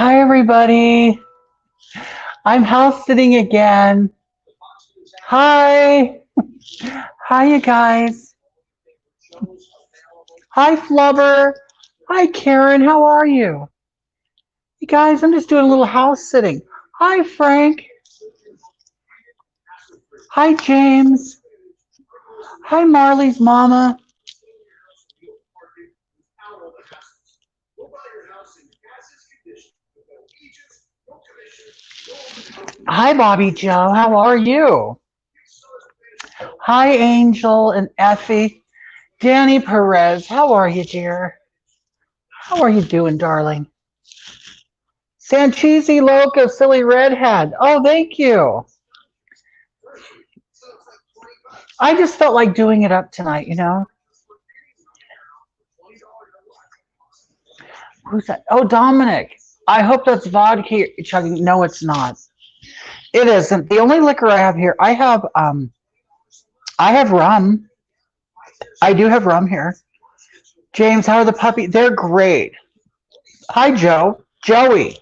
Hi, everybody. I'm house sitting again. Hi. Hi, you guys. Hi, Flubber. Hi, Karen. How are you? You guys, I'm just doing a little house sitting. Hi, Frank. Hi, James. Hi, Marley's mama. Hi, Bobby Joe. How are you? Hi, Angel and Effie. Danny Perez. How are you, dear? How are you doing, darling? Sancheesi Loco, silly redhead. Oh, thank you. I just felt like doing it up tonight. Who's that? Oh, Dominic. I hope that's vodka you're chugging. No, it's not. It isn't. The only liquor I have here, I have rum. I do have rum here. James, how are the puppies? They're great. Hi, Joe. Joey.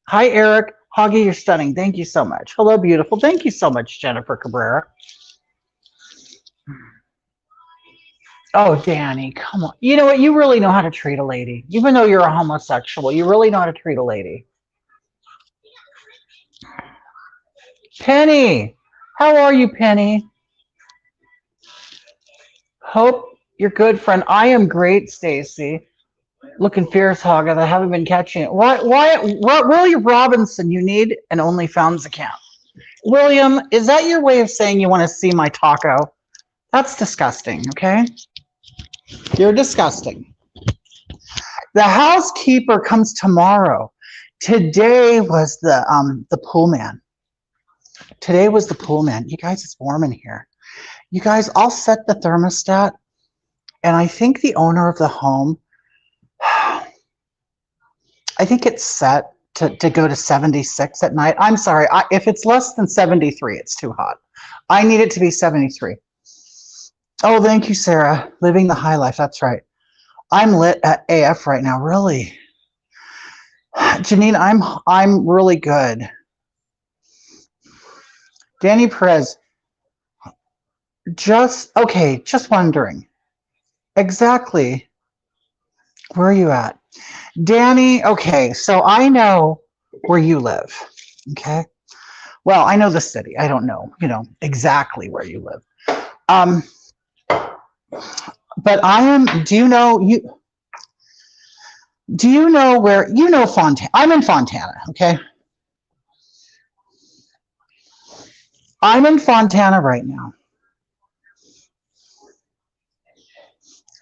Hi, Eric. Hoggy, you're stunning. Thank you so much. Hello, beautiful. Thank you so much, Jennifer Cabrera. Oh, Danny, come on. You know what? You really know how to treat a lady. Even though you're a homosexual, you really know how to treat a lady. Penny, how are you, Penny? Hope you're good, friend. I am great, Stacy. Looking fierce, Hogga. I haven't been catching it. What, William Robinson, you need an OnlyFans account. William, is that your way of saying you want to see my taco? That's disgusting, okay? You're disgusting. The housekeeper comes tomorrow. Today was the pool man. Today was the pool man. You guys, it's warm in here. You guys, I'll set the thermostat, and I think the owner of the home, I think it's set to go to 76 at night. I'm sorry, if it's less than 73, it's too hot. I need it to be 73. Oh, thank you, Sarah. Living the high life. That's right. I'm lit at AF right now. Really, Janine, I'm really good. Danny Perez, just wondering exactly where are you at, Danny? Okay, so I know where you live. Okay, well, I know the city. I don't know, exactly where you live. Um, but I am. Do you know where Fontana? I'm in Fontana. Okay, I'm in Fontana right now.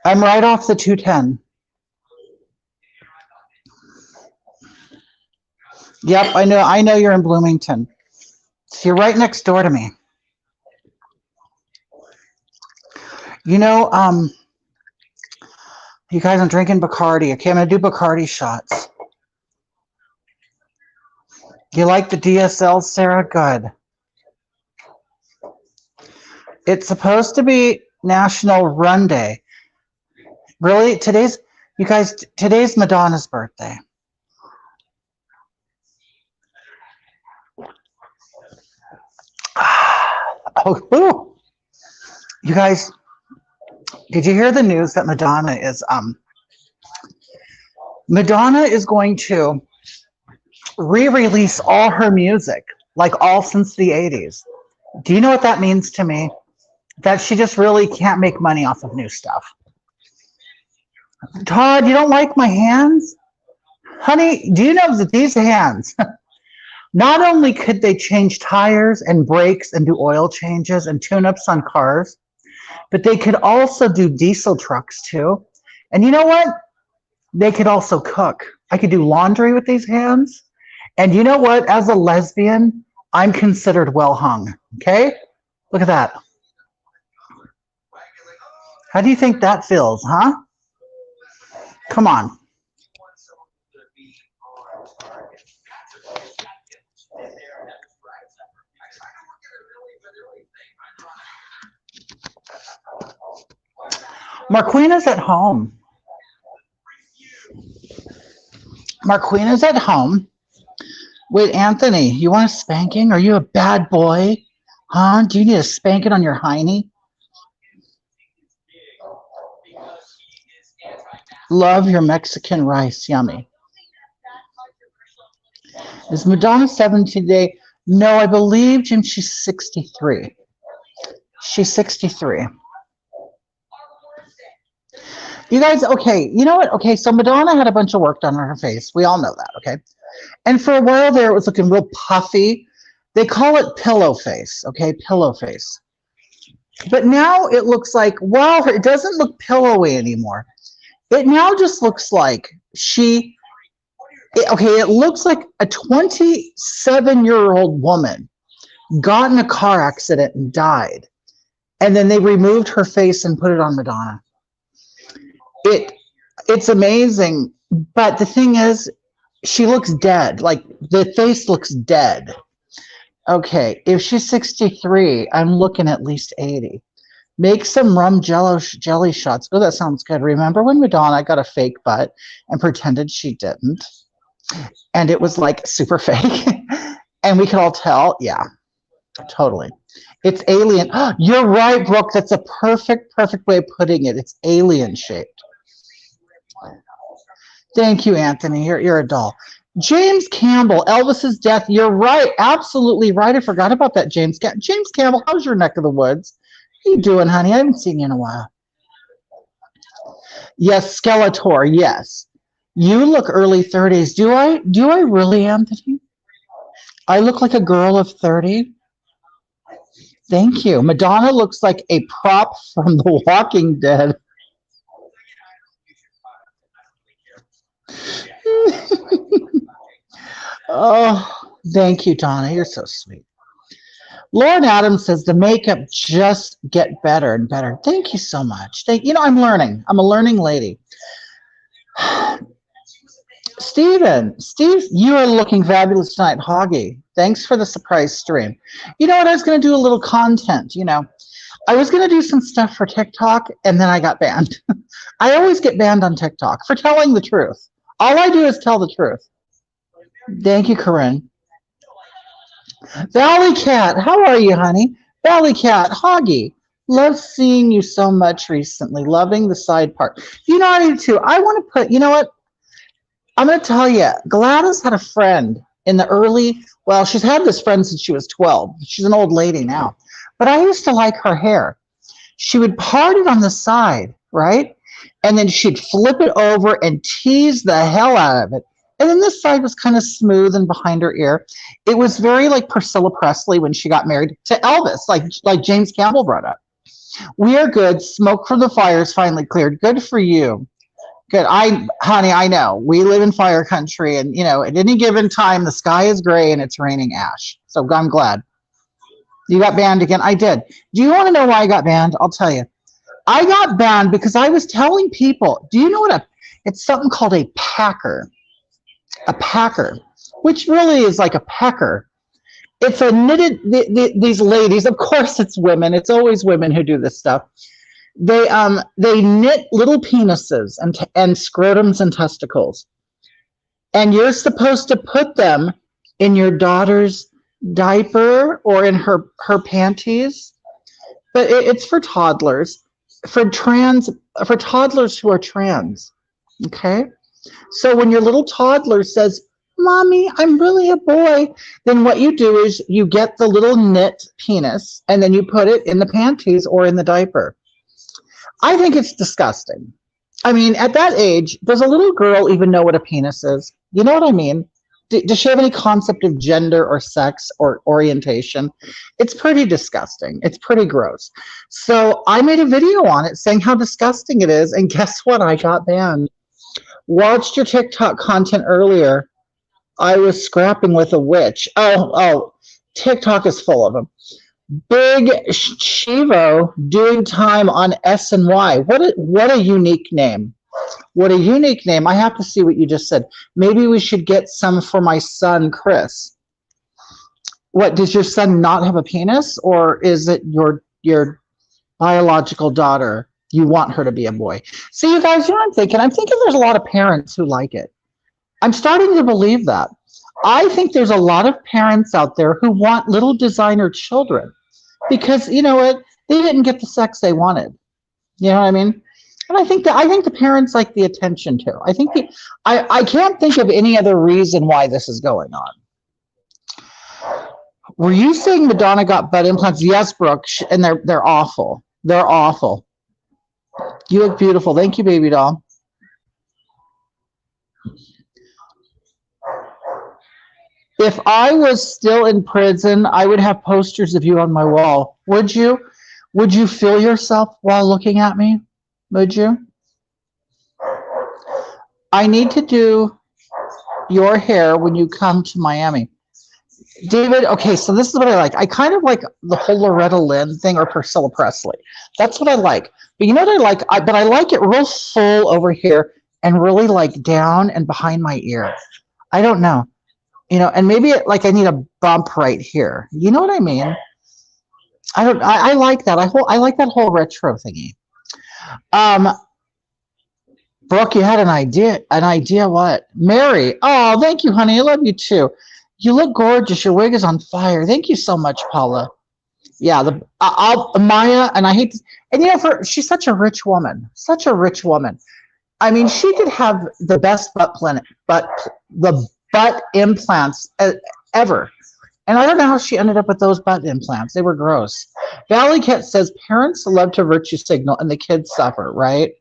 I'm right off the 210. Yep, I know. I know you're in Bloomington. So you're right next door to me. You know, you guys, I'm drinking Bacardi. Okay, I'm gonna do Bacardi shots. You like the DSL, Sarah? Good. It's supposed to be National Run Day. Really? Today's Madonna's birthday. Oh, ooh. You guys, did you hear the news that Madonna is going to re-release all her music, like all since the 80s. Do you know what that means to me? That she just really can't make money off of new stuff. Todd, you don't like my hands? Honey, do you know that these hands, not only could they change tires and brakes and do oil changes and tune-ups on cars, but they could also do diesel trucks too. And you know what? They could also cook. I could do laundry with these hands. And you know what? As a lesbian, I'm considered well hung. Okay? Look at that. How do you think that feels, huh? Come on. Marquina's at home. Marquina's at home. Wait, Anthony, you want a spanking? Are you a bad boy? Huh? Do you need a spanking on your hiney? Love your Mexican rice. Yummy. Is Madonna 17 today? No, I believe, Jim, she's 63. She's 63. You guys, okay, you know what? Okay, so Madonna had a bunch of work done on her face. We all know that, okay? And for a while there, it was looking real puffy. They call it pillow face, okay? Pillow face. But now it looks like, wow, it doesn't look pillowy anymore. It now just looks like it looks like a 27-year-old woman got in a car accident and died. And then they removed her face and put it on Madonna. It's amazing. But the thing is, she looks dead. Like the face looks dead. Okay, if she's 63, I'm looking at least 80. Make some rum jelly shots. Oh, that sounds good. Remember when Madonna got a fake butt and pretended she didn't? And it was like super fake. And we could all tell. Yeah, totally. It's alien. Oh, you're right, Brooke. That's a perfect way of putting it. It's alien shaped. Thank you, Anthony. You're a doll. James Campbell, Elvis's death. You're right. Absolutely right. I forgot about that, James. James Campbell, how's your neck of the woods? How you doing, honey? I haven't seen you in a while. Yes, Skeletor. Yes. You look early 30s. Do I really, Anthony? I look like a girl of 30. Thank you. Madonna looks like a prop from The Walking Dead. Oh, thank you, Donna. You're so sweet. Lauren Adams says the makeup just get better and better. Thank you so much. I'm learning. I'm a learning lady. Steve, you are looking fabulous tonight, Hoggy. Thanks for the surprise stream. You know what? I was going to do a little content. I was going to do some stuff for TikTok, and then I got banned. I always get banned on TikTok for telling the truth. All I do is tell the truth. Thank you, Corinne. Valley Cat, how are you, honey? Valley Cat, Hoggy. Love seeing you so much recently. Loving the side part. I do too. I want to put, you know what? I'm going to tell you, Gladys had a friend in the she's had this friend since she was 12. She's an old lady now. But I used to like her hair. She would part it on the side, right? And then she'd flip it over and tease the hell out of it. And then this side was kind of smooth and behind her ear. It was very like Priscilla Presley when she got married to Elvis, like James Campbell brought up. We are good. Smoke from the fire is finally cleared. Good for you. Good. Honey, I know. We live in fire country, and at any given time the sky is gray and it's raining ash. So I'm glad. You got banned again. I did. Do you want to know why I got banned? I'll tell you. I got banned because I was telling people, do you know what it's something called a packer. A packer, which really is like a pecker. It's a knitted, these ladies, of course it's women. It's always women who do this stuff. They knit little penises and scrotums and testicles. And you're supposed to put them in your daughter's diaper or in her panties. But it's for toddlers, for toddlers who are trans. Okay? So when your little toddler says, Mommy, I'm really a boy, then what you do is you get the little knit penis and then you put it in the panties or in the diaper. I think it's disgusting. I mean, at that age, does a little girl even know what a penis is? You know what I mean? Does she have any concept of gender or sex or orientation? It's pretty disgusting. It's pretty gross. So I made a video on it saying how disgusting it is, and guess what? I got banned. Watched your TikTok content earlier. I was scrapping with a witch. Oh, TikTok is full of them. Big Shivo doing time on S&Y. What a unique name. What a unique name. I have to see what you just said. Maybe we should get some for my son, Chris. What, does your son not have a penis, or is it your biological daughter? You want her to be a boy. See, you guys, you know what I'm thinking? I'm thinking there's a lot of parents who like it. I'm starting to believe that. I think there's a lot of parents out there who want little designer children because you know what? They didn't get the sex they wanted. You know what I mean? And I think the parents like the attention too. I can't think of any other reason why this is going on. Were you saying Madonna got butt implants? Yes, Brooke, and they're awful. They're awful. You look beautiful. Thank you, baby doll. If I was still in prison, I would have posters of you on my wall. Would you? Would you feel yourself while looking at me? Would you? I need to do your hair when you come to Miami. David, okay, so this is what I like. I kind of like the whole Loretta Lynn thing or Priscilla Presley. That's what I like. But you know what I like? But I like it real full over here and really like down and behind my ear. I don't know. And maybe like I need a bump right here. You know what I mean? I like that. I like that whole retro thingy. Um, Brooke, you had an idea. An idea what? Mary. Oh, thank you, honey. I love you too. You look gorgeous. Your wig is on fire. Thank you so much, Paula. Yeah, Maya, and I hate to, and she's such a rich woman. Such a rich woman. I mean, she could have the best the butt implants ever. And I don't know how she ended up with those butt implants. They were gross. Valley Cat says parents love to virtue signal and the kids suffer, right?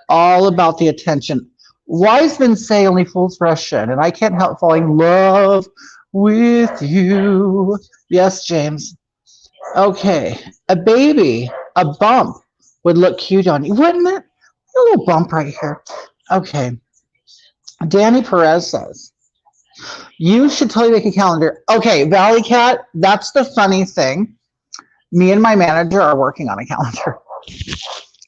All about the attention. Wise men say only fools rush in, and I can't help falling in love with you. Yes, James. Okay. A baby, a bump would look cute on you, wouldn't it? A little bump right here. Okay. Danny Perez says, you should totally make a calendar. Okay, Valley Cat, that's the funny thing. Me and my manager are working on a calendar.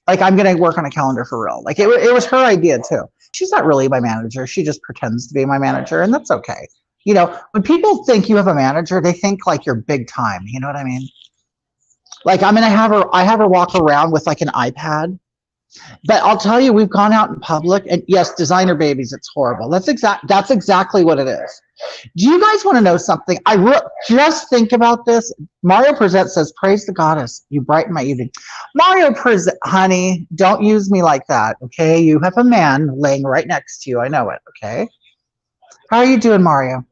Like, I'm going to work on a calendar for real. Like, it was her idea, too. She's not really my manager. She just pretends to be my manager, and that's okay. When people think you have a manager, they think, like, you're big time. You know what I mean? Like, I have her walk around with, like, an iPad. But I'll tell you, we've gone out in public, and yes, designer babies, it's horrible. That's exactly what it is. Do you guys want to know something? Just think about this. Mario Present says, praise the goddess, you brighten my evening. Mario Present, honey, don't use me like that, okay? You have a man laying right next to you. I know it, okay? How are you doing, Mario?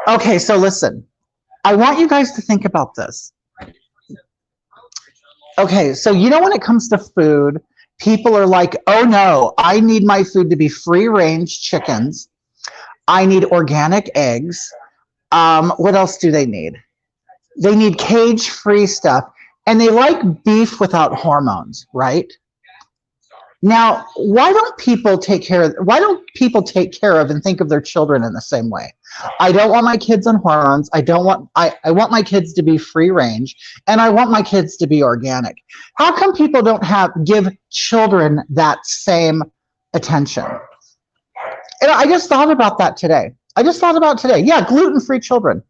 Okay, so listen. I want you guys to think about this. Okay, so when it comes to food, people are like, oh no, I need my food to be free-range chickens. I need organic eggs. What else do they need? They need cage-free stuff. And they like beef without hormones, right? Now, why don't people take care of and think of their children in the same way? I don't want my kids on hormones. I want my kids to be free range, and I want my kids to be organic. How come people don't give children that same attention? And I just thought about that today. Yeah, gluten-free children.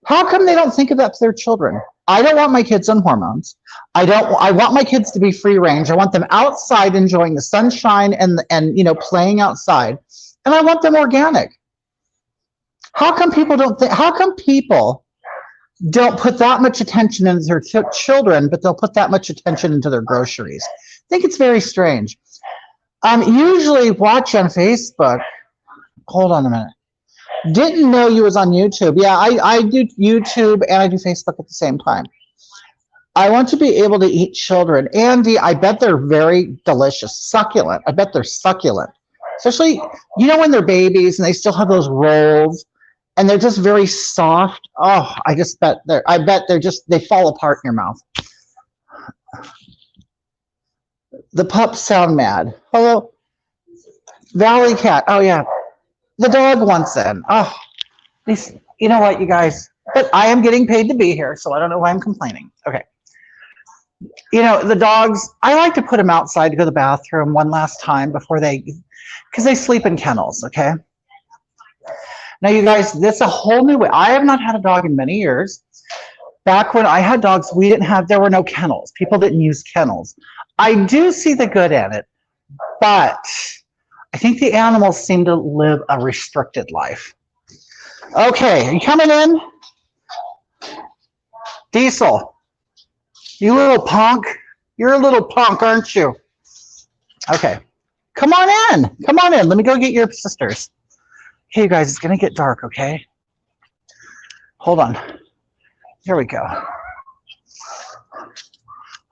How come they don't think of that to their children? I don't want my kids on hormones. I want my kids to be free range. I want them outside enjoying the sunshine and playing outside. And I want them organic. How come people don't put that much attention into their children, but they'll put that much attention into their groceries? I think it's very strange. Usually watch on Facebook. Hold on a minute. Didn't know you was on YouTube. Yeah, I do YouTube and I do Facebook at the same time. I want to be able to eat children. Andy, I bet they're very delicious. Succulent. I bet they're succulent. Especially, when they're babies and they still have those rolls and they're just very soft. Oh, I bet they fall apart in your mouth. The pups sound mad. Hello. Valley Cat. Oh, yeah. The dog wants in. Oh, you know what, you guys? But I am getting paid to be here, so I don't know why I'm complaining. Okay. The dogs, I like to put them outside to go to the bathroom one last time because they sleep in kennels, okay? Now, you guys, this is a whole new way. I have not had a dog in many years. Back when I had dogs, there were no kennels. People didn't use kennels. I do see the good in it, but I think the animals seem to live a restricted life. Okay, are you coming in? Diesel, you little punk. You're a little punk, aren't you? Okay, come on in. Come on in. Let me go get your sisters. Hey, you guys, it's going to get dark, okay? Hold on. Here we go.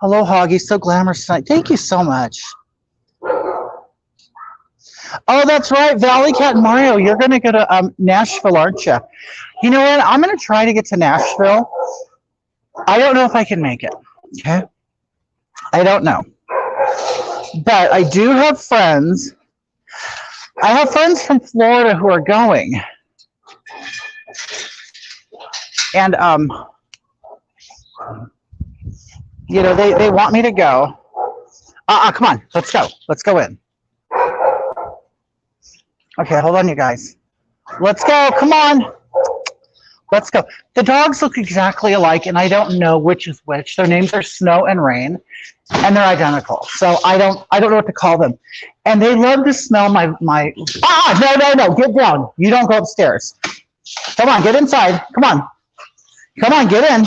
Hello, Hoggy. So glamorous tonight. Thank you so much. Oh, that's right. Valley Cat and Mario, you're going to go to Nashville, aren't you? You know what? I'm going to try to get to Nashville. I don't know if I can make it. Okay? I don't know. But I do have friends. I have friends from Florida who are going. And, you know, they want me to go. Come on. Let's go. Let's go in. Okay, hold on, you guys. Let's go. Come on. Let's go. The dogs look exactly alike, and I don't know which is which. Their names are Snow and Rain, and they're identical. So I don't know what to call them. And they love to smell my. No. Get down. You don't go upstairs. Come on, get inside. Come on. Come on, get in.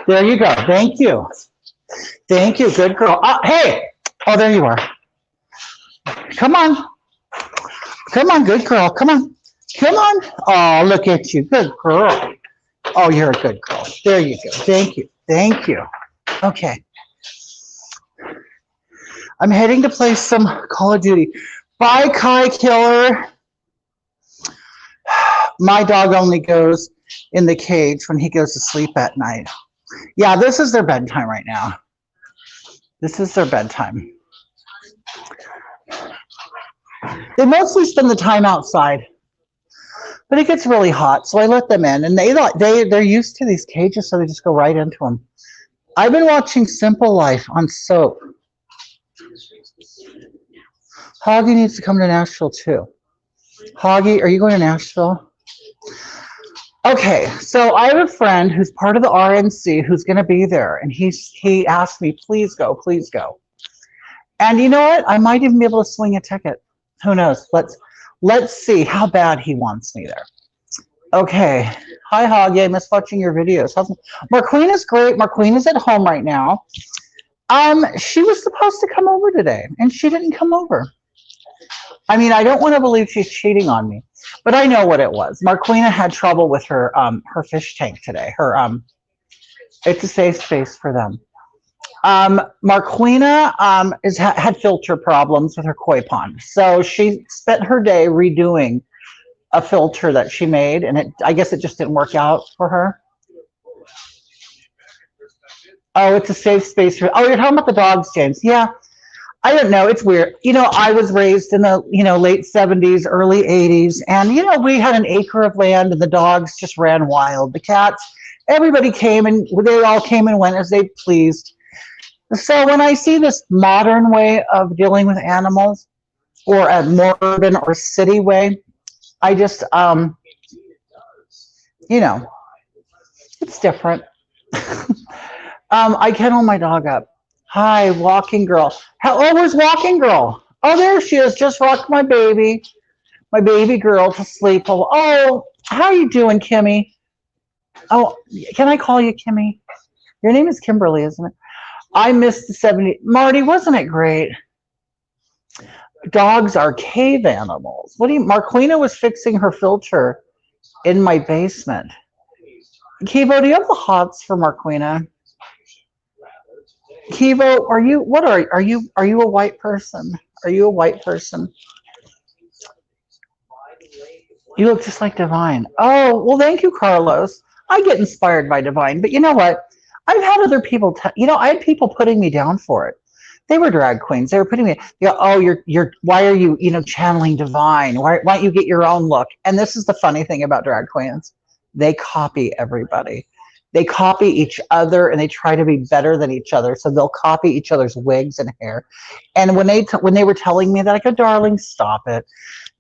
There you go. Thank you. Thank you. Good girl. Hey. Oh, there you are. Come on. Come on, good girl. Come on. Come on. Oh, look at you. Good girl. Oh, you're a good girl. There you go. Thank you. Thank you. Okay. I'm heading to play some Call of Duty. Bye, Kai Killer. My dog only goes in the cage when he goes to sleep at night. Yeah, this is their bedtime right now. This is their bedtime. They mostly spend the time outside, but it gets really hot, so I let them in, and they're used to these cages, so they just go right into them. I've been watching Simple Life on soap. Hoggy needs to come to Nashville too. Hoggy, are you going to Nashville? Okay, so I have a friend who's part of the RNC who's going to be there, and he asked me, please go, please go. And you know what? I might even be able to swing a ticket. Who knows? Let's see how bad he wants me there. Okay. Hi, Hoggy. I miss watching your videos. Marqueen is great. Marqueen is at home right now. She was supposed to come over today, and she didn't come over. I mean, I don't want to believe she's cheating on me, but I know what it was. Marquina had trouble with her fish tank today. It's a safe space for them. Marquina had filter problems with her koi pond, so she spent her day redoing a filter that she made, and I guess it just didn't work out for her. Oh, it's a safe space for. Oh, you're talking about the dogs, James? Yeah, I don't know. It's weird. You know, I was raised in the late 70s, early 80s, and we had an acre of land, and the dogs just ran wild. The cats, everybody came, and they all came and went as they pleased. So when I see this modern way of dealing with animals, or a more urban or city way, I just, it's different. I kennel my dog up. Hi, Walking Girl. Where's Walking Girl? Oh, there she is. Just rocked my baby girl to sleep. Oh, how are you doing, Kimmy? Oh, can I call you Kimmy? Your name is Kimberly, isn't it? I missed the 70s. Marty, wasn't it great? Dogs are cave animals. Marquina was fixing her filter in my basement. Kivo, do you have the hots for Marquina? Kivo, are you a white person? Are you a white person? You look just like Divine. Oh, well, thank you, Carlos. I get inspired by Divine, but you know what? I've had other people, I had people putting me down for it. They were drag queens. They were putting me, why are you, channeling Divine? Why don't you get your own look? And this is the funny thing about drag queens. They copy everybody. They copy each other, and they try to be better than each other. So they'll copy each other's wigs and hair. And when they were telling me that, I go, darling, stop it.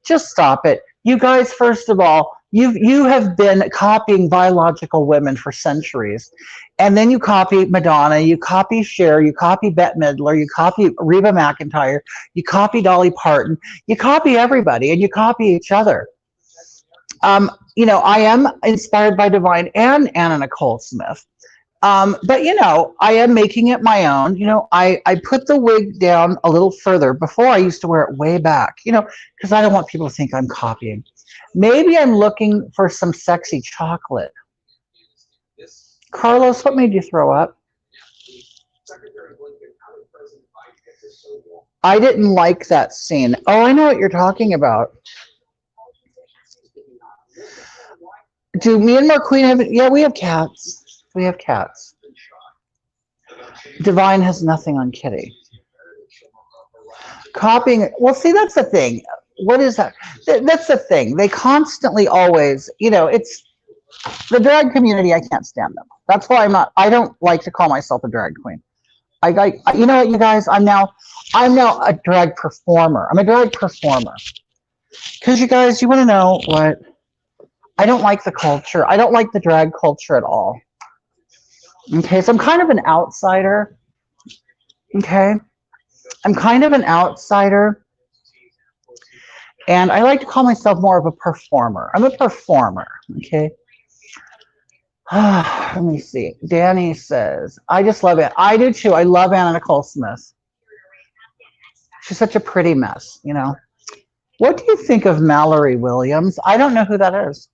Just stop it. You guys, first of all, You have been copying biological women for centuries, and then you copy Madonna, you copy Cher, you copy Bette Midler, you copy Reba McEntire, you copy Dolly Parton, you copy everybody, and you copy each other. I am inspired by Divine and Anna Nicole Smith. But I am making it my own. I put the wig down a little further. Before I used to wear it way back, because I don't want people to think I'm copying. Maybe I'm looking for some sexy chocolate. Carlos, what made you throw up? I didn't like that scene. Oh, I know what you're talking about. Do me and McQueen have? Yeah, we have cats. We have cats. Divine has nothing on Kitty. Copying. Well, see, that's the thing. What is that? That's the thing. They constantly always, it's the drag community. I can't stand them. That's why I'm not. I don't like to call myself a drag queen. You know what, you guys? I'm now a drag performer. I'm a drag performer. Because you guys, you want to know what? I don't like the culture. I don't like the drag culture at all. Okay, so I'm kind of an outsider. Okay, I'm kind of an outsider. And I like to call myself more of a performer. I'm a performer. Okay. Let me see. Danny says, I just love it. I do too. I love Anna Nicole Smith. She's such a pretty mess, What do you think of Mallory Williams? I don't know who that is.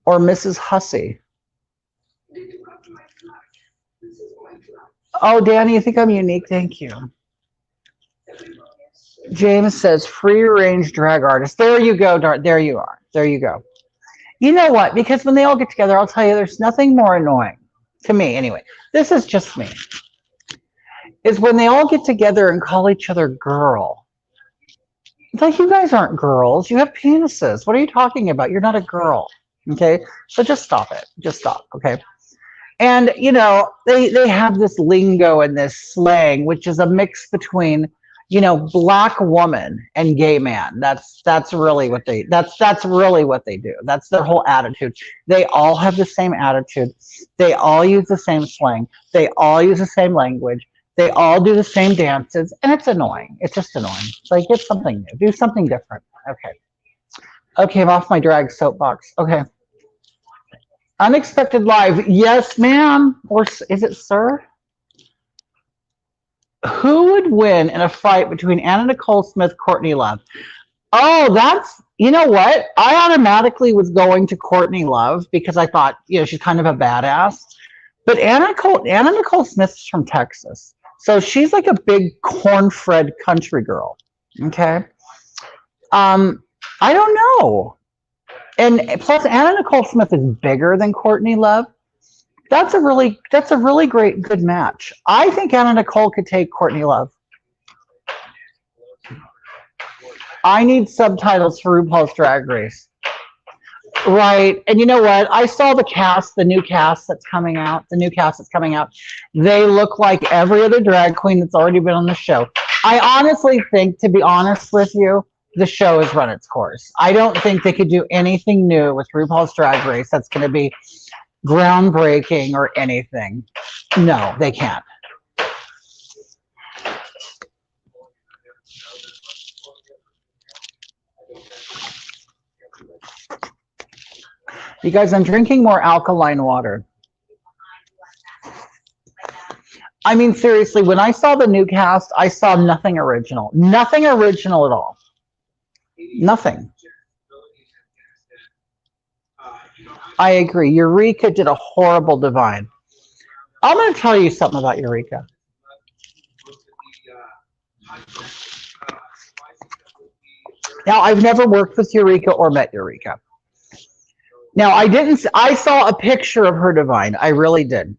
Or Mrs. Hussey. Oh, Danny, you think I'm unique? Thank you. James says, free range drag artist. There you go, Dart. There you are. There you go. You know what? Because when they all get together, I'll tell you, there's nothing more annoying, to me anyway. This is just me. Is when they all get together and call each other girl. It's like, you guys aren't girls. You have penises. What are you talking about? You're not a girl. Okay? So just stop it. Just stop. Okay? And, they have this lingo and this slang, which is a mix between, black woman and gay man. That's really what that's really what they do. That's their whole attitude. They all have the same attitude. They all use the same slang. They all use the same language. They all do the same dances, and it's annoying. It's just annoying. It's like, get something new. Do something different. Okay. Okay, I'm off my drag soapbox. Okay. Unexpected live. Yes, ma'am. Or is it sir? Who would win in a fight between Anna Nicole Smith, Courtney Love? Oh, you know what? I automatically was going to Courtney Love because I thought, she's kind of a badass. But Anna Nicole Smith is from Texas. So she's like a big corn-fed country girl. Okay. I don't know. And plus Anna Nicole Smith is bigger than Courtney Love. That's a really good match. I think Anna Nicole could take Courtney Love. I need subtitles for RuPaul's Drag Race. Right. And you know what? I saw the new cast that's coming out. The new cast that's coming out. They look like every other drag queen that's already been on the show. I honestly think, to be honest with you, the show has run its course. I don't think they could do anything new with RuPaul's Drag Race that's going to be groundbreaking or anything. No, they can't. You guys, I'm drinking more alkaline water. I mean, seriously, when I saw the new cast, I saw nothing original. Nothing original at all. Nothing. I agree. Eureka did a horrible Divine. I'm going to tell you something about Eureka. Now, I've never worked with Eureka or met Eureka. Now, I saw a picture of her Divine. I really did.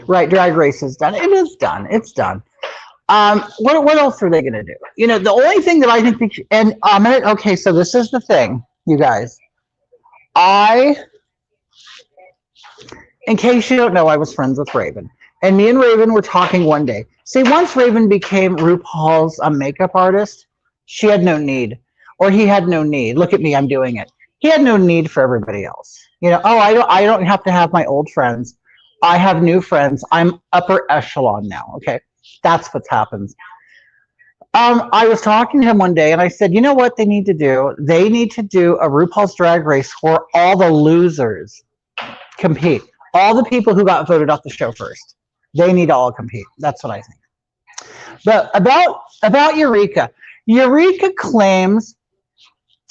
Right, Drag Race is done. It is done. It's done. What else are they going to do? The only thing that I think, okay, so this is the thing, you guys. In case you don't know, I was friends with Raven. And me and Raven were talking one day. See, once Raven became RuPaul's makeup artist, She had no need, or he had no need. Look at me, I'm doing it. He had no need for everybody else. You know, oh, I don't have to have my old friends. I have new friends. I'm upper echelon now. Okay, that's what's happened. I was talking to him one day and I said, you know what they need to do? They need to do a RuPaul's Drag Race where all the losers compete. All the people who got voted off the show first. They need to all compete. That's what I think. But about Eureka. Eureka claims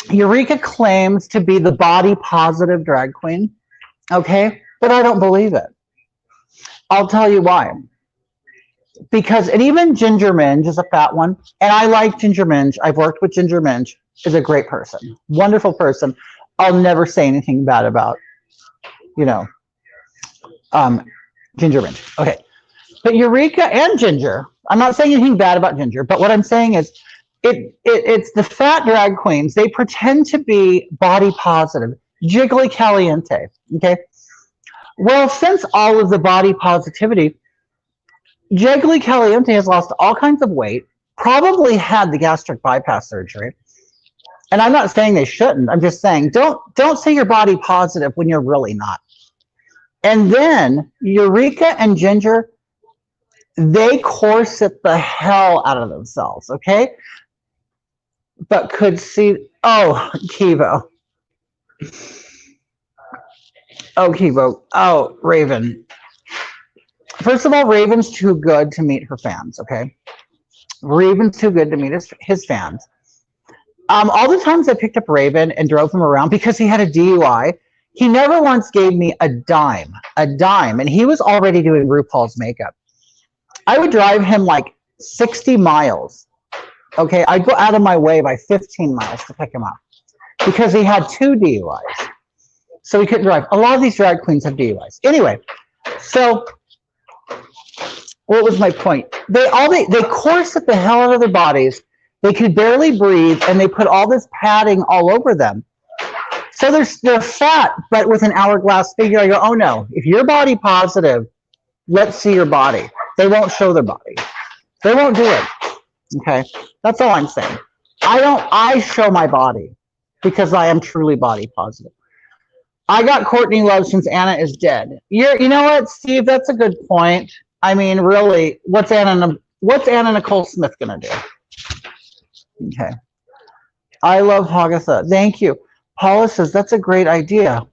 Eureka claims to be the body positive drag queen. Okay? But I don't believe it. I'll tell you why. Because, and even Ginger Minge is a fat one, and I like Ginger Minge. I've worked with Ginger Minge. Is a great person, wonderful person. I'll never say anything bad about, you know, Ginger Minge. Okay, but Eureka and Ginger. I'm not saying anything bad about Ginger, but what I'm saying is, it's the fat drag queens. They pretend to be body positive, jiggly caliente. Okay, well, since all of the body positivity. Jiggly Caliente has lost all kinds of weight, probably had the gastric bypass surgery. And I'm not saying they shouldn't. I'm just saying don't say you're body positive when you're really not. And then Eureka and Ginger, they corset the hell out of themselves, okay? But could see, oh, Kivo. Oh, Kivo. Oh, Raven. First of all, Raven's too good to meet her fans, okay? Raven's too good to meet his fans. All the times I picked up Raven and drove him around because he had a DUI, he never once gave me a dime, and he was already doing RuPaul's makeup. I would drive him like 60 miles, okay? I'd go out of my way by 15 miles to pick him up because he had 2 DUIs, so he couldn't drive. A lot of these drag queens have DUIs. Anyway, so what was my point? They corset the hell out of their bodies. They could barely breathe, and they put all this padding all over them. So they're fat, but with an hourglass figure. I go, oh no! If you're body positive, let's see your body. They won't show their body. They won't do it. Okay, that's all I'm saying. I show my body because I am truly body positive. I got Courtney Love since Anna is dead. You know what, Steve? That's a good point. I mean, really, what's Anna Nicole Smith gonna do? Okay. I love Hagatha. Thank you. Paula says that's a great idea.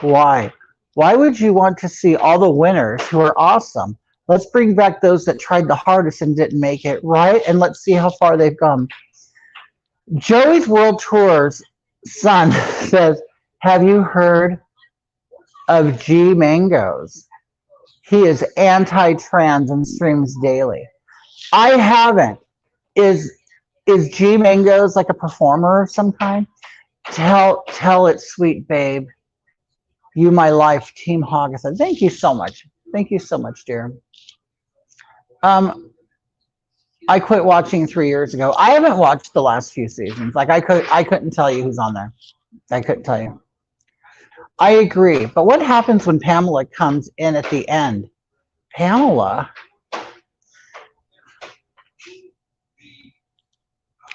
Why? Why would you want to see all the winners who are awesome? Let's bring back those that tried the hardest and didn't make it, right? And let's see how far they've come. Joey's World Tour's son says, have you heard of G Mangoes? He is anti-trans and streams daily. I haven't. Is G Mangoes like a performer of some kind? Tell it, sweet babe. You my life, Team Hagatha. Thank you so much. Thank you so much, dear. I quit watching 3 years ago. I haven't watched the last few seasons. Like I couldn't tell you who's on there. I couldn't tell you. I agree. But what happens when Pamela comes in at the end? Pamela,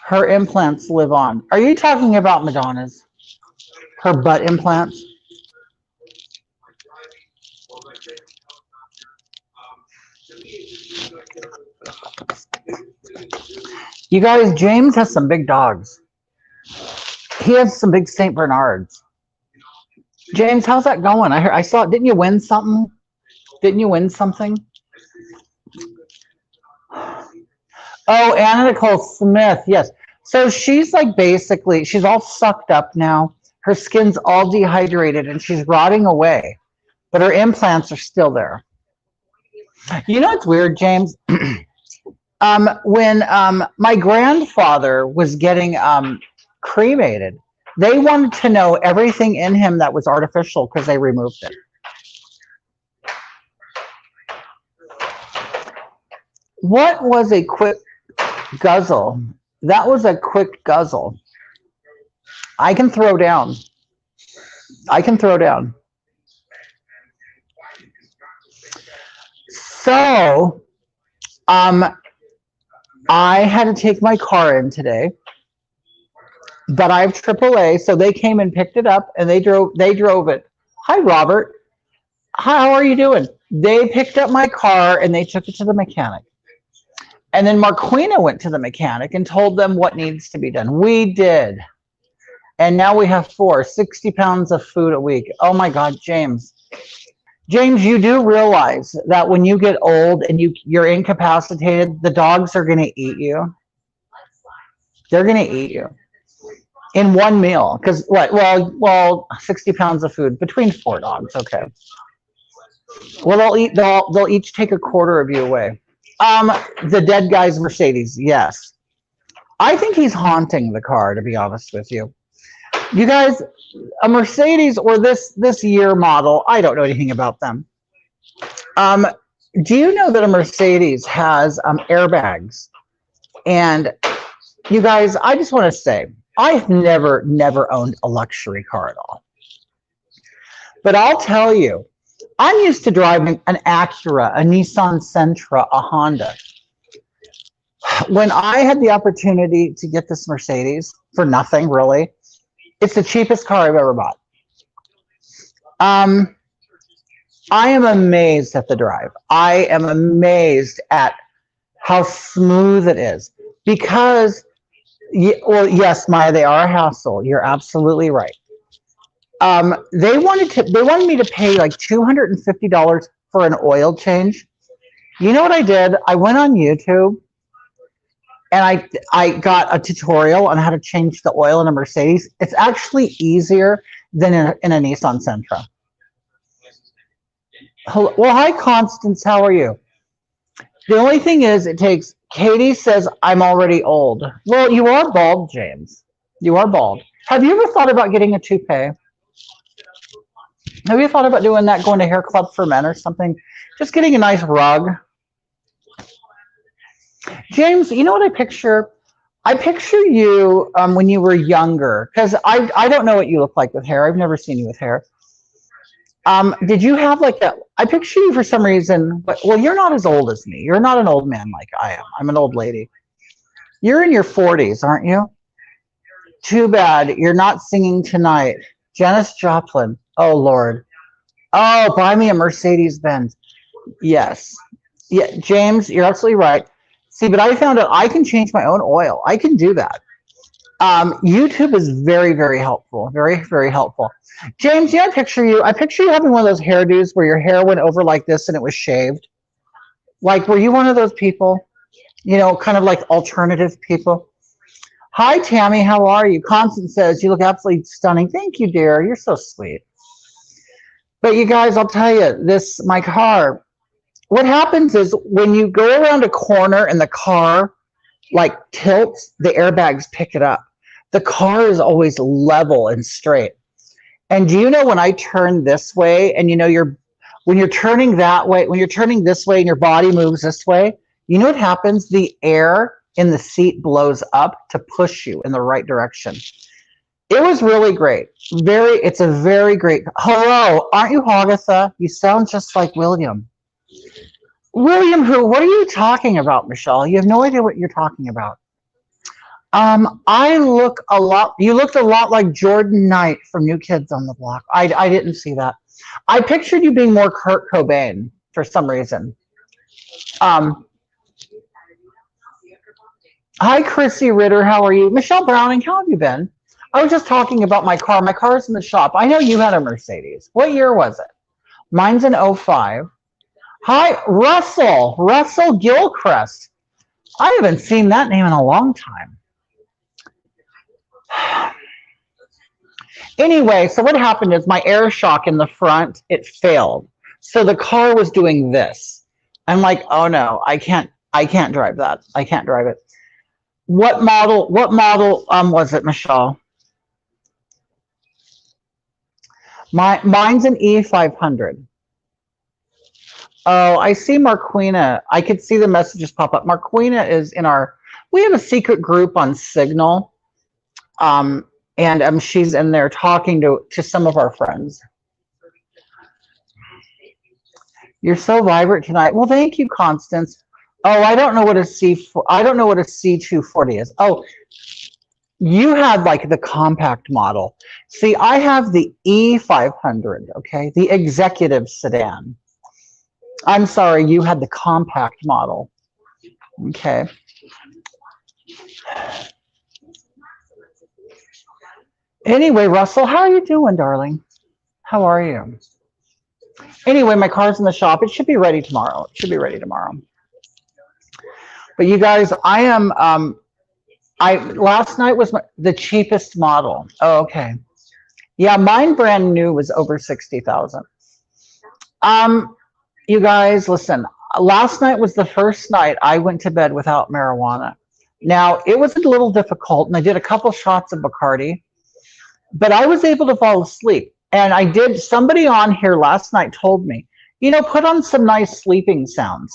her implants live on. Are you talking about Madonna's? Her butt implants? You guys, James has some big dogs. He has some big St. Bernards. James, how's that going? I saw. Didn't you win something? Didn't you win something? Oh, Anna Nicole Smith. Yes. So she's like basically, she's all sucked up now. Her skin's all dehydrated and she's rotting away, but her implants are still there. You know what's weird, James? When my grandfather was getting cremated, they wanted to know everything in him that was artificial because they removed it. What was a quick guzzle? That was a quick guzzle. I can throw down. I can throw down. So, I had to take my car in today but I have AAA, so they came and picked it up and they drove it. Hi, Robert. Hi, how are you doing? They picked up my car and they took it to the mechanic. And then Marquina went to the mechanic and told them what needs to be done. We did. And now we have 60 pounds of food a week. Oh my God, James. James, you do realize that when you get old and you're incapacitated, the dogs are going to eat you. They're going to eat you in one meal. Because what? Well, 60 pounds of food between 4 dogs. Okay. Well, they'll eat. They'll each take a quarter of you away. The dead guy's Mercedes. Yes, I think he's haunting the car. To be honest with you, you guys, a Mercedes or this year model. I don't know anything about them. Um, do you know that a Mercedes has airbags? And you guys, I just want to say, I've never owned a luxury car at all. But I'll tell you, I'm used to driving an Acura, a Nissan Sentra, a Honda. When I had the opportunity to get this Mercedes for nothing, really, it's the cheapest car I've ever bought. I am amazed at the drive. I am amazed at how smooth it is because, well, yes, Maya, they are a hassle. You're absolutely right. They wanted me to pay like $250 for an oil change. You know what I did? I went on YouTube and I got a tutorial on how to change the oil in a Mercedes. It's actually easier than in a Nissan Sentra. Hello, well, hi, Constance. How are you? The only thing is, it takes. Katie says I'm already old. Well, you are bald, James. You are bald. Have you ever thought about getting a toupee? Have you thought about doing that, going to hair club for men or something? Just getting a nice rug. James, you know what I picture? I picture you when you were younger, because I don't know what you look like with hair. I've never seen you with hair. Did you have like that? I picture you for some reason, but well, you're not as old as me. You're not an old man like I am. I'm an old lady. You're in your 40s, aren't you? Too bad you're not singing tonight. Janis Joplin. Oh, Lord. Oh, buy me a Mercedes Benz. Yes. Yeah, James, you're absolutely right. See, but I found out I can change my own oil. I can do that. YouTube is very, very helpful. Very, very helpful. James, yeah, I picture you having one of those hairdos where your hair went over like this and it was shaved. Like, were you one of those people? You know, kind of like alternative people. Hi, Tammy. How are you? Constance says, you look absolutely stunning. Thank you, dear. You're so sweet. But you guys, I'll tell you, my car, what happens is when you go around a corner and the car like tilts, the airbags pick it up. The car is always level and straight. And do you know when I turn this way and you know when you're turning that way, when you're turning this way and your body moves this way, you know what happens? The air in the seat blows up to push you in the right direction. It was really great. It's a very great. Hello, aren't you Hagatha? You sound just like William. William who? What are you talking about, Michelle? You have no idea what you're talking about. You looked a lot like Jordan Knight from New Kids on the Block. I didn't see that. I pictured you being more Kurt Cobain for some reason. Hi, Chrissy Ritter. How are you? Michelle Browning, how have you been? I was just talking about my car. My car's in the shop. I know you had a Mercedes. What year was it? Mine's an 05. Hi, Russell Gilchrist. I haven't seen that name in a long time. Anyway, so what happened is my air shock in the front, it failed. So the car was doing this. I'm like, oh no, I can't drive that. I can't drive it. What model was it, Michelle? Mine's an E500. Oh, I see Marquina. I could see the messages pop up. Marquina is we have a secret group on Signal. And she's in there talking to some of our friends. You're so vibrant tonight. Well, thank you, Constance. Oh, I don't know what a C240 is. Oh, You had like the compact model. See, I have the E500, okay, the executive sedan. I'm sorry, you had the compact model, okay. Anyway, Russell, how are you doing, darling? How are you? Anyway, my car's in the shop. It should be ready tomorrow. It should be ready tomorrow. But you guys, I am. I last night was the cheapest model. Oh, okay. Yeah, mine brand new was over 60,000. Um, you guys, listen. Last night was the first night I went to bed without marijuana. Now it was a little difficult, and I did a couple shots of Bacardi, but I was able to fall asleep. And I did. Somebody on here last night told me, put on some nice sleeping sounds,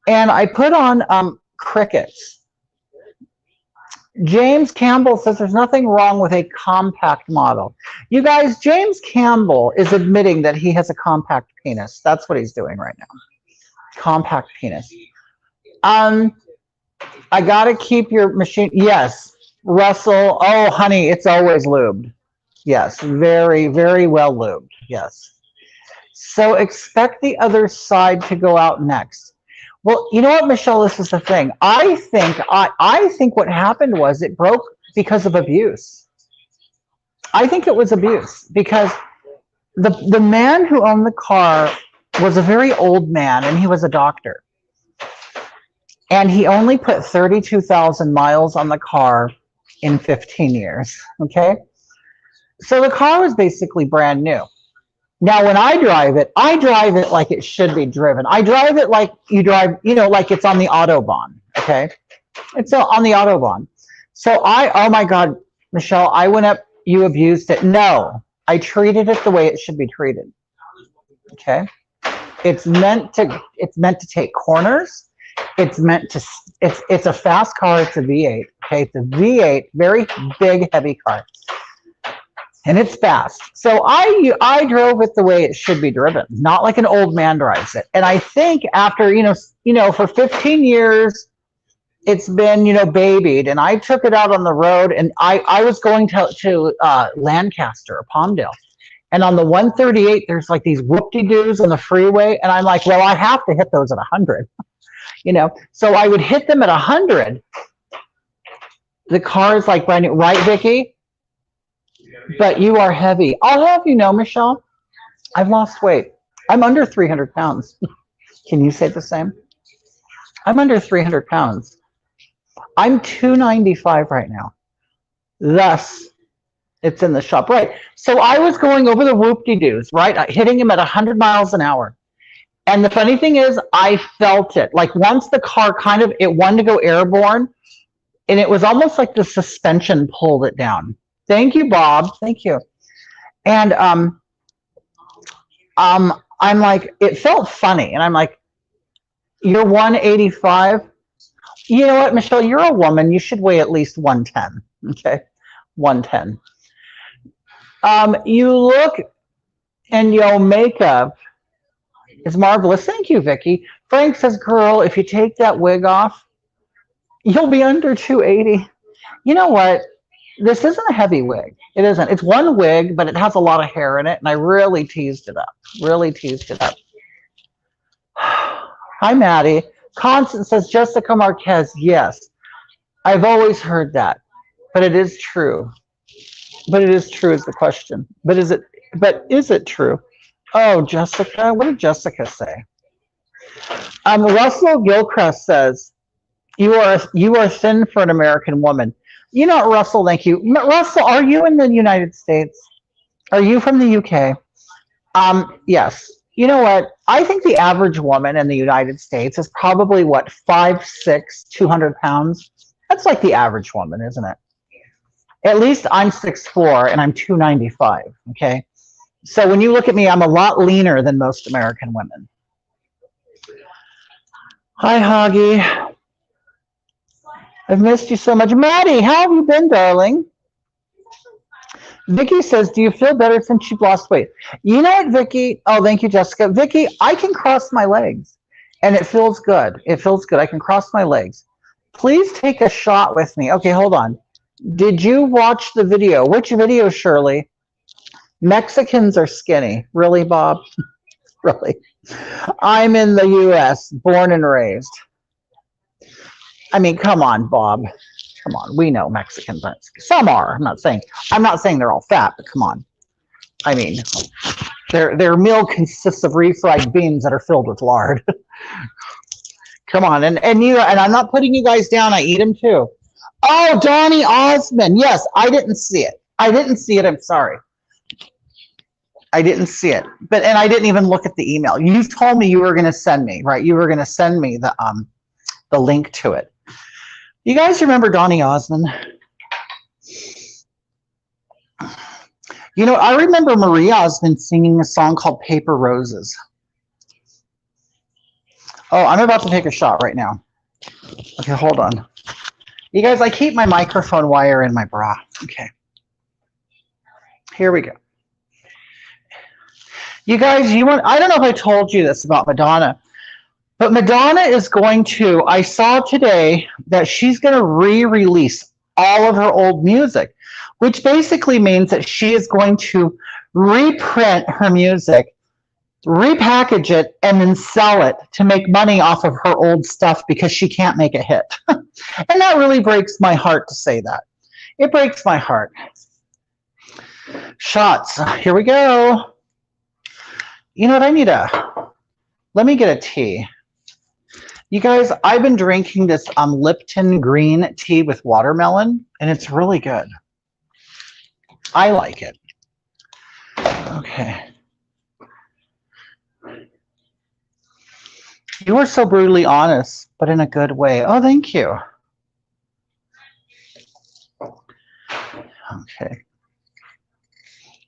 and I put on crickets. James Campbell says there's nothing wrong with a compact model. You guys, James Campbell is admitting that he has a compact penis. That's what he's doing right now. Compact penis. I gotta keep your machine. Yes, Russell. Oh, honey, it's always lubed. Yes, very, very well lubed. Yes. So expect the other side to go out next. Well, you know what, Michelle, this is the thing. I think what happened was it broke because of abuse. I think it was abuse because the man who owned the car was a very old man, and he was a doctor. And he only put 32,000 miles on the car in 15 years, okay? So the car was basically brand new. Now, when I drive it like it should be driven. I drive it like you drive, like it's on the Autobahn, okay? It's on the Autobahn. So oh my God, Michelle, I went up, you abused it. No, I treated it the way it should be treated, okay? It's meant to take corners. It's a fast car. It's a V8, okay? It's a V8, very big, heavy car. And it's fast. So I drove it the way it should be driven, not like an old man drives it. And I think after, for 15 years, it's been, babied. And I took it out on the road, and I was going to Lancaster or Palmdale. And on the 138, there's like these whoop-de-doos on the freeway. And I'm like, well, I have to hit those at 100, So I would hit them at 100. The car is like brand new, right, Vicki? But you are heavy. I'll have you know, Michelle, I've lost weight. I'm under 300 pounds. Can you say the same? I'm under 300 pounds. I'm 295 right now. Thus, it's in the shop, right? So I was going over the whoop-de-doos, right? Hitting him at 100 miles an hour. And the funny thing is, I felt it. Like once the car it wanted to go airborne, and it was almost like the suspension pulled it down. Thank you, Bob. Thank you. And I'm like, it felt funny. And I'm like, you're 185? You know what, Michelle, you're a woman. You should weigh at least 110. Okay, 110. You look and your makeup is marvelous. Thank you, Vicki. Frank says, girl, if you take that wig off, you'll be under 280. You know what? This isn't a heavy wig. It isn't. It's one wig, but it has a lot of hair in it, and I really teased it up. Really teased it up. Hi, Maddie. Constance says, Jessica Marquez. Yes, I've always heard that, but it is true. But it is true is the question. But is it true? Oh, Jessica. What did Jessica say? Russell Gilchrist says, you are thin for an American woman. You know, Russell, thank you. Russell, are you in the United States? Are you from the UK? Yes. You know what? I think the average woman in the United States is probably, 5'6", 200 pounds? That's like the average woman, isn't it? At least I'm 6'4", and I'm 295, okay? So when you look at me, I'm a lot leaner than most American women. Hi, Hoggy. I've missed you so much. Maddie, how have you been, darling? Vicky says, do you feel better since you've lost weight? You know what, Vicky? Oh, thank you, Jessica. Vicky, I can cross my legs, and it feels good. It feels good. I can cross my legs. Please take a shot with me. Okay, hold on. Did you watch the video? Which video, Shirley? Mexicans are skinny. Really, Bob? Really? I'm in the U.S., born and raised. I mean, come on, Bob. Come on. We know Mexicans aren't skinny. Some are. I'm not saying they're all fat, but come on. I mean, their meal consists of refried beans that are filled with lard. Come on, and I'm not putting you guys down. I eat them too. Oh, Donny Osmond. Yes, I didn't see it. I'm sorry. I didn't see it. And I didn't even look at the email. You told me you were going to send me, right? You were going to send me the link to it. You guys remember Donny Osmond? You know, I remember Marie Osmond singing a song called Paper Roses. Oh, I'm about to take a shot right now. Okay, hold on. You guys, I keep my microphone wire in my bra. Okay. Here we go. You guys, I don't know if I told you this about Madonna, but Madonna is going to, I saw today that she's going to re-release all of her old music, which basically means that she is going to reprint her music, repackage it, and then sell it to make money off of her old stuff because she can't make a hit. And that really breaks my heart to say that. It breaks my heart. Shots. Here we go. You know what? Let me get a tea. You guys, I've been drinking this Lipton green tea with watermelon, and it's really good. I like it. Okay. You are so brutally honest, but in a good way. Oh, thank you. Okay.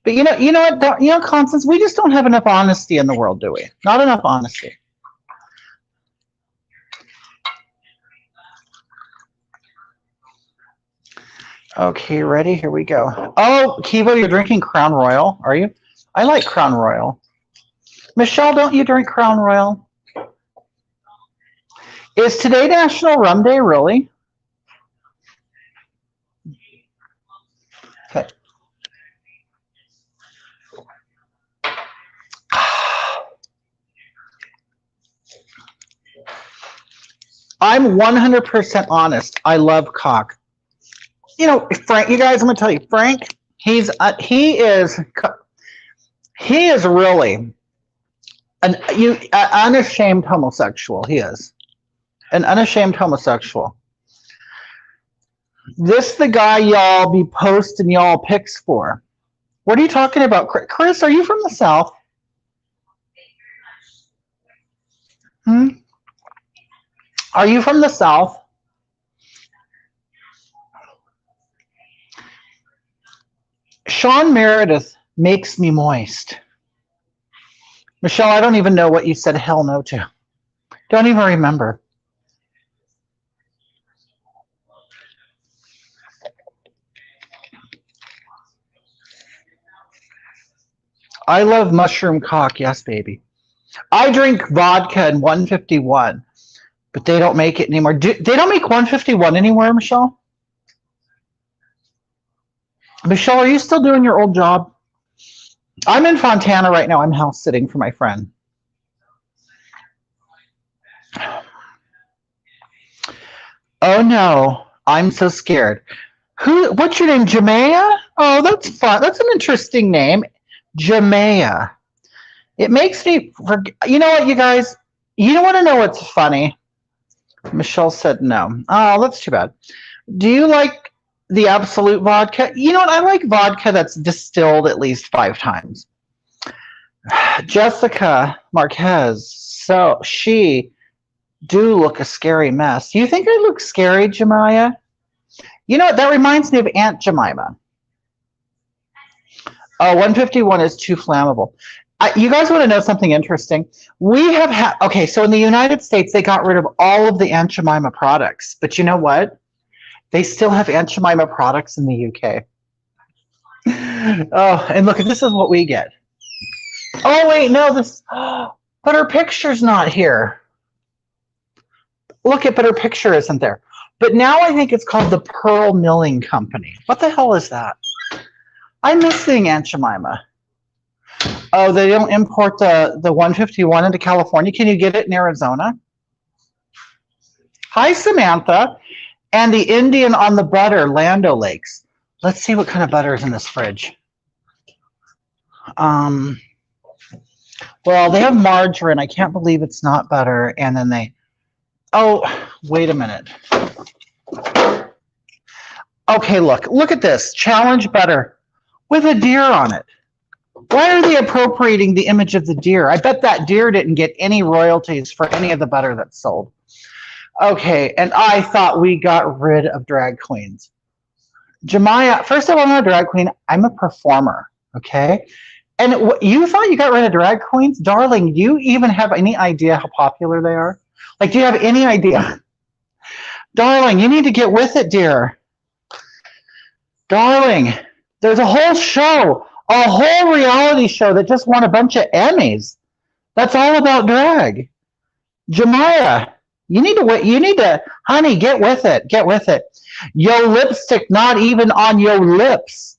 But you know what, Constance, we just don't have enough honesty in the world, do we? Not enough honesty. Okay, ready? Here we go. Oh, Kivo, you're drinking Crown Royal, are you? I like Crown Royal. Michelle, don't you drink Crown Royal? Is today National Rum Day, really? Okay. I'm 100% honest. I love cock. You know, Frank, you guys, I'm going to tell you, Frank, he is really an unashamed homosexual. He is an unashamed homosexual. This the guy y'all be posting y'all pics for. What are you talking about? Chris, are you from the South? Are you from the South? Sean Meredith makes me moist. Michelle, I don't even know what you said hell no to. Don't even remember. I love mushroom cock. Yes, baby. I drink vodka in 151, but they don't make it anymore. They don't make 151 anymore, Michelle? Michelle, are you still doing your old job? I'm in Fontana right now. I'm house sitting for my friend. Oh no, I'm so scared. What's your name? Jamea? Oh, that's fun. That's an interesting name. Jamea. It makes me forget. You know what, you guys? You don't want to know what's funny? Michelle said no. Oh, that's too bad. Do you like the Absolute vodka? You know what? I like vodka that's distilled at least 5 times. Jessica Marquez. So she do look a scary mess. You think I look scary, Jemiah? You know what? That reminds me of Aunt Jemima. Oh, 151 is too flammable. You guys want to know something interesting? We have had, okay, so in the United States, they got rid of all of the Aunt Jemima products. But you know what? They still have Aunt Jemima products in the UK. Oh, and look, this is what we get. Oh, wait, no, but her picture's not here. Look at, but her picture isn't there. But now I think it's called the Pearl Milling Company. What the hell is that? I'm missing Aunt Jemima. Oh, they don't import the 151 into California. Can you get it in Arizona? Hi, Samantha. And the Indian on the butter, Land O'Lakes. Let's see what kind of butter is in this fridge. Well, they have margarine. I can't believe it's not butter. And then they, oh, wait a minute. Okay, look at this. Challenge butter with a deer on it. Why are they appropriating the image of the deer? I bet that deer didn't get any royalties for any of the butter that's sold. Okay, and I thought we got rid of drag queens. Jemiah, first of all, I'm not a drag queen. I'm a performer, okay? And you thought you got rid of drag queens? Darling, do you even have any idea how popular they are? Like, do you have any idea? Darling, you need to get with it, dear. Darling, there's a whole show, a whole reality show that just won a bunch of Emmys. That's all about drag. Jemiah, you need to, honey, get with it, get with it. Yo lipstick not even on your lips.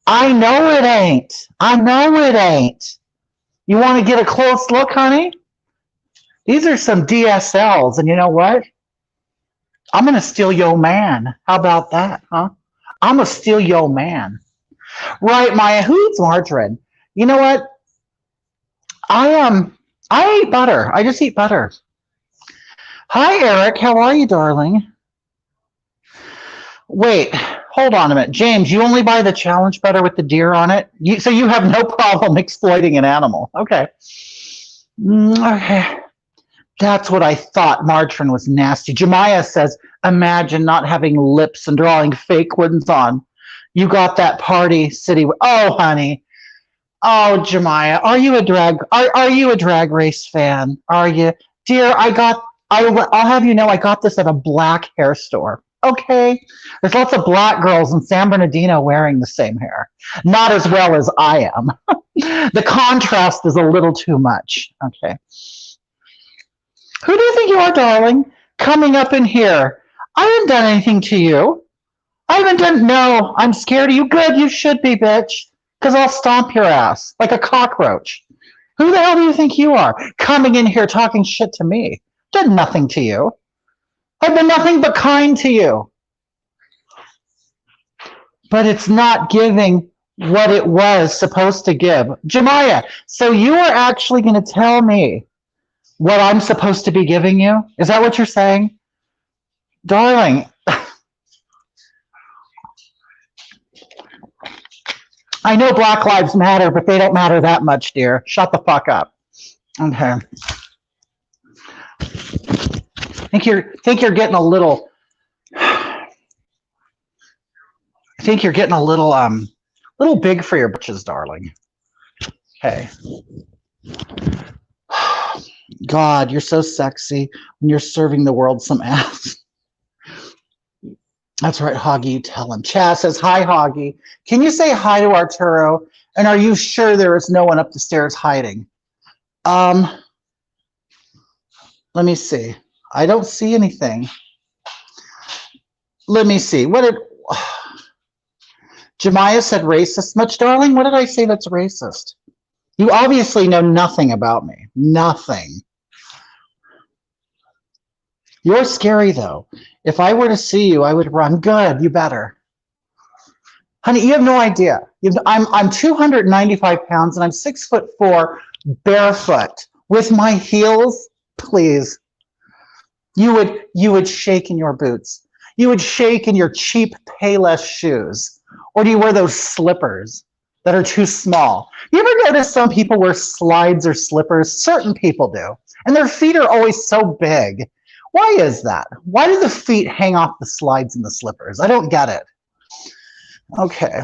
I know it ain't. I know it ain't. You want to get a close look, honey? These are some DSLs, and you know what? I'm going to steal your man. How about that, huh? I'm going to steal your man. Right, Maya, who eats margarine? You know what? I eat butter. I just eat butter. Hi, Eric. How are you, darling? Wait, hold on a minute. James, you only buy the challenge butter with the deer on it? So you have no problem exploiting an animal. Okay. Okay. That's what I thought. Margarine was nasty. Jemiah says, imagine not having lips and drawing fake ones on. You got that party city. Oh, honey. Oh, Jemiah, are you a drag race fan? Are you? Dear, I'll have you know I got this at a black hair store. Okay. There's lots of black girls in San Bernardino wearing the same hair. Not as well as I am. The contrast is a little too much. Okay. Who do you think you are, darling? Coming up in here. I haven't done anything to you. No, I'm scared of you. Good, you should be, bitch. Because I'll stomp your ass like a cockroach. Who the hell do you think you are? Coming in here talking shit to me. Did nothing to you. I've been nothing but kind to you. But it's not giving what it was supposed to give. Jemiah, so you are actually going to tell me what I'm supposed to be giving you? Is that what you're saying? Darling, I know Black Lives Matter, but they don't matter that much, dear. Shut the fuck up. Okay. Think you're getting a little little big for your britches, darling. Hey. God, you're so sexy when you're serving the world some ass. That's right, Hoggy, you tell him. Chaz says, hi, Hoggy. Can you say hi to Arturo? And are you sure there is no one up the stairs hiding? Let me see. I don't see anything. Let me see. What did Jemiah said racist much, darling? What did I say that's racist? You obviously know nothing about me. Nothing. You're scary, though. If I were to see you, I would run. Good, you better. Honey, you have no idea. I'm 295 pounds, and I'm 6'4", barefoot, with my heels. Please. You would shake in your boots. You would shake in your cheap Payless shoes. Or do you wear those slippers that are too small? You ever notice some people wear slides or slippers? Certain people do. And their feet are always so big. Why is that? Why do the feet hang off the slides and the slippers? I don't get it. Okay.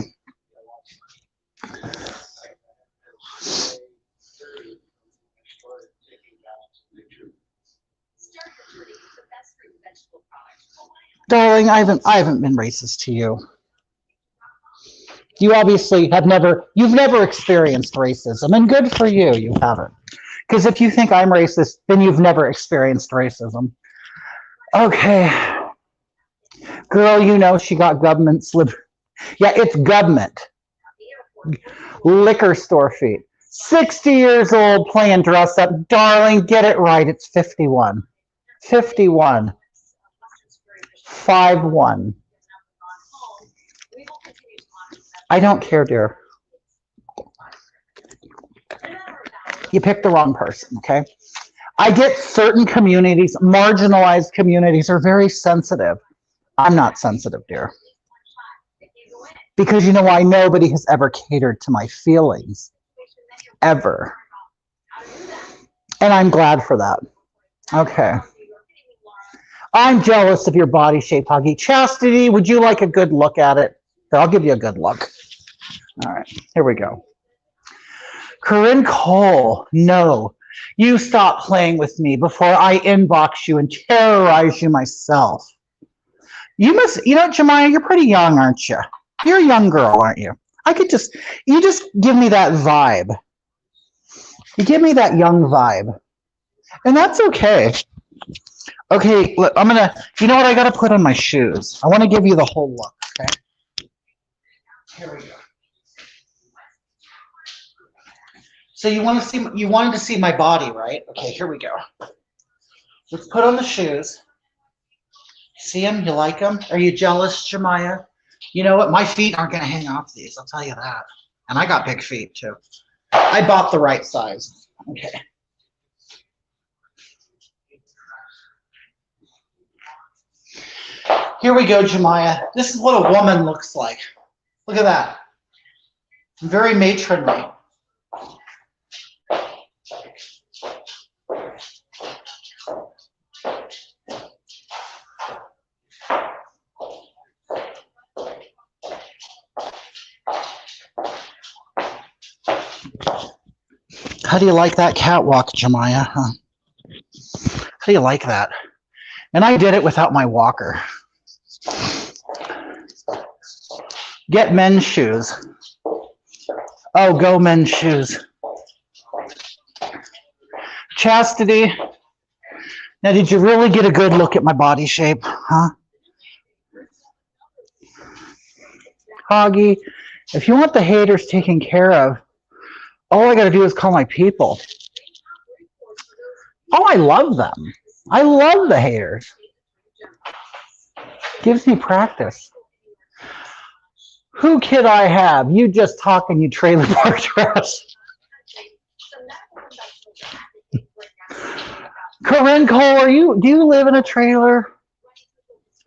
Darling, I haven't been racist to you. You obviously you've never experienced racism, and good for you, you haven't. Because if you think I'm racist, then you've never experienced racism. Okay. Girl, you know she got government slip. Yeah, it's government. Liquor store feet. 60 years old playing dress up. Darling, get it right. It's 51. 51. 5-1. I don't care, dear. You picked the wrong person, okay? I get certain communities, marginalized communities, are very sensitive. I'm not sensitive, dear. Because you know why? Nobody has ever catered to my feelings. Ever. And I'm glad for that. Okay. I'm jealous of your body shape, Huggy. Chastity, would you like a good look at it? Here, I'll give you a good look. All right, here we go. Corinne Cole, no. You stop playing with me before I inbox you and terrorize you myself. You must, you know, Jemiah, you're pretty young, aren't you? You're a young girl, aren't you? You just give me that vibe. You give me that young vibe. And that's okay. Okay, look, you know what? I got to put on my shoes. I want to give you the whole look, okay? Here we go. So you wanted to see my body, right? Okay, here we go. Let's put on the shoes. See them? You like them? Are you jealous, Jemiah? You know what? My feet aren't going to hang off these. I'll tell you that. And I got big feet, too. I bought the right size. Okay. Here we go, Jemiah. This is what a woman looks like. Look at that. Very matronly. How do you like that catwalk, Jemiah? Huh? How do you like that? And I did it without my walker. Get men's shoes. Oh, go men's shoes. Chastity. Now, did you really get a good look at my body shape? Huh? Hoggy, if you want the haters taken care of, all I got to do is call my people. Oh, I love them. I love the haters. Gives me practice. Who kid I have? You just talking, you trailer park trash. Corinne Cole, do you live in a trailer?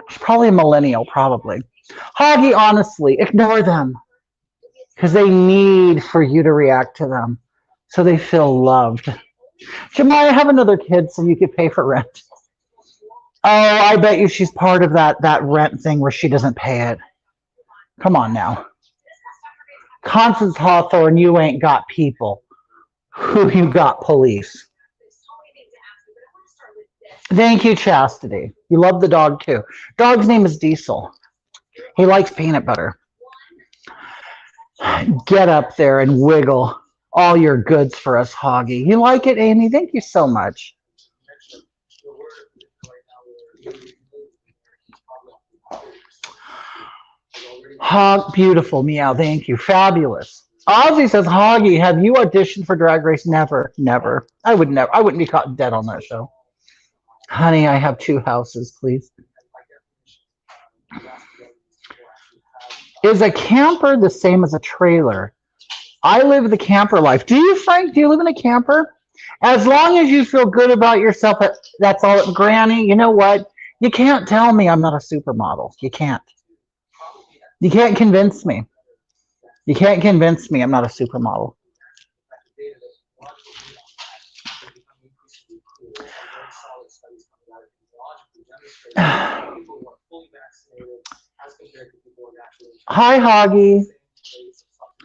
She's probably a millennial, probably. Hoggy, honestly, ignore them. Because they need for you to react to them. So they feel loved. Jemiah, have another kid so you could pay for rent. Oh, I bet you she's part of that rent thing where she doesn't pay it. Come on now. Constance Hawthorne, you ain't got people. Who you got? Police. Thank you, Chastity. You love the dog too. Dog's name is Diesel. He likes peanut butter. Get up there and wiggle all your goods for us, Hoggy. You like it, Amy? Thank you so much. Hog, beautiful, meow. Thank you, fabulous. Ozzy says, Hoggy, have you auditioned for Drag Race? Never, never. I wouldn't be caught dead on that show. Honey, I have 2 houses, please. Is a camper the same as a trailer? I live the camper life. Do you, Frank? Do you live in a camper? As long as you feel good about yourself, that's all. Granny, you know what? You can't tell me I'm not a supermodel. You can't. You can't convince me. You can't convince me I'm not a supermodel. Hi, Hoggy.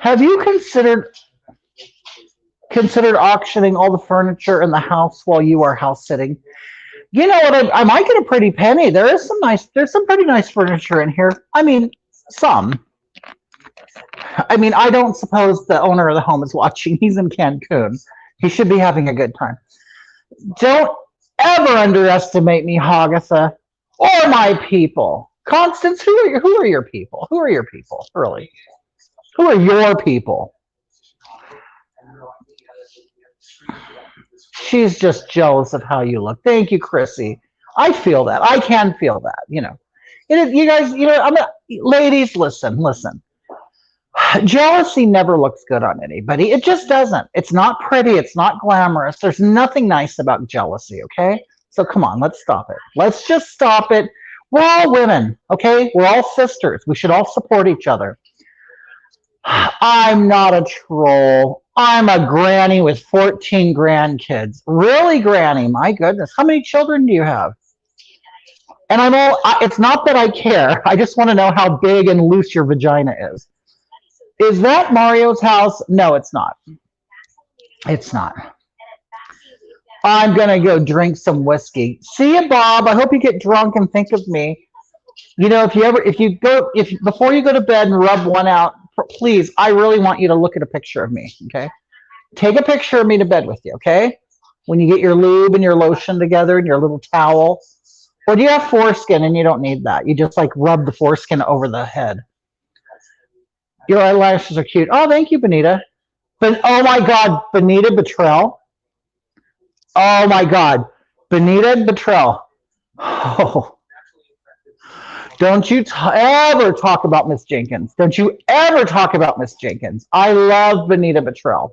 Have you considered auctioning all the furniture in the house while you are house sitting? You know what? I might get a pretty penny. There's some pretty nice furniture in here. I mean, some. I mean, I don't suppose the owner of the home is watching. He's in Cancun. He should be having a good time. Don't ever underestimate me, Hogatha, or my people. Constance, who are your people? Who are your people? Really? Who are your people? She's just jealous of how you look. Thank you, Chrissy. I feel that. I can feel that. You guys. Ladies, listen, listen. Jealousy never looks good on anybody. It just doesn't. It's not pretty. It's not glamorous. There's nothing nice about jealousy. Okay. So come on, let's stop it. Let's just stop it. We're all women. Okay. We're all sisters. We should all support each other. I'm not a troll. I'm a granny with 14 grandkids. Really, granny? My goodness. How many children do you have? And it's not that I care. I just want to know how big and loose your vagina is. Is that Mario's house? No, it's not. It's not. I'm going to go drink some whiskey. See you, Bob. I hope you get drunk and think of me. Before you go to bed and rub one out, please, I really want you to look at a picture of me, okay? Take a picture of me to bed with you, okay? When you get your lube and your lotion together and your little towel. Or do you have foreskin and you don't need that? You just like rub the foreskin over the head. Your eyelashes are cute. Oh, thank you, Benita. But oh my God, Benita Betrell. Oh my God, Benita Betrell. Oh. Don't you ever talk about Miss Jenkins. Don't you ever talk about Miss Jenkins. I love Benita Betrell.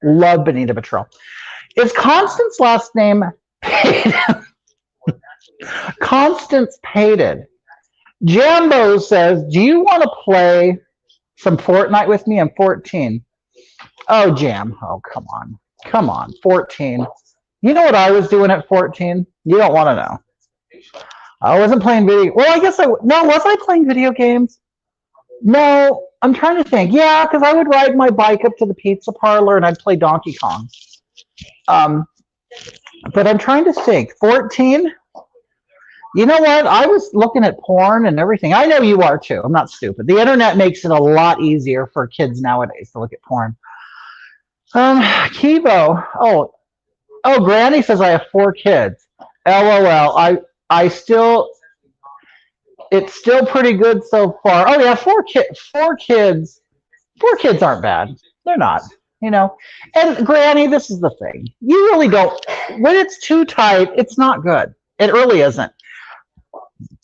Love Benita Betrell. Is Constance's last name Payton? Constance Payton. Jambo says, do you want to play some Fortnite with me? I'm 14. Oh, Jam. Oh, come on. Come on. 14. You know what I was doing at 14? You don't want to know. I wasn't playing video. Well, I guess was I playing video games? No, I'm trying to think. Yeah, because I would ride my bike up to the pizza parlor and I'd play Donkey Kong. But I'm trying to think. 14? You know what? I was looking at porn and everything. I know you are too. I'm not stupid. The internet makes it a lot easier for kids nowadays to look at porn. Kibo. Oh, Granny says I have 4 kids. LOL. It's still pretty good so far. Oh yeah, 4 kids. 4 kids aren't bad. They're not, And Granny, this is the thing. You really don't. When it's too tight, it's not good. It really isn't.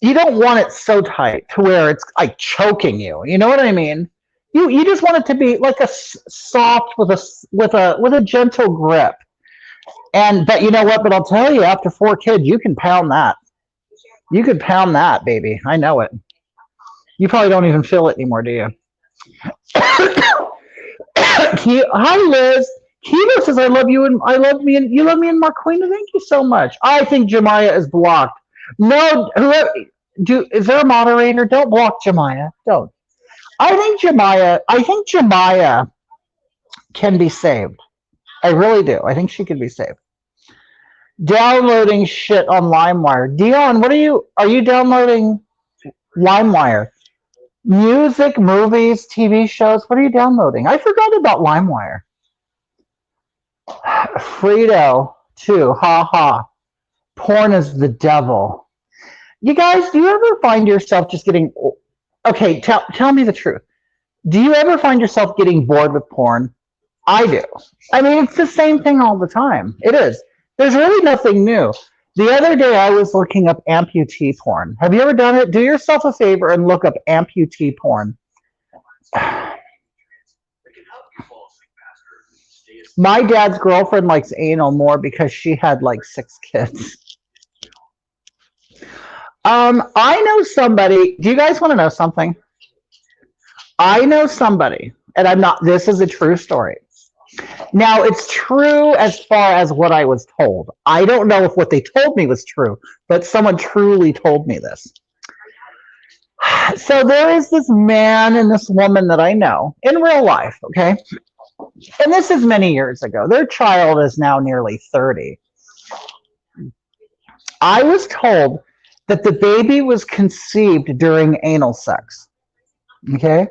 You don't want it so tight to where it's like choking you. You know what I mean? You just want it to be like a soft with a gentle grip. But you know what? But I'll tell you, after 4 kids, you can pound that. You could pound that, baby. I know it. You probably don't even feel it anymore, do you? Hi, Liz. Keto says, "I love you and you love me and Marquina. Thank you so much." I think Jemiah is blocked. No, is there a moderator? Don't block Jemiah. Don't. I think Jemiah can be saved. I really do. I think she can be saved. Downloading shit on LimeWire. Dion, are you downloading LimeWire? Music, movies, TV shows. What are you downloading? I forgot about LimeWire. Frito, too. Ha ha. Porn is the devil. You guys, do you ever find yourself just getting... Okay, tell me the truth. Do you ever find yourself getting bored with porn? I do. I mean, it's the same thing all the time. It is. There's really nothing new. The other day, I was looking up amputee porn. Have you ever done it? Do yourself a favor and look up amputee porn. My dad's girlfriend likes anal more because she had like 6 kids. I know somebody. Do you guys want to know something? I know somebody, and this is a true story. Now, it's true as far as what I was told. I don't know if what they told me was true, but someone truly told me this. So there is this man and this woman that I know in real life, okay? And this is many years ago. Their child is now nearly 30. I was told that the baby was conceived during anal sex, okay?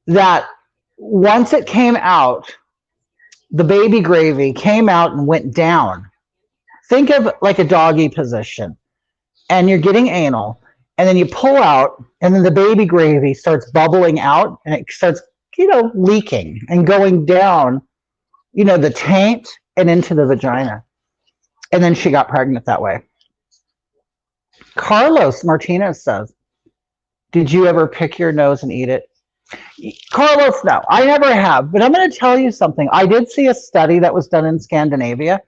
That once it came out, the baby gravy came out and went down. Think of like a doggy position, and you're getting anal, and then you pull out, and then the baby gravy starts bubbling out, and it starts, leaking and going down, the taint and into the vagina. And then she got pregnant that way. Carlos Martinez says, did you ever pick your nose and eat it? Carlos, no, I never have. But I'm going to tell you something. I did see a study that was done in Scandinavia.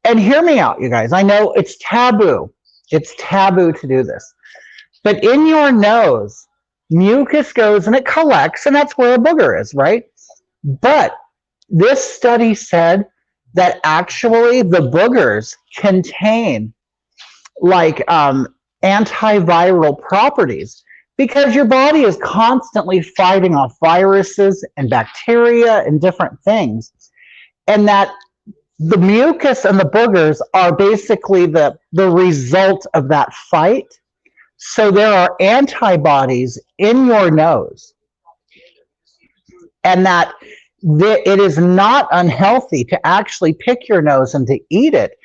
And hear me out, you guys. I know it's taboo. It's taboo to do this. But in your nose, mucus goes and it collects, and that's where a booger is, right? But this study said that actually the boogers contain like antiviral properties, because your body is constantly fighting off viruses and bacteria and different things. And that the mucus and the boogers are basically the result of that fight. So there are antibodies in your nose, and that it is not unhealthy to actually pick your nose and to eat it.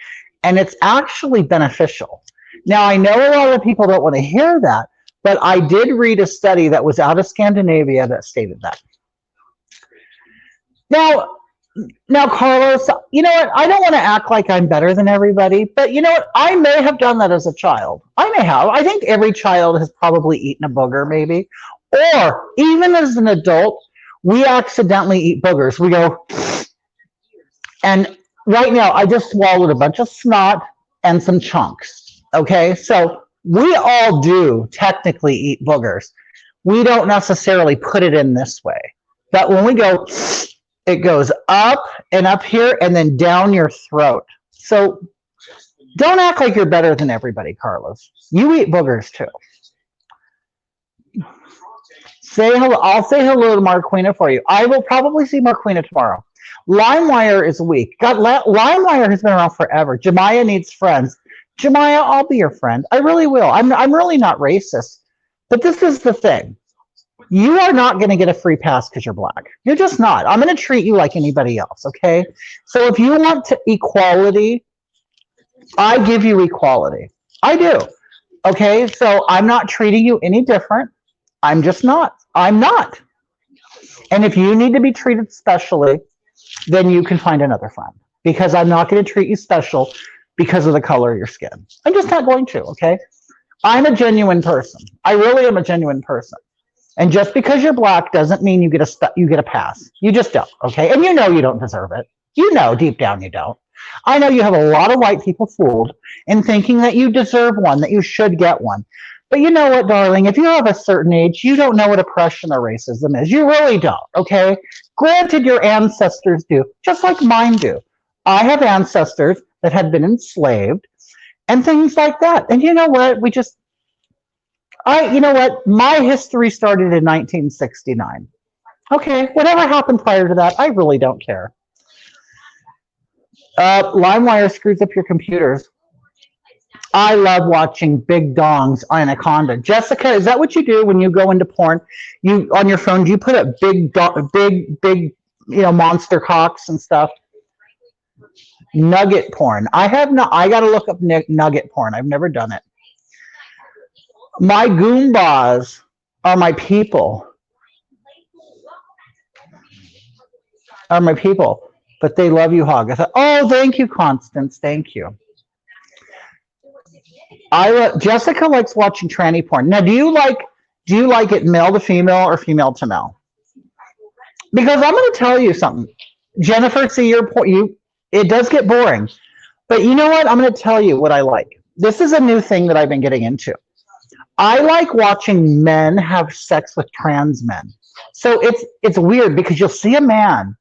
And it's actually beneficial. Now, I know a lot of people don't want to hear that, but I did read a study that was out of Scandinavia that stated that. Now, Carlos, you know what? I don't want to act like I'm better than everybody, but you know what? I may have done that as a child. I may have. I think every child has probably eaten a booger, maybe. Or even as an adult, we accidentally eat boogers. We go, and right now, I just swallowed a bunch of snot and some chunks. Okay, so we all do technically eat boogers. We don't necessarily put it in this way. But when we go, it goes up and up here and then down your throat. So don't act like you're better than everybody, Carlos. You eat boogers too. Say hello. I'll say hello to Marquina for you. I will probably see Marquina tomorrow. LimeWire is weak. God, LimeWire has been around forever. Jemiah needs friends. Jemiah, I'll be your friend. I really will. I'm really not racist. But this is the thing. You are not going to get a free pass because you're black. You're just not. I'm going to treat you like anybody else, okay? So if you want equality, I give you equality. I do. Okay? So I'm not treating you any different. I'm just not. I'm not. And if you need to be treated specially, then you can find another friend, because I'm not going to treat you special because of the color of your skin. I'm just not going to, okay? I'm a genuine person. I really am a genuine person. And just because you're black doesn't mean you get a pass. You just don't, okay? And you know you don't deserve it. You know deep down you don't. I know you have a lot of white people fooled in thinking that you deserve one, that you should get one. But you know what, darling? If you have a certain age, you don't know what oppression or racism is. You really don't, okay? Granted, your ancestors do, just like mine do. I have ancestors that had been enslaved and things like that. And you know what? You know what? My history started in 1969. Okay, whatever happened prior to that, I really don't care. LimeWire screws up your computers. I love watching big dongs on Anaconda. Jessica, is that what you do when you go into porn? You on your phone, do you put up big, monster cocks and stuff? Nugget porn. I got to look up nugget porn. I've never done it. My Goombas are my people. But they love you, Hagatha. Oh, thank you, Constance. Thank you. Jessica likes watching tranny porn. Now, do you like it male to female or female to male? Because I'm going to tell you something. Jennifer, see it does get boring. But you know what? I'm going to tell you what I like. This is a new thing that I've been getting into. I like watching men have sex with trans men. So it's weird because you'll see a man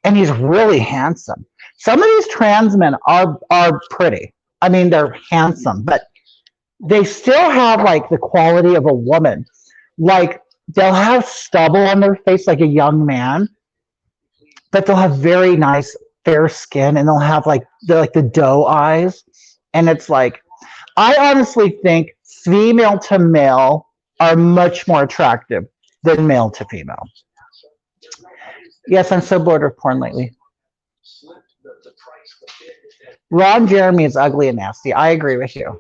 and he's really handsome. Some of these trans men are pretty. I mean, they're handsome, but they still have like the quality of a woman. Like they'll have stubble on their face like a young man, but they'll have very nice fair skin, and they'll have the doe eyes. And it's like, I honestly think female to male are much more attractive than male to female. Yes, I'm so bored of porn lately. Ron Jeremy is ugly and nasty. I agree with you.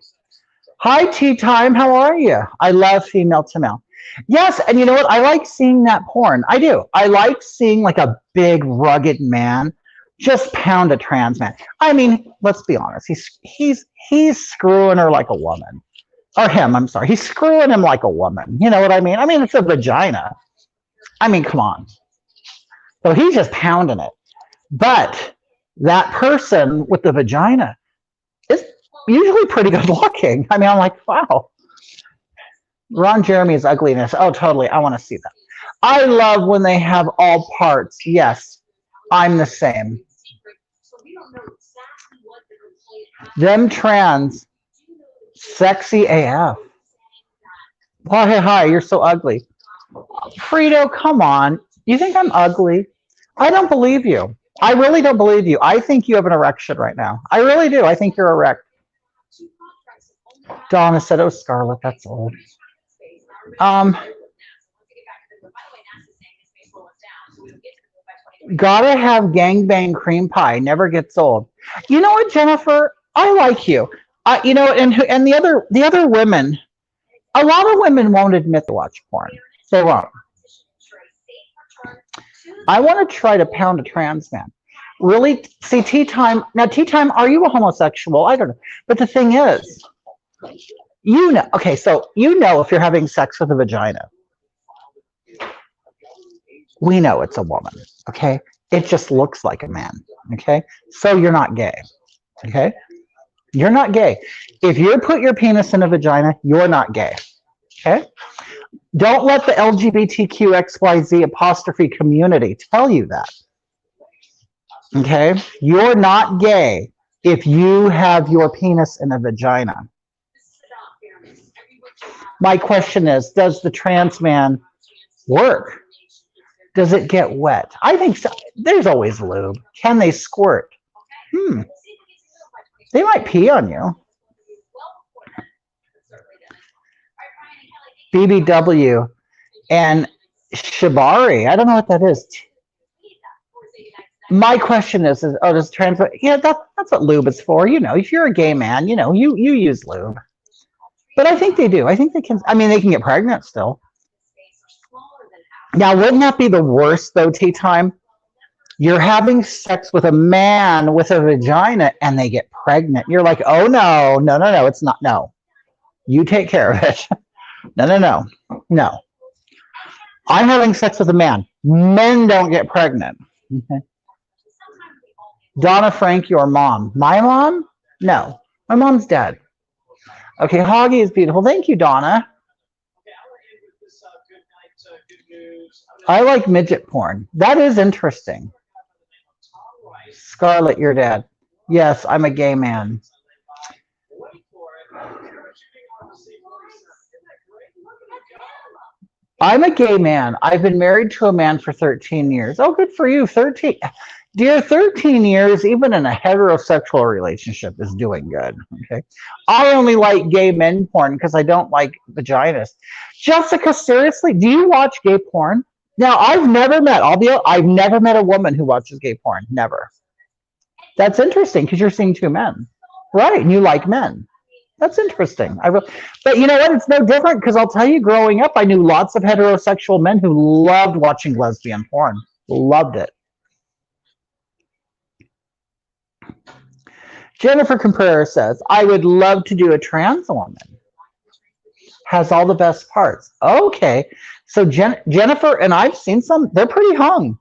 Hi, Tea Time. How are you? I love female to male. Yes, and you know what? I like seeing that porn. I do. I like seeing like a big, rugged man just pound a trans man. I mean, let's be honest. He's screwing her like a woman, or him. I'm sorry. He's screwing him like a woman. You know what I mean? I mean, it's a vagina. I mean, come on. So he's just pounding it. But that person with the vagina is usually pretty good looking. I mean, I'm like, wow. Ron Jeremy's ugliness. Oh, totally. I want to see that. I love when they have all parts. Yes, I'm the same. Them trans, sexy AF. Well, hey, hi, you're so ugly. Frito, come on. You think I'm ugly? I don't believe you. I really don't believe you. I think you have an erection right now. I really do. I think you're erect. Donna said, oh, Scarlett, that's old. Um, Gotta have gangbang cream pie. Never gets old. You know what, Jennifer? I like you. You know, and the other women. A lot of women won't admit to watch porn. They won't. I want to try to pound a trans man. Really? See, tea time. Now, tea time. Are you a homosexual? I don't know. But the thing is, you know. Okay, so you know if you're having sex with a vagina. We know it's a woman. Okay, it just looks like a man. Okay, so you're not gay. Okay, you're not gay. If you put your penis in a vagina, you're not gay. Okay, don't let the LGBTQXYZ apostrophe community tell you that. Okay, you're not gay if you have your penis in a vagina. My question is, does the trans man work? Does it get wet? I think so. There's always lube. Can they squirt? They might pee on you. BBW and Shibari. I don't know what that is. My question is oh, does trans? Yeah, that's what lube is for. You know, if you're a gay man, you know, you use lube. But I think they do. I think they can. I mean, they can get pregnant still. Now, wouldn't that be the worst though? Tea time. You're having sex with a man with a vagina, and they get pregnant. You're like, oh no, no, no, no. It's not. No, you take care of it. No, no, no, no. I'm having sex with a man. Men don't get pregnant. Okay. Donna Frank, your mom. My mom? No. My mom's dead. Okay, Hoggy is beautiful. Thank you, Donna. I like midget porn. That is interesting. Scarlett, you're dead. Yes, I'm a gay man. I'm a gay man. I've been married to a man for 13 years. Oh, good for you. 13. Dear, 13 years, even in a heterosexual relationship, is doing good. Okay. I only like gay men porn because I don't like vaginas. Jessica, seriously, do you watch gay porn? Now, I've never met a woman who watches gay porn. Never. That's interesting because you're seeing two men. Right. And you like men. That's interesting. But you know what? It's no different because I'll tell you, growing up, I knew lots of heterosexual men who loved watching lesbian porn. Loved it. Jennifer Caprera says, I would love to do a trans woman. Has all the best parts. Okay. So Jennifer, and I've seen some, they're pretty hung.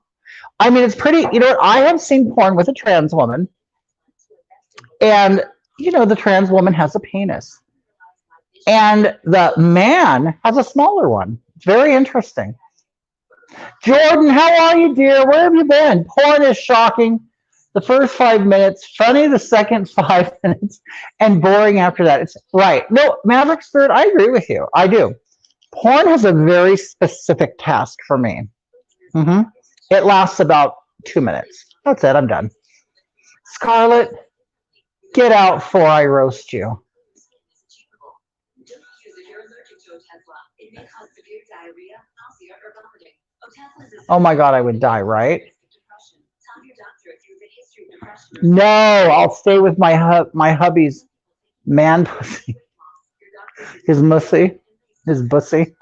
I mean, it's pretty, you know what? I have seen porn with a trans woman. And, you know, the trans woman has a penis. And the man has a smaller one. It's very interesting. Jordan, how are you, dear? Where have you been? Porn is shocking the first 5 minutes, funny the second 5 minutes, and boring after that. It's right. No, Maverick Spirit, I agree with you. I do. Porn has a very specific task for me. It lasts about 2 minutes. That's it. I'm done. Scarlett, get out before I roast you. Oh my God, I would die, right? No, I'll stay with my hubby's man pussy. His mussy, his bussy.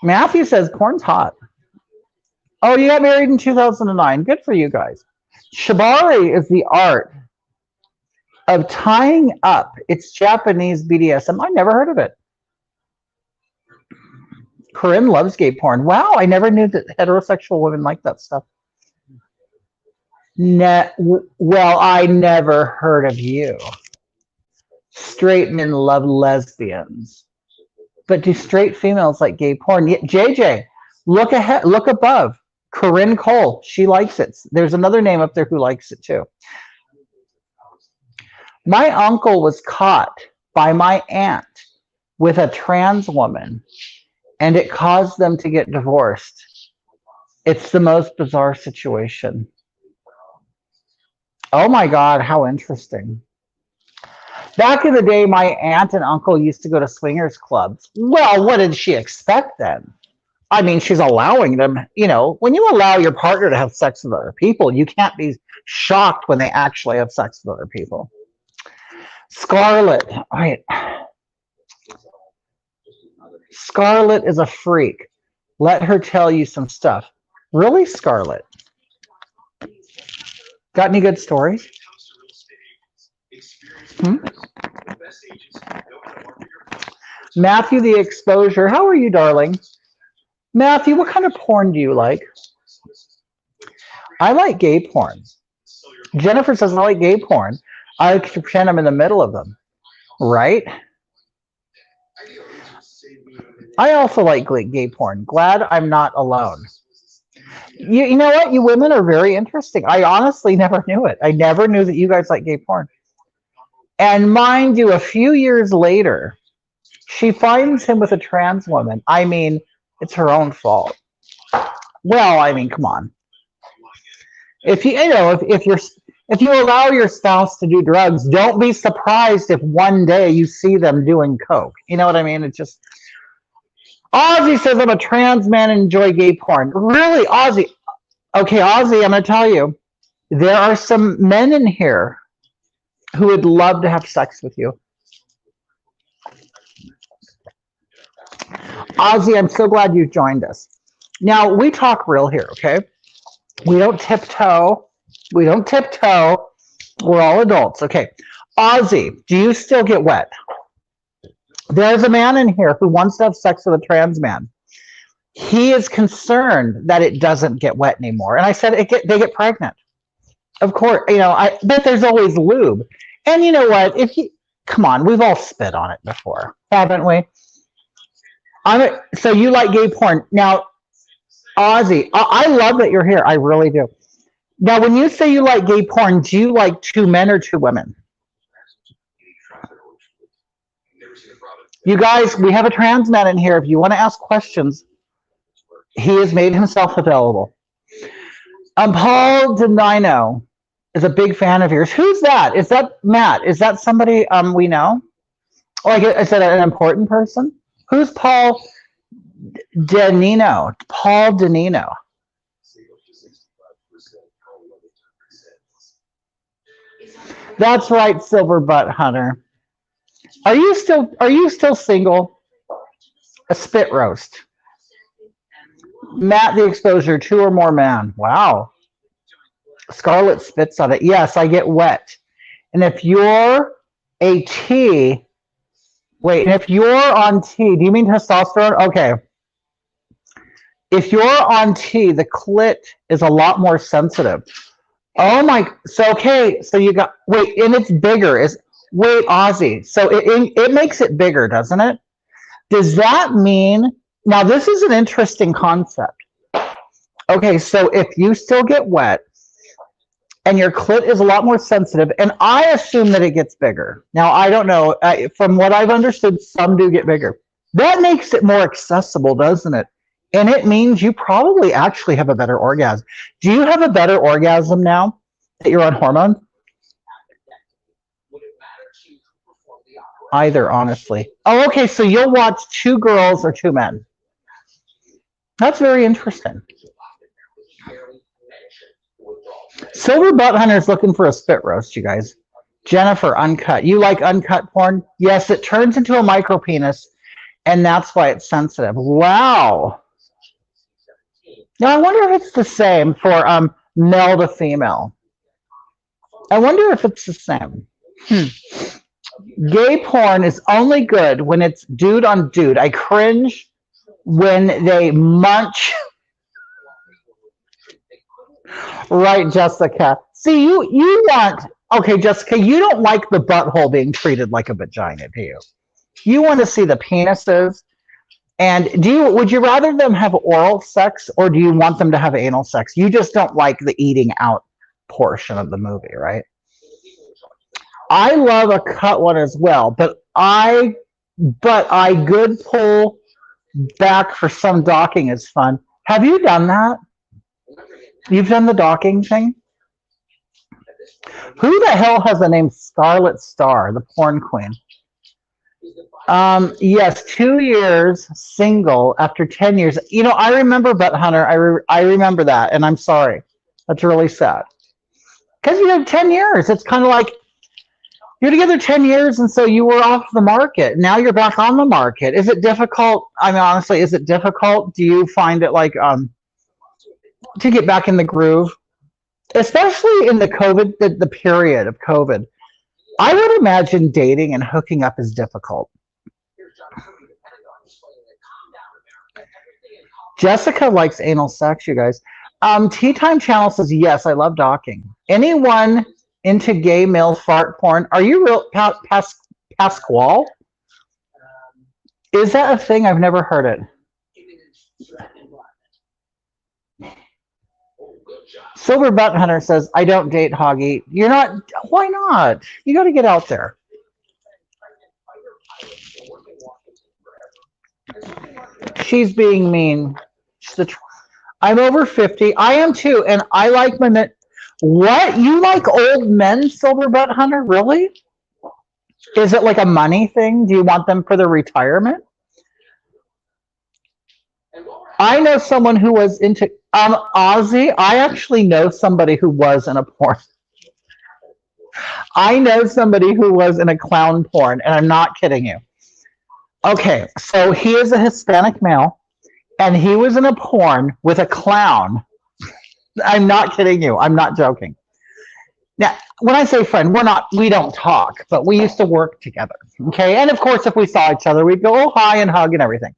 Matthew says corn's hot. Oh, you got married in 2009. Good for you guys. Shibari is the art of tying up. It's Japanese BDSM. I never heard of it. Corinne loves gay porn. Wow, I never knew that heterosexual women like that stuff. Well, I never heard of you. Straight men love lesbians. But do straight females like gay porn? JJ, look ahead, look above. Corinne Cole, she likes it. There's another name up there who likes it too. My uncle was caught by my aunt with a trans woman, and it caused them to get divorced. It's the most bizarre situation. Oh my God, how interesting. Back in the day, my aunt and uncle used to go to swingers clubs. Well, what did she expect then? I mean, she's allowing them, you know, when you allow your partner to have sex with other people, you can't be shocked when they actually have sex with other people. Scarlett, all right. Scarlett is a freak. Let her tell you some stuff. Really, Scarlett? Got any good stories? Matthew the Exposure. How are you, darling? Matthew, what kind of porn do you like? I like gay porn. Jennifer says I like gay porn. I like to pretend I'm in the middle of them. Right? I also like gay porn. Glad I'm not alone. You know what? You women are very interesting. I honestly never knew it. I never knew that you guys like gay porn. And mind you, a few years later, she finds him with a trans woman. I mean, it's her own fault. Well, I mean, come on. If you know, if you allow your spouse to do drugs, don't be surprised if one day you see them doing coke. You know what I mean? It's just. Ozzy says I'm a trans man and enjoy gay porn. Really, Ozzy? Okay, Ozzy, I'm going to tell you, there are some men in here who would love to have sex with you. Ozzy, I'm so glad you joined us. Now, we talk real here, okay? We don't tiptoe. We don't tiptoe. We're all adults, okay? Ozzy, do you still get wet? There's a man in here who wants to have sex with a trans man. He is concerned that it doesn't get wet anymore. And I said, they get pregnant. Of course, you know, I bet there's always lube. And you know what? Come on, we've all spit on it before, haven't we? So you like gay porn. Now, Ozzy, I love that you're here. I really do. Now, when you say you like gay porn, do you like two men or two women? You guys, we have a trans man in here. If you want to ask questions, he has made himself available. Paul Denino is a big fan of yours. Who's that? Is that Matt? Is that somebody we know? Like I said, an important person? Who's Paul Denino? Paul Denino. That's right, Silver Butt Hunter. Are you still single? A spit roast. Matt the Exposure, 2 or more man. Wow. Scarlet spits on it. Yes, I get wet. And if you're a T, wait, and if you're on T, do you mean testosterone? Okay. If you're on T, the clit is a lot more sensitive. Oh my, so okay, so you got, wait, and it's bigger. Wait, Ozzy, so it makes it bigger, doesn't it? Does that mean, now this is an interesting concept. Okay, so if you still get wet and your clit is a lot more sensitive, and I assume that it gets bigger. Now, I don't know. From what I've understood, some do get bigger. That makes it more accessible, doesn't it? And it means you probably actually have a better orgasm. Do you have a better orgasm now that you're on hormones? Either, honestly. Oh, okay, so you'll watch 2 girls or 2 men. That's very interesting. Silver Butt Hunter is looking for a spit roast, you guys. Jennifer, uncut. You like uncut porn? Yes, it turns into a micro penis, and that's why it's sensitive. Wow. Now I wonder if it's the same for male to female. I wonder if it's the same. Gay porn is only good when it's dude on dude. I cringe when they munch. Right, Jessica. See, you want, okay, Jessica, you don't like the butthole being treated like a vagina, do you? You want to see the penises. And would you rather them have oral sex or do you want them to have anal sex? You just don't like the eating out portion of the movie, right? I love a cut one as well, but I good pull back for some docking is fun. Have you done that? You've done the docking thing? Who the hell has the name Scarlet Star, the porn queen? Yes, 2 years single after 10 years. You know, I remember Butt Hunter. I remember that, and I'm sorry. That's really sad. Because you have 10 years. It's kind of like you're together 10 years, and so you were off the market. Now you're back on the market. Is it difficult? I mean, honestly, is it difficult? Do you find it like to get back in the groove? Especially in the COVID, the period of COVID. I would imagine dating and hooking up is difficult. Jessica likes anal sex, you guys. Tea Time Channel says, yes, I love docking. Anyone into gay male fart porn? Are you real, Pasquale? Is that a thing? I've never heard it. Silver Butt Hunter says, I don't date Hoggy. You're not, why not? You got to get out there. She's being mean. I'm over 50. I am too, and I like my men. What? You like old men, Silver Butt Hunter? Really? Is it like a money thing? Do you want them for their retirement? I know someone who was into Ozzy. I actually know somebody who was in a porn. I know somebody who was in a clown porn, and I'm not kidding you. Okay, so he is a Hispanic male, and he was in a porn with a clown. I'm not kidding you. I'm not joking. Now, when I say friend, we don't talk, but we used to work together. Okay, and of course, if we saw each other, we'd go, oh, hi, and hug and everything.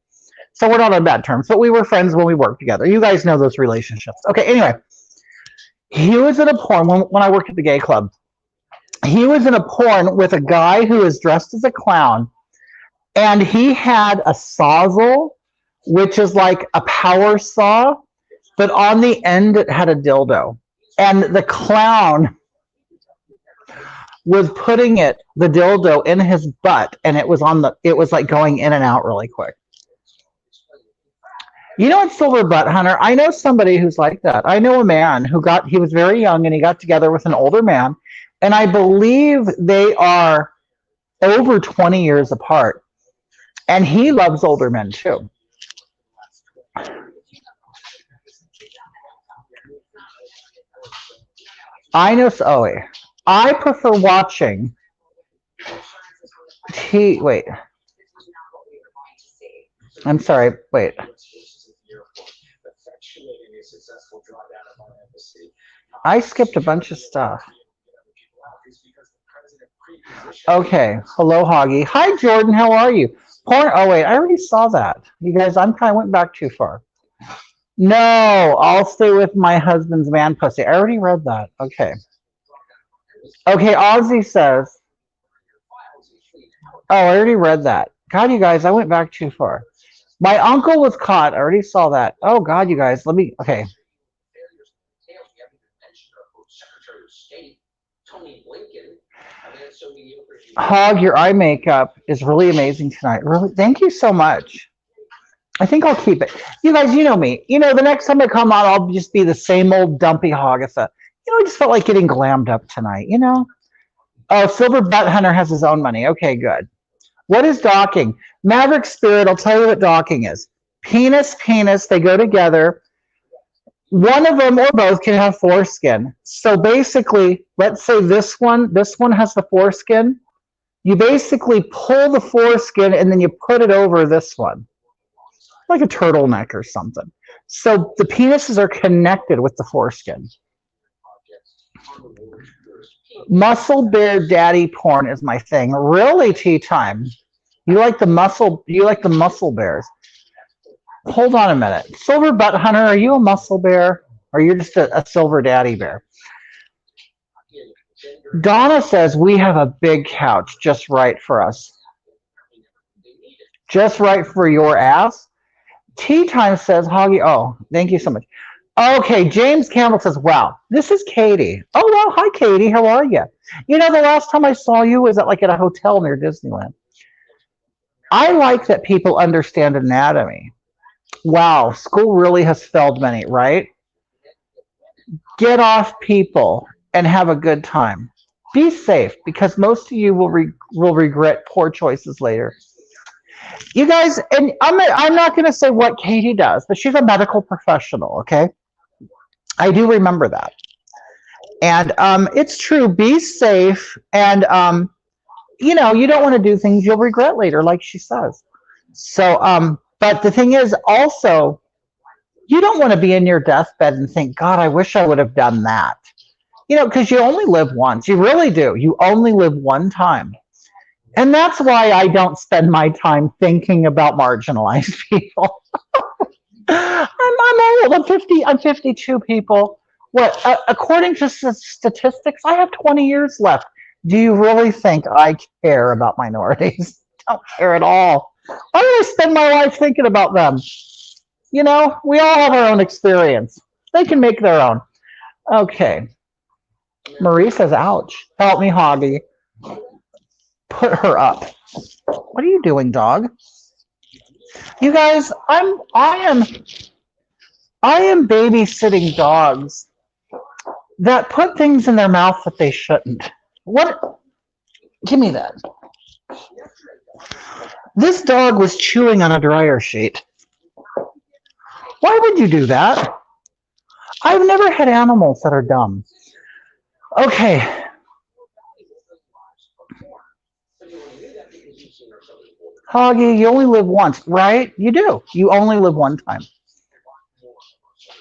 So we're not on bad terms, but we were friends when we worked together. You guys know those relationships. Okay, anyway, he was in a porn when I worked at the gay club. He was in a porn with a guy who was dressed as a clown, and he had a sawzall, which is like a power saw, but on the end it had a dildo. And the clown was putting the dildo in his butt, and it was like going in and out really quick. You know what, Silver Butt Hunter? I know somebody who's like that. I know a man he was very young and he got together with an older man, and I believe they are over 20 years apart. And he loves older men too. I know, I prefer watching wait. I'm sorry, wait. I skipped a bunch of stuff. Okay, hello, Hoggy. Hi, Jordan, how are you? Porn, oh wait, I already saw that. You guys, I went back too far. No, I'll stay with my husband's man pussy. I already read that. Okay. Okay, Ozzy says. Oh, I already read that. God, you guys, I went back too far. My uncle was caught. I already saw that. Oh, God, you guys, okay. Hog, your eye makeup is really amazing tonight. Really, thank you so much. I think I'll keep it. You guys, you know me. You know, the next time I come on, I'll just be the same old dumpy Hogatha. You know, I just felt like getting glammed up tonight, you know? Oh, Silver Butt Hunter has his own money. Okay, good. What is docking? Maverick Spirit, I'll tell you what docking is. Penis, they go together. One of them or both can have foreskin. So basically, let's say this one has the foreskin. You basically pull the foreskin and then you put it over this one, like a turtleneck or something. So the penises are connected with the foreskin. Muscle bear daddy porn is my thing. Really, tea time. You like the muscle bears. Hold on a minute. Silver butt hunter, are you a muscle bear? Or you're just a silver daddy bear? Donna says we have a big couch just right for us. Just right for your ass. Tea time says Hoggy. Oh, thank you so much. Okay, James Campbell says, wow, this is Katie. Oh, well, hi, Katie. How are you? You know, the last time I saw you was at a hotel near Disneyland. I like that people understand anatomy. Wow, school really has failed many, right? Get off people and have a good time. Be safe because most of you will regret poor choices later. You guys, and I'm not going to say what Katie does, but she's a medical professional, okay? I do remember that. And it's true. Be safe. And, you don't want to do things you'll regret later, like she says. So, but the thing is also, you don't want to be in your deathbed and think, God, I wish I would have done that. Because you only live once. You really do. You only live one time. And that's why I don't spend my time thinking about marginalized people. I'm old. I'm 50. I'm 52, people. What? According to statistics, I have 20 years left. Do you really think I care about minorities? Don't care at all. Why do I spend my life thinking about them? We all have our own experience. They can make their own. Okay. Marie says, ouch. Help me, Hoggy. Put her up. What are you doing, dog? You guys, I am babysitting dogs that put things in their mouth that they shouldn't. What? Give me that. This dog was chewing on a dryer sheet. Why would you do that? I've never had animals that are dumb. Okay. Hoggy, you only live once, right? You do. You only live one time.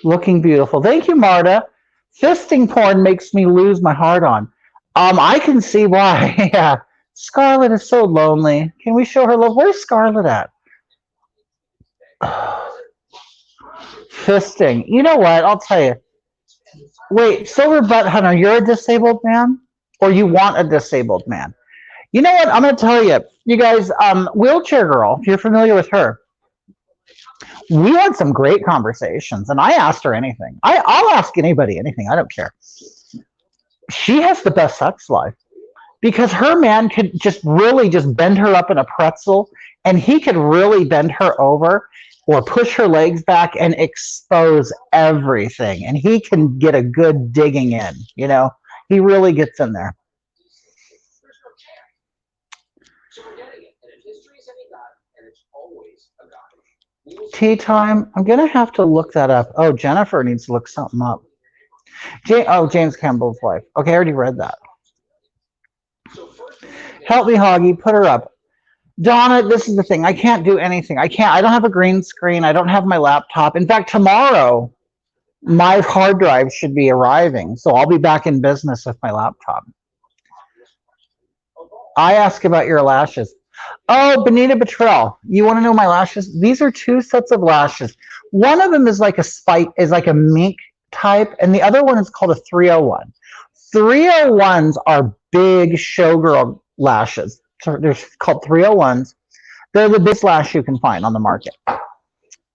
Looking beautiful. Thank you, Marta. Fisting porn makes me lose my heart on. I can see why. Yeah. Scarlett is so lonely. Can we show her love? Where's Scarlett at? Fisting. You know what? I'll tell you. Wait, Silver Butt Hunter, you're a disabled man? Or you want a disabled man? You know what? I'm going to tell you. You guys, Wheelchair Girl, if you're familiar with her, we had some great conversations, and I asked her anything. I'll ask anybody anything. I don't care. She has the best sex life because her man could just bend her up in a pretzel, and he could really bend her over or push her legs back and expose everything, and he can get a good digging in. He really gets in there. Tea time. I'm gonna have to look that up. Oh, Jennifer needs to look something up. James Campbell's wife. Okay, I already read that. Help me, Hoggy. Put her up. Donna, this is the thing. I can't do anything. I don't have a green screen. I don't have my laptop. In fact, tomorrow, my hard drive should be arriving, so I'll be back in business with my laptop. I ask about your lashes. Oh, Benita Betrell, you want to know my lashes? These are two sets of lashes. One of them is like a mink type, and the other one is called a 301. 301s are big showgirl lashes. So they're called 301s. They're the biggest lash you can find on the market.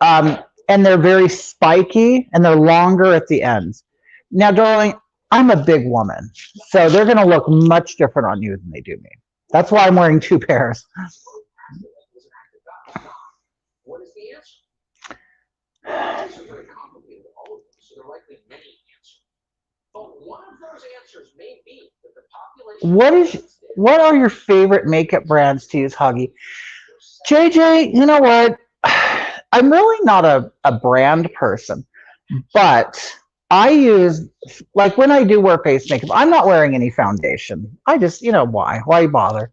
And they're very spiky, and they're longer at the ends. Now, darling, I'm a big woman, so they're going to look much different on you than they do me. That's why I'm wearing two pairs. What is the answer? What are your favorite makeup brands to use, Huggy? JJ, you know what? I'm really not a brand person. But I use, like when I do wear face makeup, I'm not wearing any foundation. I just, why? Why bother?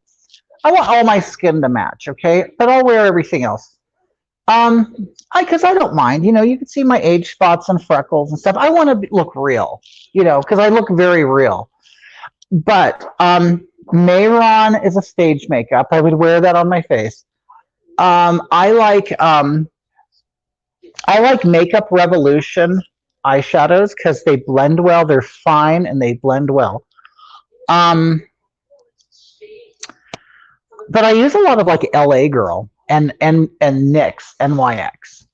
I want all my skin to match, okay? But I'll wear everything else. Because I don't mind. You can see my age spots and freckles and stuff. I want to look real, because I look very real. But Mayron is a stage makeup. I would wear that on my face. I like Makeup Revolution eyeshadows because they blend well. They're fine and they blend well. But I use a lot of like LA Girl and NYX NYX.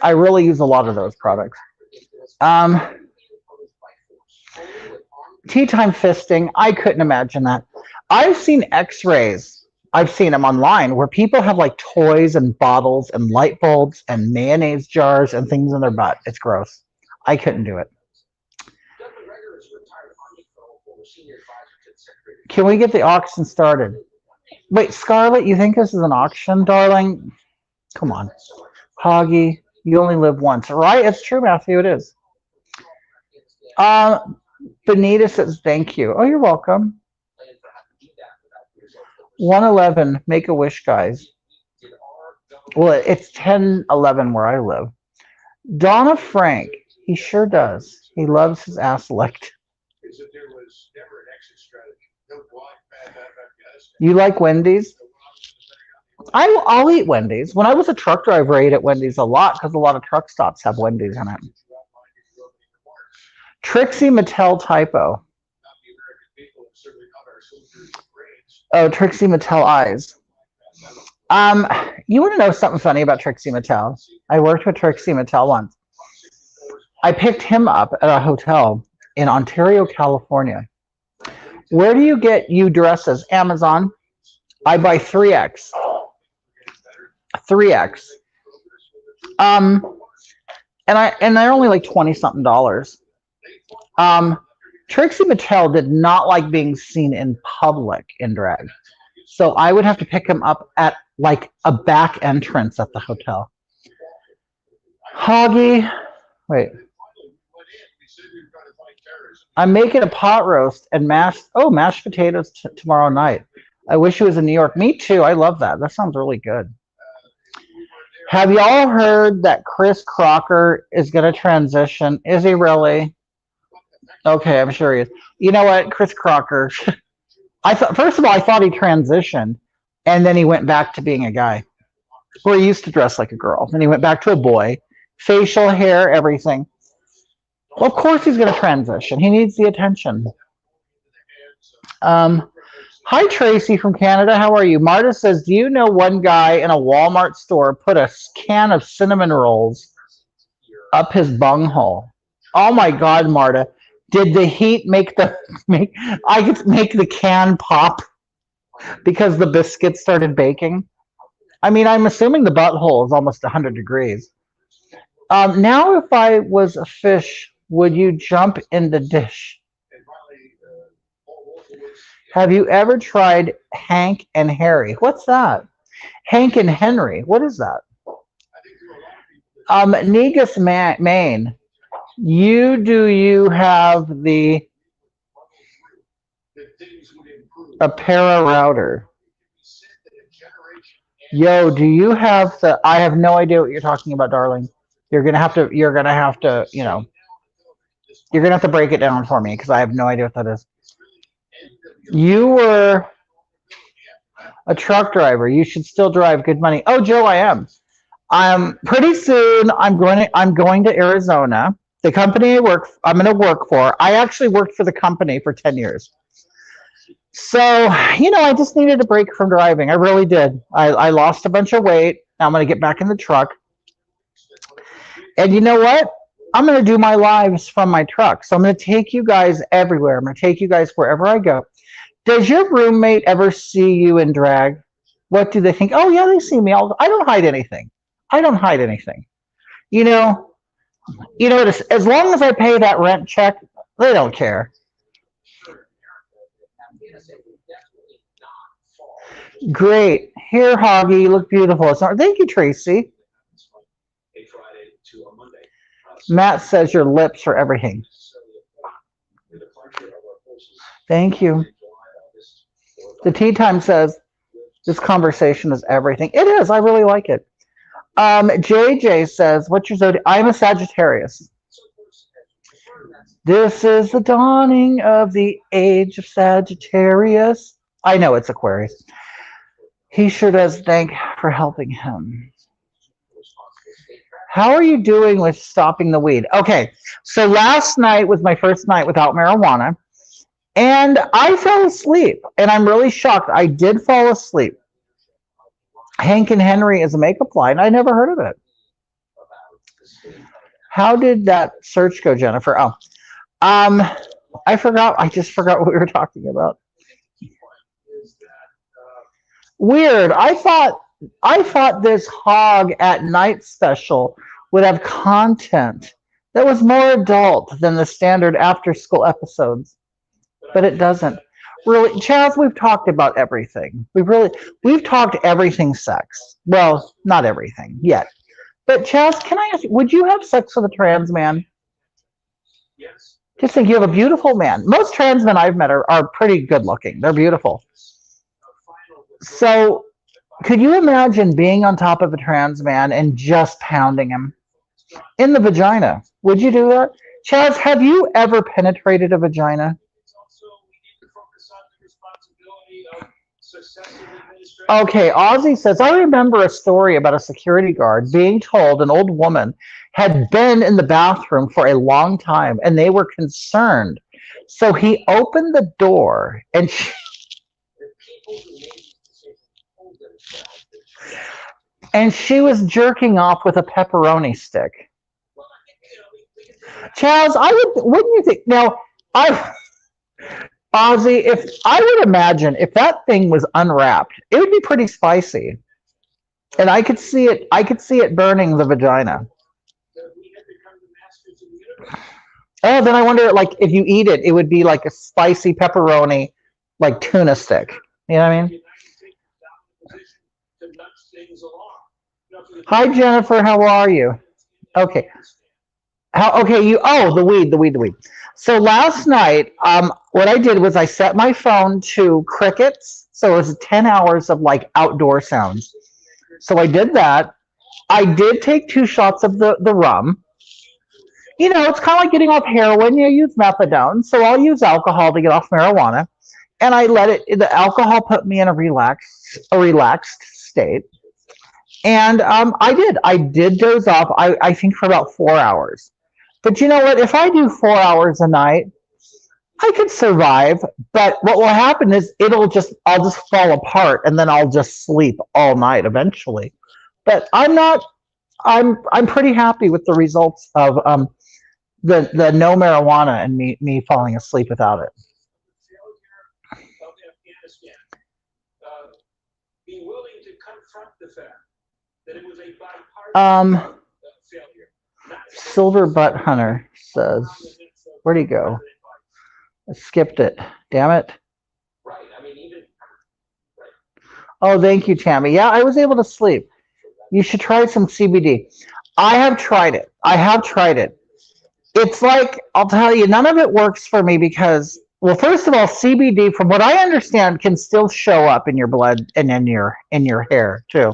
I really use a lot of those products. Um, Tea time fisting. I couldn't imagine that. I've seen X-rays. I've seen them online where people have like toys and bottles and light bulbs and mayonnaise jars and things in their butt. It's gross. I couldn't do it. Can we get the auction started? Wait, Scarlett, you think this is an auction, darling? Come on. Hoggy, you only live once, right? It's true, Matthew, it is. Benita says thank you. Oh, you're welcome. 111, make a wish, guys. Well, it's 10:11 where I live. Donna Frank, he sure does. He loves his ass licked. You like Wendy's? I'll eat Wendy's. When I was a truck driver, I ate at Wendy's a lot because a lot of truck stops have Wendy's in it. Trixie Mattel typo. Oh, Trixie Mattel eyes. You want to know something funny about Trixie Mattel? I worked with Trixie Mattel once. I picked him up at a hotel in Ontario, California. Where do you get you dresses? Amazon. I buy 3X. 3X. And they're only like 20 something dollars. Trixie Mattel did not like being seen in public in drag. So I would have to pick him up at like a back entrance at the hotel. Hoggy, wait. I'm making a pot roast and mashed potatoes tomorrow night. I wish it was in New York. Me too. I love that. That sounds really good. Have y'all heard that Chris Crocker is going to transition? Is he really? Okay, I'm sure he is. You know what, Chris Crocker? I thought first of all, I thought he transitioned, and then he went back to being a guy. Where he used to dress like a girl, then he went back to a boy. Facial hair, everything. Well, of course he's going to transition. He needs the attention. Hi, Tracy from Canada. How are you? Marta says, do you know one guy in a Walmart store put a can of cinnamon rolls up his bunghole? Oh my God, Marta. Did the heat make I could make the can pop because the biscuits started baking? I mean, I'm assuming the butthole is almost 100 degrees. Now, if I was a fish, would you jump in the dish? Have you ever tried Hank and Harry? What's that? Hank and Henry. What is that? Negus, Maine. You have the Apera router? Yo, do you have the? I have no idea what you're talking about, darling. You're gonna have to. You're gonna have to. You're gonna have to break it down for me because I have no idea what that is. You were a truck driver. You should still drive. Good money. Oh, Joe, I am. Pretty soon. I'm going to Arizona. The company I'm going to work for. I actually worked for the company for 10 years. So, I just needed a break from driving. I really did. I lost a bunch of weight. Now I'm going to get back in the truck. And you know what? I'm going to do my lives from my truck. So I'm going to take you guys everywhere. I'm going to take you guys wherever I go. Does your roommate ever see you in drag? What do they think? Oh, yeah, they see me. I don't hide anything. I don't hide anything. As long as I pay that rent check, they don't care. Great. Here, Hoggy, you look beautiful. Thank you, Tracy. Matt says your lips are everything. Thank you. The tea time says this conversation is everything. It is. I really like it. JJ says, "What's your zodiac?" I'm a Sagittarius. This is the dawning of the age of Sagittarius. I know it's Aquarius. He sure does thank for helping him. How are you doing with stopping the weed? Okay, so last night was my first night without marijuana, and I fell asleep, and I'm really shocked. I did fall asleep. Hank and Henry is a makeup line. I never heard of it. How did that search go, Jennifer? Oh, um, I forgot. I just forgot what we were talking about. Weird. I thought this Hog at Night special would have content that was more adult than the standard after school episodes, but it doesn't. Really, Chaz, we've talked about everything. We've talked everything sex. Well, not everything yet. But Chaz, can I ask you, would you have sex with a trans man? Just think you have a beautiful man. Most trans men I've met are pretty good looking. They're beautiful. So could you imagine being on top of a trans man and just pounding him in the vagina? Would you do that? Chaz, have you ever penetrated a vagina? Okay, Ozzy says, I remember a story about a security guard being told an old woman had been in the bathroom for a long time and they were concerned. So he opened the door and she was jerking off with a pepperoni stick. Chaz, wouldn't you think? Now, I, Ozzy, if I would imagine if that thing was unwrapped, it would be pretty spicy, and I could see it burning the vagina. Oh, then I wonder, like, if you eat it, it would be like a spicy pepperoni, like tuna stick. You know what I mean? Hi, Jennifer. How are you? Okay. Okay, the weed. So last night, what I did was I set my phone to crickets, so it was 10 hours of like outdoor sounds. So I did that. I did take 2 shots of the rum. You know, it's kind of like getting off heroin. You use methadone, so I'll use alcohol to get off marijuana, and I let it. The alcohol put me in a relaxed state, and I did doze off. I think for about 4 hours. But you know what? If I do 4 hours a night, I could survive. But what will happen is I'll just fall apart and then I'll just sleep all night eventually. But I'm not. I'm pretty happy with the results of the no marijuana and me falling asleep without it. Um, Silver Butt Hunter says, "Where'd he go? I skipped it. Damn it." Oh, thank you, Tammy. Yeah, I was able to sleep. You should try some CBD. I have tried it. It's like, I'll tell you, none of it works for me because, well, first of all, CBD, from what I understand, can still show up in your blood and in your hair too,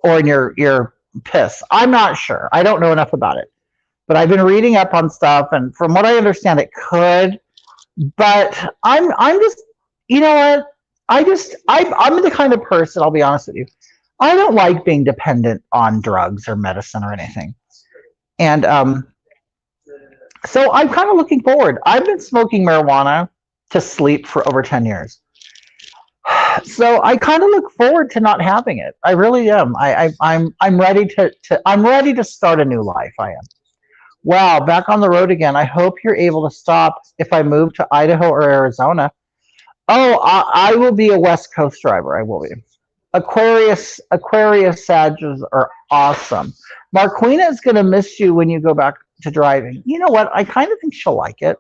or in your piss. I'm not sure. I don't know enough about it, but I've been reading up on stuff, and from what I understand, it could. But I'm just, you know what? I'm the kind of person. I'll be honest with you. I don't like being dependent on drugs or medicine or anything, and so I'm kind of looking forward. I've been smoking marijuana to sleep for over 10 years. So I kind of look forward to not having it. I really am. I'm ready I'm ready to start a new life. I am. Wow, back on the road again. I hope you're able to stop if I move to Idaho or Arizona. Oh, I will be a West Coast driver. I will be. Aquarius Sages are awesome. Marquina is going to miss you when you go back to driving. You know what? I kind of think she'll like it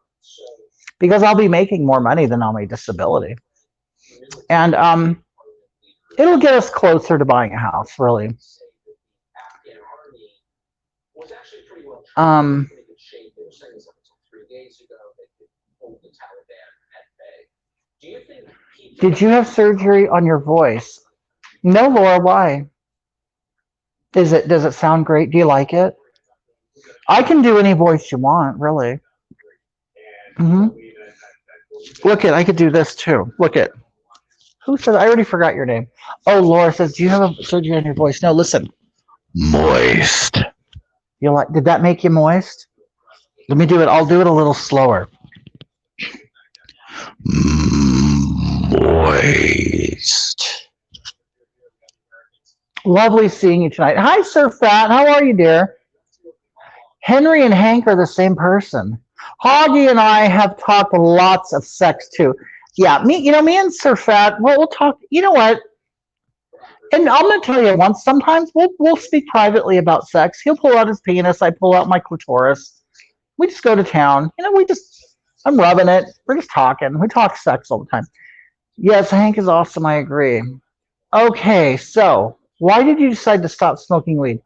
because I'll be making more money than on my disability, and it'll get us closer to buying a house. Really. Um, did you have surgery on your voice? No, Laura, why? Does it sound great? Do you like it? I can do any voice you want, really. Hmm. Look at, I could do this too. Look at, who said, I already forgot your name. Oh, Laura says, do you have a surgery on your voice? No, listen. Moist. You like, did that make you moist? Let me do it. I'll do it a little slower. Moist. Lovely seeing you tonight. Hi, Sir Fat. How are you, dear? Henry and Hank are the same person. Hoggy and I have talked lots of sex too. Yeah, me and Sir Fat, we'll talk. You know what? And I'm gonna tell you once. Sometimes we'll speak privately about sex. He'll pull out his penis. I pull out my clitoris. We just go to town. I'm rubbing it. We're just talking. We talk sex all the time. Yes, Hank is awesome. I agree. Okay, so why did you decide to stop smoking weed?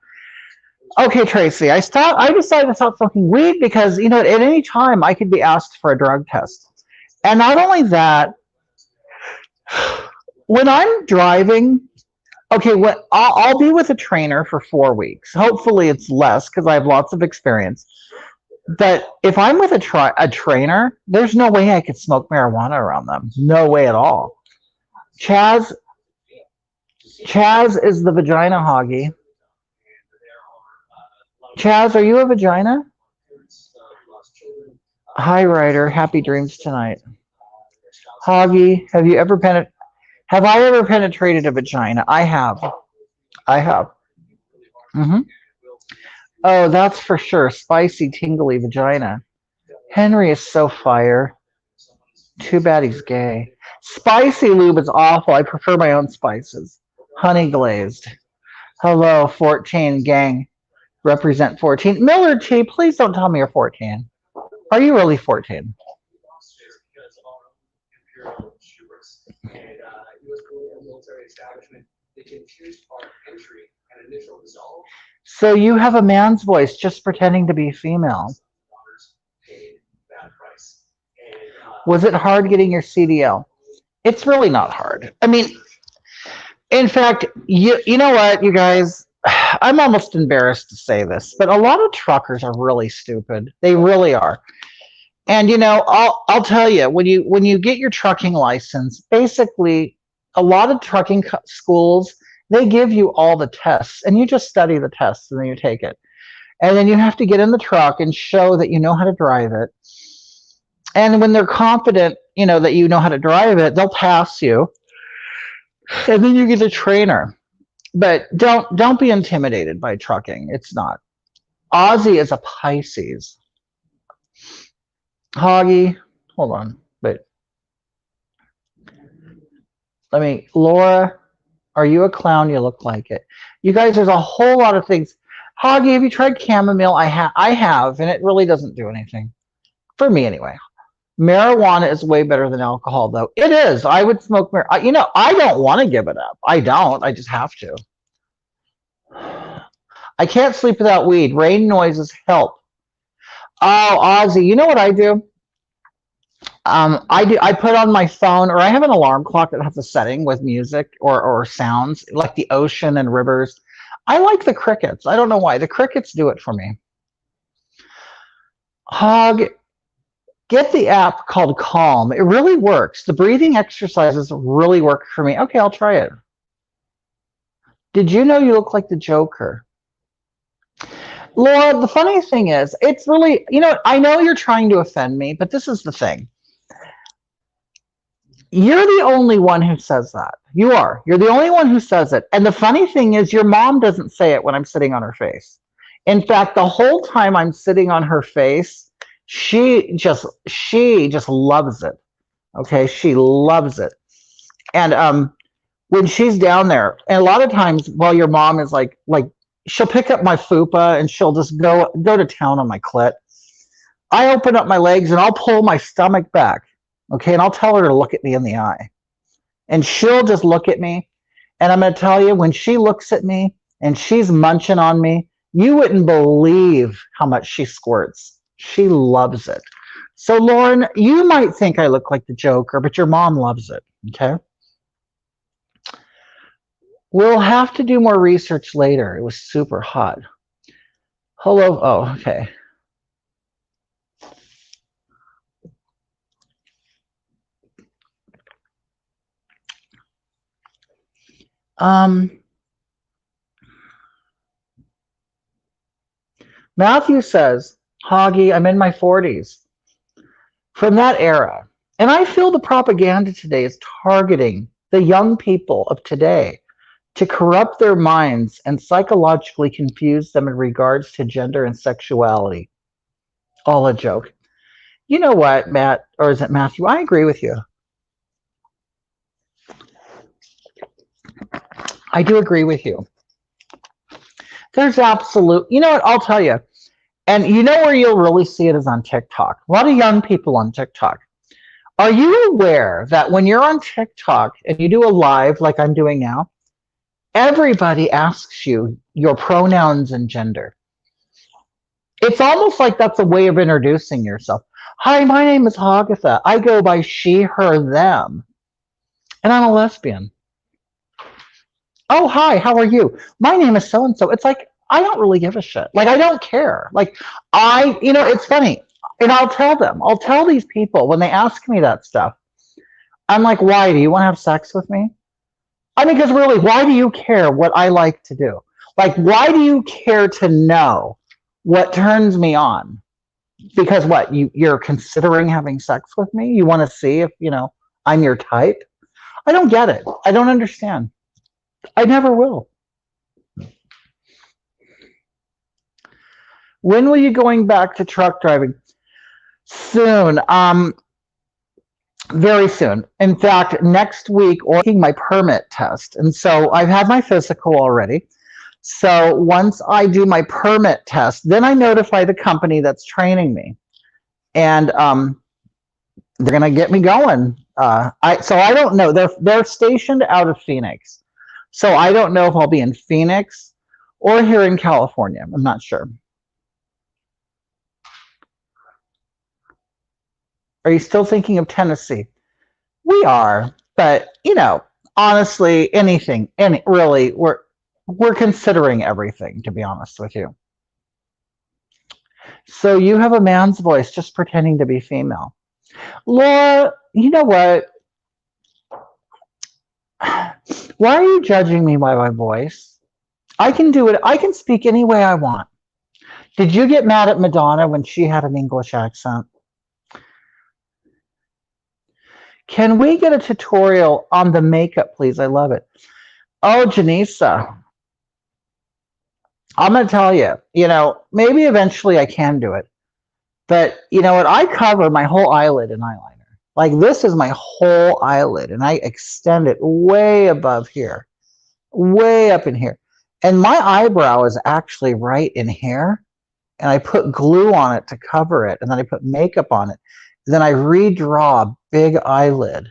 Okay, Tracy, I decided to stop smoking weed because at any time I could be asked for a drug test, and not only that, when I'm driving, okay, I'll be with a trainer for 4 weeks. Hopefully, it's less because I have lots of experience. But if I'm with a trainer, there's no way I could smoke marijuana around them. No way at all. Chaz Chaz is the vagina hoggy. Chaz, are you a vagina? Hi, Ryder. Happy dreams tonight. Hoggy, have I ever penetrated a vagina? I have. I have. Hmm. Oh, that's for sure. Spicy, tingly vagina. Henry is so fire. Too bad he's gay. Spicy lube is awful. I prefer my own spices. Honey glazed. Hello, 14 gang. Represent 14. Miller T, please don't tell me you're 14. Are you really 14? So you have a man's voice just pretending to be female. Was it hard getting your CDL? It's really not hard. I mean, in fact, you know what, you guys, I'm almost embarrassed to say this, but a lot of truckers are really stupid. They really are. And I'll tell you, when you get your trucking license, basically a lot of trucking schools, they give you all the tests and you just study the tests and then you take it. And then you have to get in the truck and show that you know how to drive it. And when they're confident, that you know how to drive it, they'll pass you. And then you get a trainer. But don't be intimidated by trucking. It's not. Ozzy is a Pisces. Hoggy, hold on. But Laura, are you a clown? You look like it. You guys, there's a whole lot of things. Hoggy, have you tried chamomile? I have, and it really doesn't do anything. For me, anyway. Marijuana is way better than alcohol, though. It is. I would smoke marijuana. I don't want to give it up. I don't. I just have to. I can't sleep without weed. Rain noises help. Oh, Ozzy, you know what I do? I put on my phone, or I have an alarm clock that has a setting with music or sounds like the ocean and rivers. I like the crickets. I don't know why. The crickets do it for me. Hog, get the app called Calm. It really works. The breathing exercises really work for me. Okay, I'll try it. Did you know you look like the Joker? Laura, the funny thing is, it's really, I know you're trying to offend me, but this is the thing. You're the only one who says that. You are. You're the only one who says it. And the funny thing is, your mom doesn't say it when I'm sitting on her face. In fact, the whole time I'm sitting on her face, she just loves it. Okay, she loves it. And when she's down there, and a lot of times while your mom is like she'll pick up my fupa and she'll just go to town on my clit. I open up my legs and I'll pull my stomach back. Okay, and I'll tell her to look at me in the eye. And she'll just look at me. And I'm going to tell you, when she looks at me and she's munching on me, You wouldn't believe how much she squirts. She loves it. So, Lauren, you might think I look like the Joker, but your mom loves it. Okay. We'll have to do more research later. It was super hot. Hello. Oh, okay. Um, Matthew says, Hoggy, I'm in my 40s. From that era. And I feel the propaganda today is targeting the young people of today to corrupt their minds and psychologically confuse them in regards to gender and sexuality. All a joke. You know what, Matt, or is it Matthew? I agree with you. I do agree with you. There's absolute, you know what, I'll tell you. And you know where you'll really see it is on TikTok. A lot of young people on TikTok. Are you aware that when you're on TikTok and you do a live like I'm doing now, everybody asks you your pronouns and gender? It's almost like that's a way of introducing yourself. Hi, my name is Hagatha. I go by she, her, them, and I'm a lesbian. Oh, hi, how are you? My name is so and so. It's like, I don't really give a shit. Like, I don't care. Like, it's funny. And I'll tell these people when they ask me that stuff, I'm like, why? Do you want to have sex with me? I mean, because really, why do you care what I like to do? Like, why do you care to know what turns me on? Because what, you're considering having sex with me? You want to see if, I'm your type? I don't get it. I don't understand. I never will. When will you going back to truck driving? Soon. Very soon. In fact, next week, or taking my permit test. And so I've had my physical already. So once I do my permit test, then I notify the company that's training me. And they're going to get me going. So I don't know. They're stationed out of Phoenix. So I don't know if I'll be in Phoenix or here in California. I'm not sure. Are you still thinking of Tennessee? We are, but honestly, really, we're considering everything, to be honest with you. So you have a man's voice, just pretending to be female. Laura, you know what? Why are you judging me by my voice? I can do it. I can speak any way I want. Did you get mad at Madonna when she had an English accent? Can we get a tutorial on the makeup, please? I love it. Oh, Janisa, I'm going to tell you, maybe eventually I can do it. But you know what? I cover my whole eyelid in eyeliner. Like, this is my whole eyelid, and I extend it way above here, way up in here. And my eyebrow is actually right in here. And I put glue on it to cover it. And then I put makeup on it. And then I redraw a big eyelid.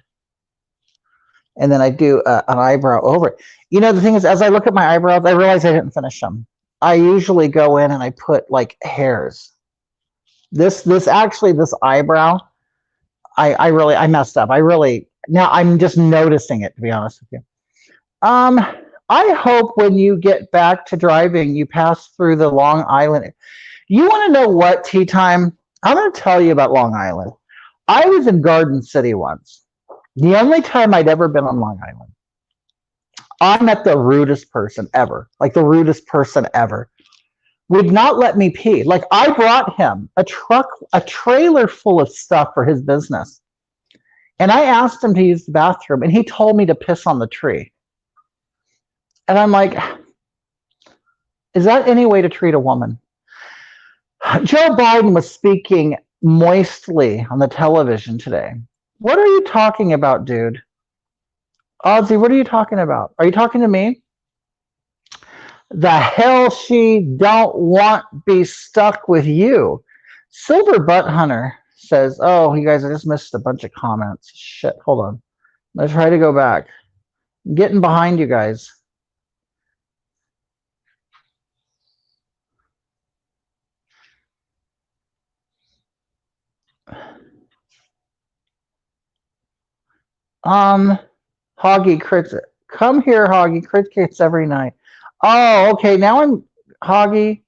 And then I do an eyebrow over it. The thing is, as I look at my eyebrows, I realize I didn't finish them. I usually go in and I put like hairs. This eyebrow, I messed up. Now I'm just noticing it, to be honest with you. I hope when you get back to driving, you pass through the Long Island. You want to know what, tea time? I'm going to tell you about Long Island. I was in Garden City once. The only time I'd ever been on Long Island. I met the rudest person ever. Like, the rudest person ever. Would not let me pee. Like, I brought him a trailer full of stuff for his business. And I asked him to use the bathroom, and he told me to piss on the tree. And I'm like, is that any way to treat a woman? Joe Biden was speaking moistly on the television today. What are you talking about, dude? Ozzy, what are you talking about? Are you talking to me? The hell she don't want be stuck with you. Silver Butt Hunter says, oh, you guys, I just missed a bunch of comments. Shit, hold on. Let's try to go back. I'm getting behind you guys. Um, Hoggy crits. Come here, Hoggy. Crit kits every night. Oh, okay. Now I'm Hoggy.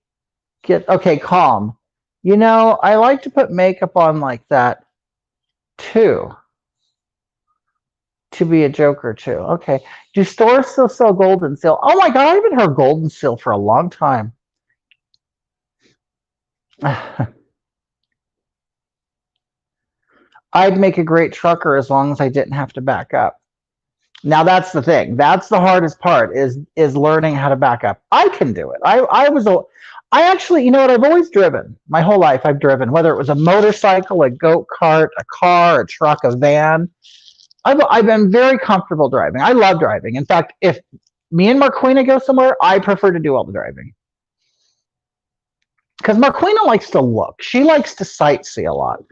Get okay. Calm. You know, I like to put makeup on like that too, to be a joker too. Okay. Do stores still sell golden seal? Oh my god, I haven't heard golden seal for a long time. I'd make a great trucker as long as I didn't have to back up. Now that's the thing. That's the hardest part is learning how to back up. I can do it. I actually, you know what? I've always driven. My whole life I've driven, whether it was a motorcycle, a go-kart, a car, a truck, a van. I've been very comfortable driving. I love driving. In fact, if me and Marquina go somewhere, I prefer to do all the driving. Because Marquina likes to look. She likes to sightsee a lot.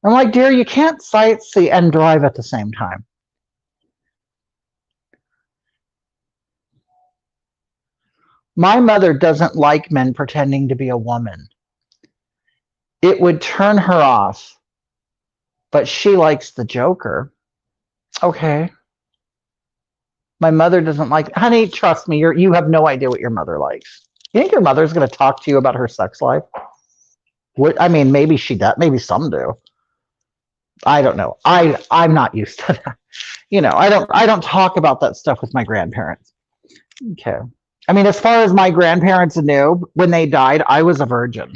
I'm like, dear, you can't sightsee and drive at the same time. My mother doesn't like men pretending to be a woman. It would turn her off, but she likes the Joker. Okay. My mother doesn't like, honey, trust me, you have no idea what your mother likes. You think your mother's going to talk to you about her sex life? What, I mean, maybe she does, maybe some do. I don't know. I'm not used to that. You know, I don't talk about that stuff with my grandparents. Okay. I mean, as far as my grandparents knew, when they died, I was a virgin.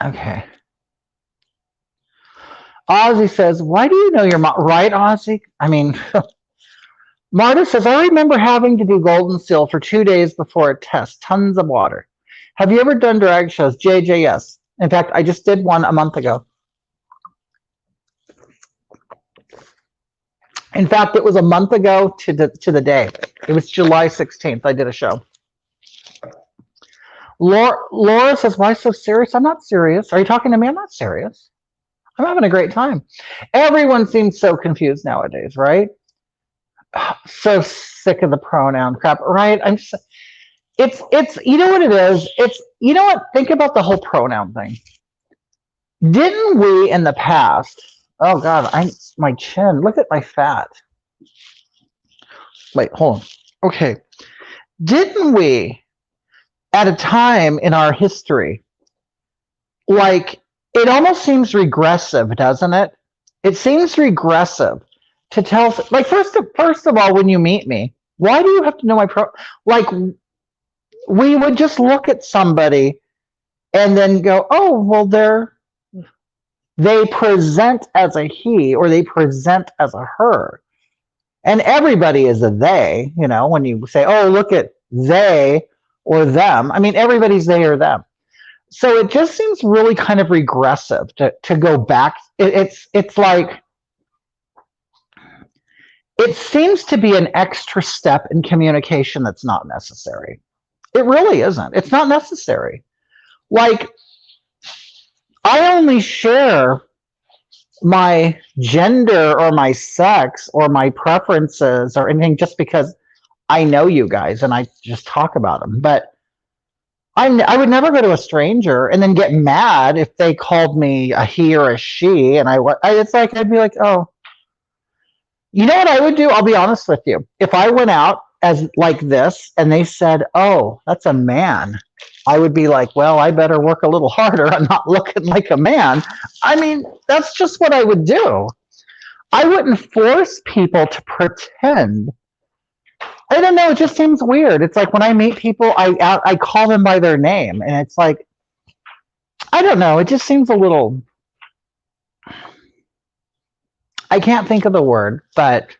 Okay. Ozzy says, why do you know your mom? Right, Ozzy? I mean, Marta says, I remember having to do Golden Seal for 2 days before a test, tons of water. Have you ever done drag shows? JJS. In fact, I just did one a month ago. In fact, it was a month ago to the day. It was July 16th. I did a show. Laura says, why so serious? I'm not serious. Are you talking to me? I'm not serious. I'm having a great time. Everyone seems so confused nowadays, right? So sick of the pronoun crap, right? It's you know what it is? It's you know what? Think about the whole pronoun thing. Didn't we in the past? Oh God, my chin. Look at my fat. Wait, hold on. Okay. Didn't we at a time in our history, like it almost seems regressive, doesn't it? It seems regressive to tell, like, first of all, when you meet me, why do you have to know my like, we would just look at somebody and then go, oh, well, they present as a he or they present as a her. And everybody is a they, you know, when you say, oh, look at they or them. I mean, everybody's they or them. So it just seems really kind of regressive to go back. It's like, it seems to be an extra step in communication that's not necessary. It really isn't. It's not necessary. Like, I only share my gender or my sex or my preferences or anything just because I know you guys and I just talk about them. But I would never go to a stranger and then get mad if they called me a he or a she. And it's like, I'd be like, oh, you know what I would do? I'll be honest with you. If I went out as like this and they said, oh, that's a man, I would be like, well, I better work a little harder. I'm not looking like a man. I mean, that's just what I would do. I wouldn't force people to pretend. I don't know. It just seems weird. It's like when I meet people, I call them by their name. And it's like, I don't know. It just seems a little, I can't think of the word, but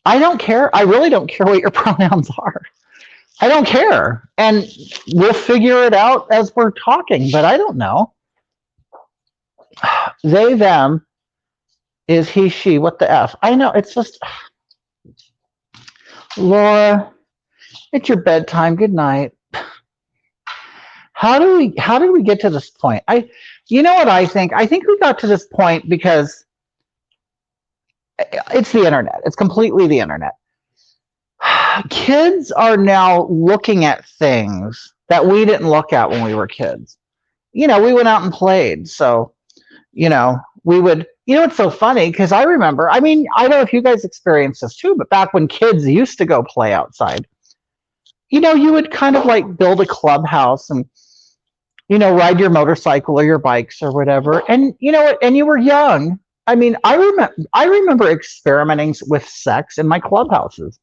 I don't care. I really don't care what your pronouns are. I don't care. And we'll figure it out as we're talking, but I don't know. They, them is he, she, what the F? I know. It's just, Laura, it's your bedtime. Good night. How did we get to this point? You know what I think? I think we got to this point because it's the internet. It's completely the internet. Kids are now looking at things that we didn't look at when we were kids. You know, we went out and played. So, you know, we would, it's so funny because I remember, I mean, I don't know if you guys experienced this too, but back when kids used to go play outside, you would kind of like build a clubhouse and, ride your motorcycle or your bikes or whatever. And you know what? And you were young. I mean, I remember experimenting with sex in my clubhouses.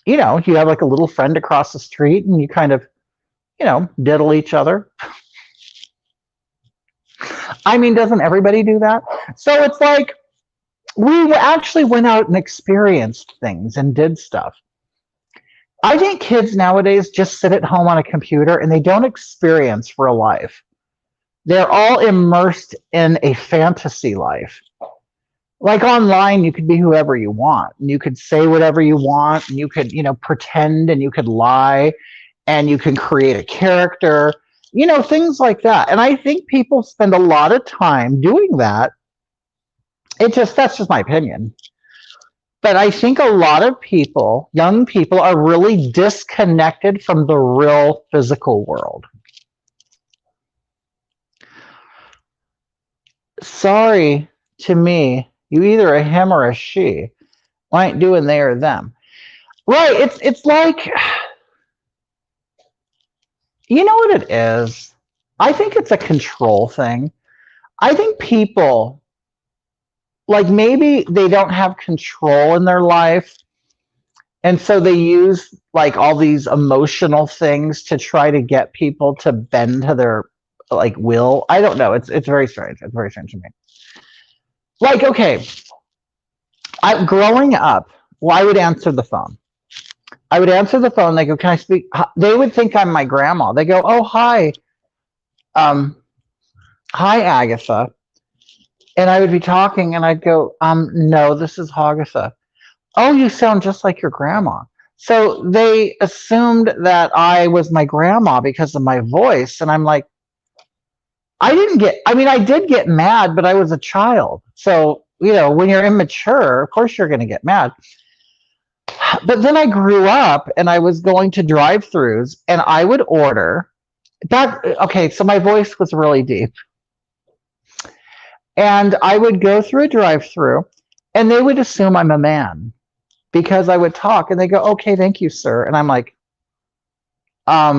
You have like a little friend across the street and you kind of, diddle each other. I mean, doesn't everybody do that? So it's like we actually went out and experienced things and did stuff. I think kids nowadays just sit at home on a computer and they don't experience real life. They're all immersed in a fantasy life. Like online, you could be whoever you want, and you could say whatever you want, and you could, pretend, and you could lie, and you can create a character, things like that. And I think people spend a lot of time doing that. That's just my opinion. But I think a lot of people, young people, are really disconnected from the real physical world. Sorry to me, you either a him or a she. I ain't doing they or them. Right, it's like, you know what it is? I think it's a control thing. I think people, like maybe they don't have control in their life. And so they use like all these emotional things to try to get people to bend to their like will. I don't know. It's very strange. It's very strange to me. Like, okay, growing up, well, I would answer the phone. I would answer the phone. They go, "Can I speak?" They would think I'm my grandma. They go, "Oh, hi, hi, Agatha," and I would be talking, and I'd go, "No, this is Hagatha." "Oh, you sound just like your grandma." So they assumed that I was my grandma because of my voice, and I'm like, I did get mad, but I was a child. So, when you're immature, of course you're going to get mad. But then I grew up and I was going to drive-throughs and I would order that. Okay, so my voice was really deep. And I would go through a drive-through and they would assume I'm a man because I would talk and they go, "Okay, thank you, sir." And I'm like, I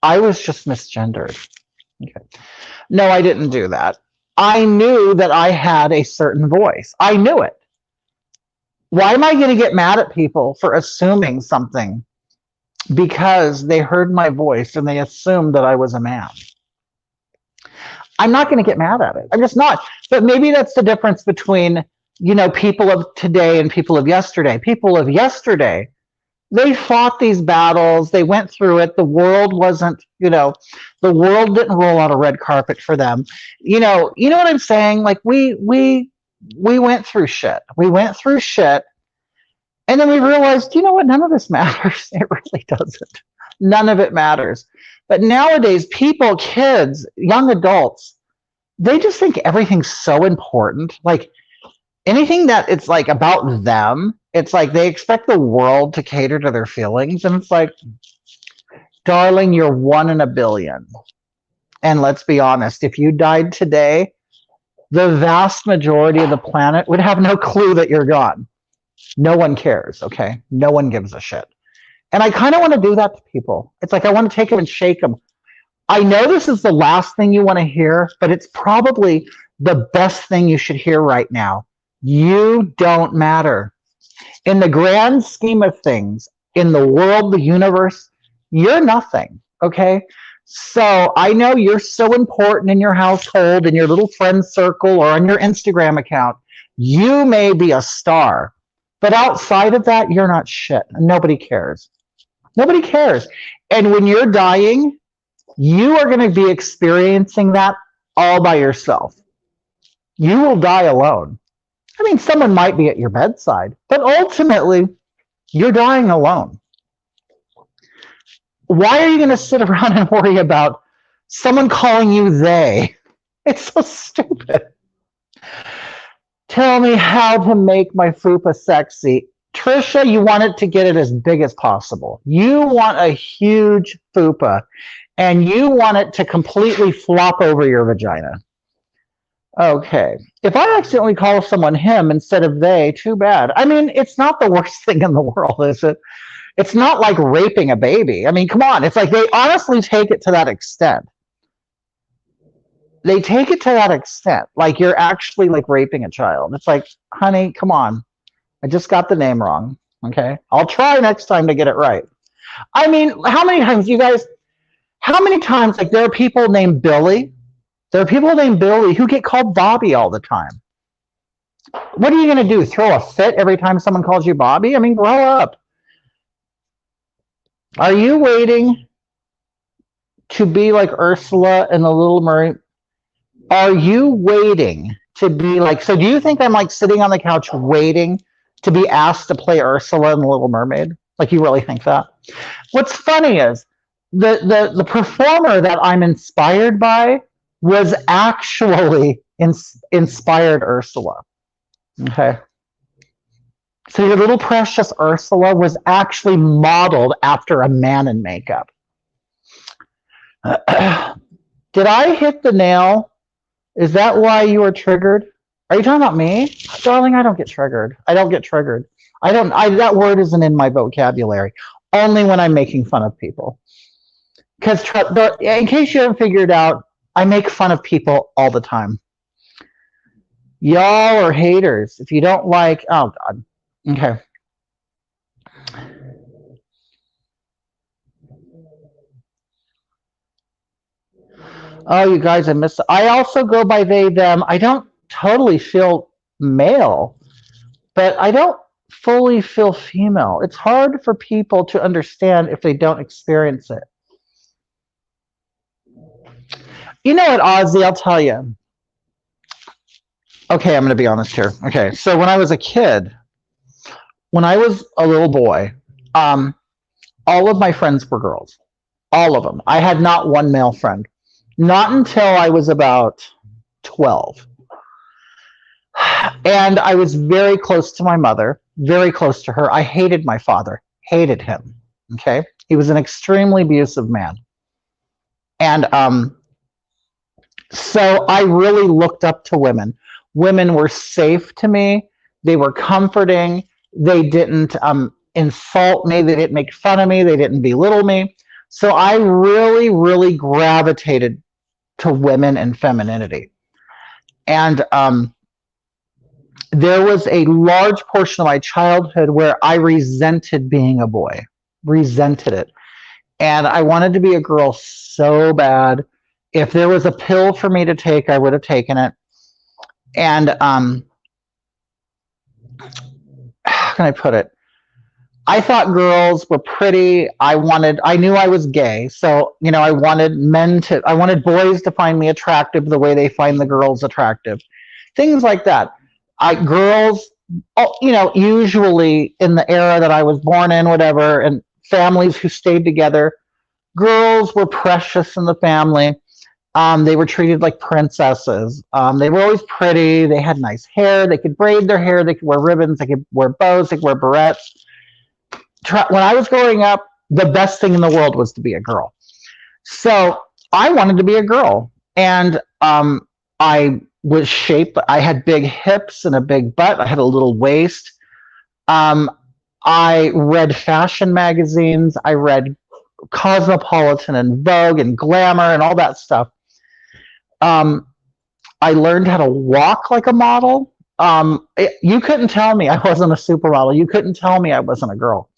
was just misgendered. Okay. No, I didn't do that. I knew that I had a certain voice. I knew it. Why am I going to get mad at people for assuming something because they heard my voice and they assumed that I was a man? I'm not going to get mad at it. I'm just not. But maybe that's the difference between, people of today and people of yesterday. People of yesterday, they fought these battles. They went through it. The world wasn't, the world didn't roll out a red carpet for them. You know what I'm saying? Like we went through shit. We went through shit. And then we realized, what? None of this matters. It really doesn't. None of it matters. But nowadays, people, kids, young adults, they just think everything's so important. Like anything that it's like about them, it's like they expect the world to cater to their feelings. And it's like, darling, you're 1 in a billion. And let's be honest, if you died today, the vast majority of the planet would have no clue that you're gone. No one cares, okay? No one gives a shit. And I kind of want to do that to people. It's like I want to take them and shake them. I know this is the last thing you want to hear, but it's probably the best thing you should hear right now. You don't matter. In the grand scheme of things, in the world, the universe, you're nothing, okay? So I know you're so important in your household, in your little friend circle, or on your Instagram account. You may be a star, but outside of that, you're not shit. Nobody cares. Nobody cares. And when you're dying, you are going to be experiencing that all by yourself. You will die alone. I mean, someone might be at your bedside, but ultimately, you're dying alone. Why are you going to sit around and worry about someone calling you they? It's so stupid. Tell me how to make my fupa sexy. Trisha, you want it to get it as big as possible. You want a huge fupa, and you want it to completely flop over your vagina. Okay. If I accidentally call someone him instead of they, too bad. I mean, it's not the worst thing in the world, is it? It's not like raping a baby. I mean, come on. It's like they honestly take it to that extent. They take it to that extent. Like you're actually like raping a child. It's like, honey, come on. I just got the name wrong. Okay. I'll try next time to get it right. I mean, how many times, you guys, how many times, like, there are people named Billy? There are people named Billy who get called Bobby all the time. What are you going to do? Throw a fit every time someone calls you Bobby? I mean, grow up. Are you waiting to be like Ursula in The Little Mermaid? Are you waiting to be like, so do you think I'm like sitting on the couch waiting to be asked to play Ursula in The Little Mermaid? Like, you really think that? What's funny is the performer that I'm inspired by was actually inspired Ursula. Okay. So your little precious Ursula was actually modeled after a man in makeup. Did I hit the nail? Is that why you were triggered? Are you talking about me? Darling, I don't get triggered. I don't get triggered. That word isn't in my vocabulary. Only when I'm making fun of people. Because in case you haven't figured out, I make fun of people all the time. Y'all are haters. If you don't like, oh God. Okay. Oh, you guys, I miss. I also go by they, them. I don't totally feel male, but I don't fully feel female. It's hard for people to understand if they don't experience it. You know what, Ozzy, I'll tell you. Okay, I'm going to be honest here. Okay, so when I was a kid, when I was a little boy, um, all of my friends were girls. All of them. I had not one male friend. Not until I was about 12. And I was very close to my mother, very close to her. I hated my father, hated him. Okay. He was an extremely abusive man. And so I really looked up to women. Women were safe to me, they were comforting, they didn't insult me, they didn't make fun of me, they didn't belittle me. So I really, really gravitated to women and femininity. And there was a large portion of my childhood where I resented being a boy, resented it. And I wanted to be a girl so bad. If there was a pill for me to take, I would have taken it. And how can I put it? I thought girls were pretty. I knew I was gay. So, I wanted boys to find me attractive the way they find the girls attractive. Things like that. Girls, usually in the era that I was born in, whatever, and families who stayed together, girls were precious in the family. They were treated like princesses. They were always pretty. They had nice hair. They could braid their hair. They could wear ribbons. They could wear bows. They could wear barrettes. When I was growing up, the best thing in the world was to be a girl. So I wanted to be a girl. And I was shaped. I had big hips and a big butt. I had a little waist. I read fashion magazines. I read Cosmopolitan and Vogue and Glamour and all that stuff. I learned how to walk like a model. You couldn't tell me I wasn't a supermodel. You couldn't tell me I wasn't a girl.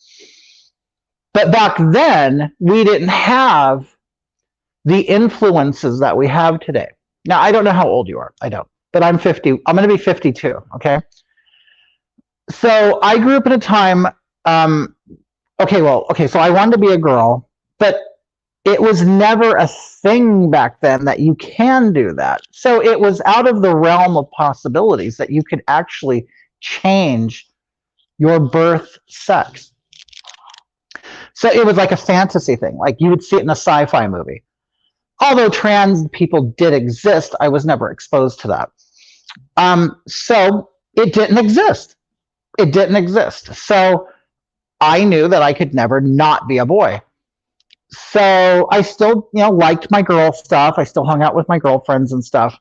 But back then, we didn't have the influences that we have today. Now, I don't know how old you are. I don't. But I'm 50. I'm going to be 52. Okay. So I grew up in a time. So I wanted to be a girl, but it was never a thing back then that you can do that. So it was out of the realm of possibilities that you could actually change your birth sex. So it was like a fantasy thing. Like you would see it in a sci-fi movie. Although trans people did exist, I was never exposed to that. So it didn't exist. It didn't exist. So I knew that I could never not be a boy. So I still, liked my girl stuff. I still hung out with my girlfriends and stuff.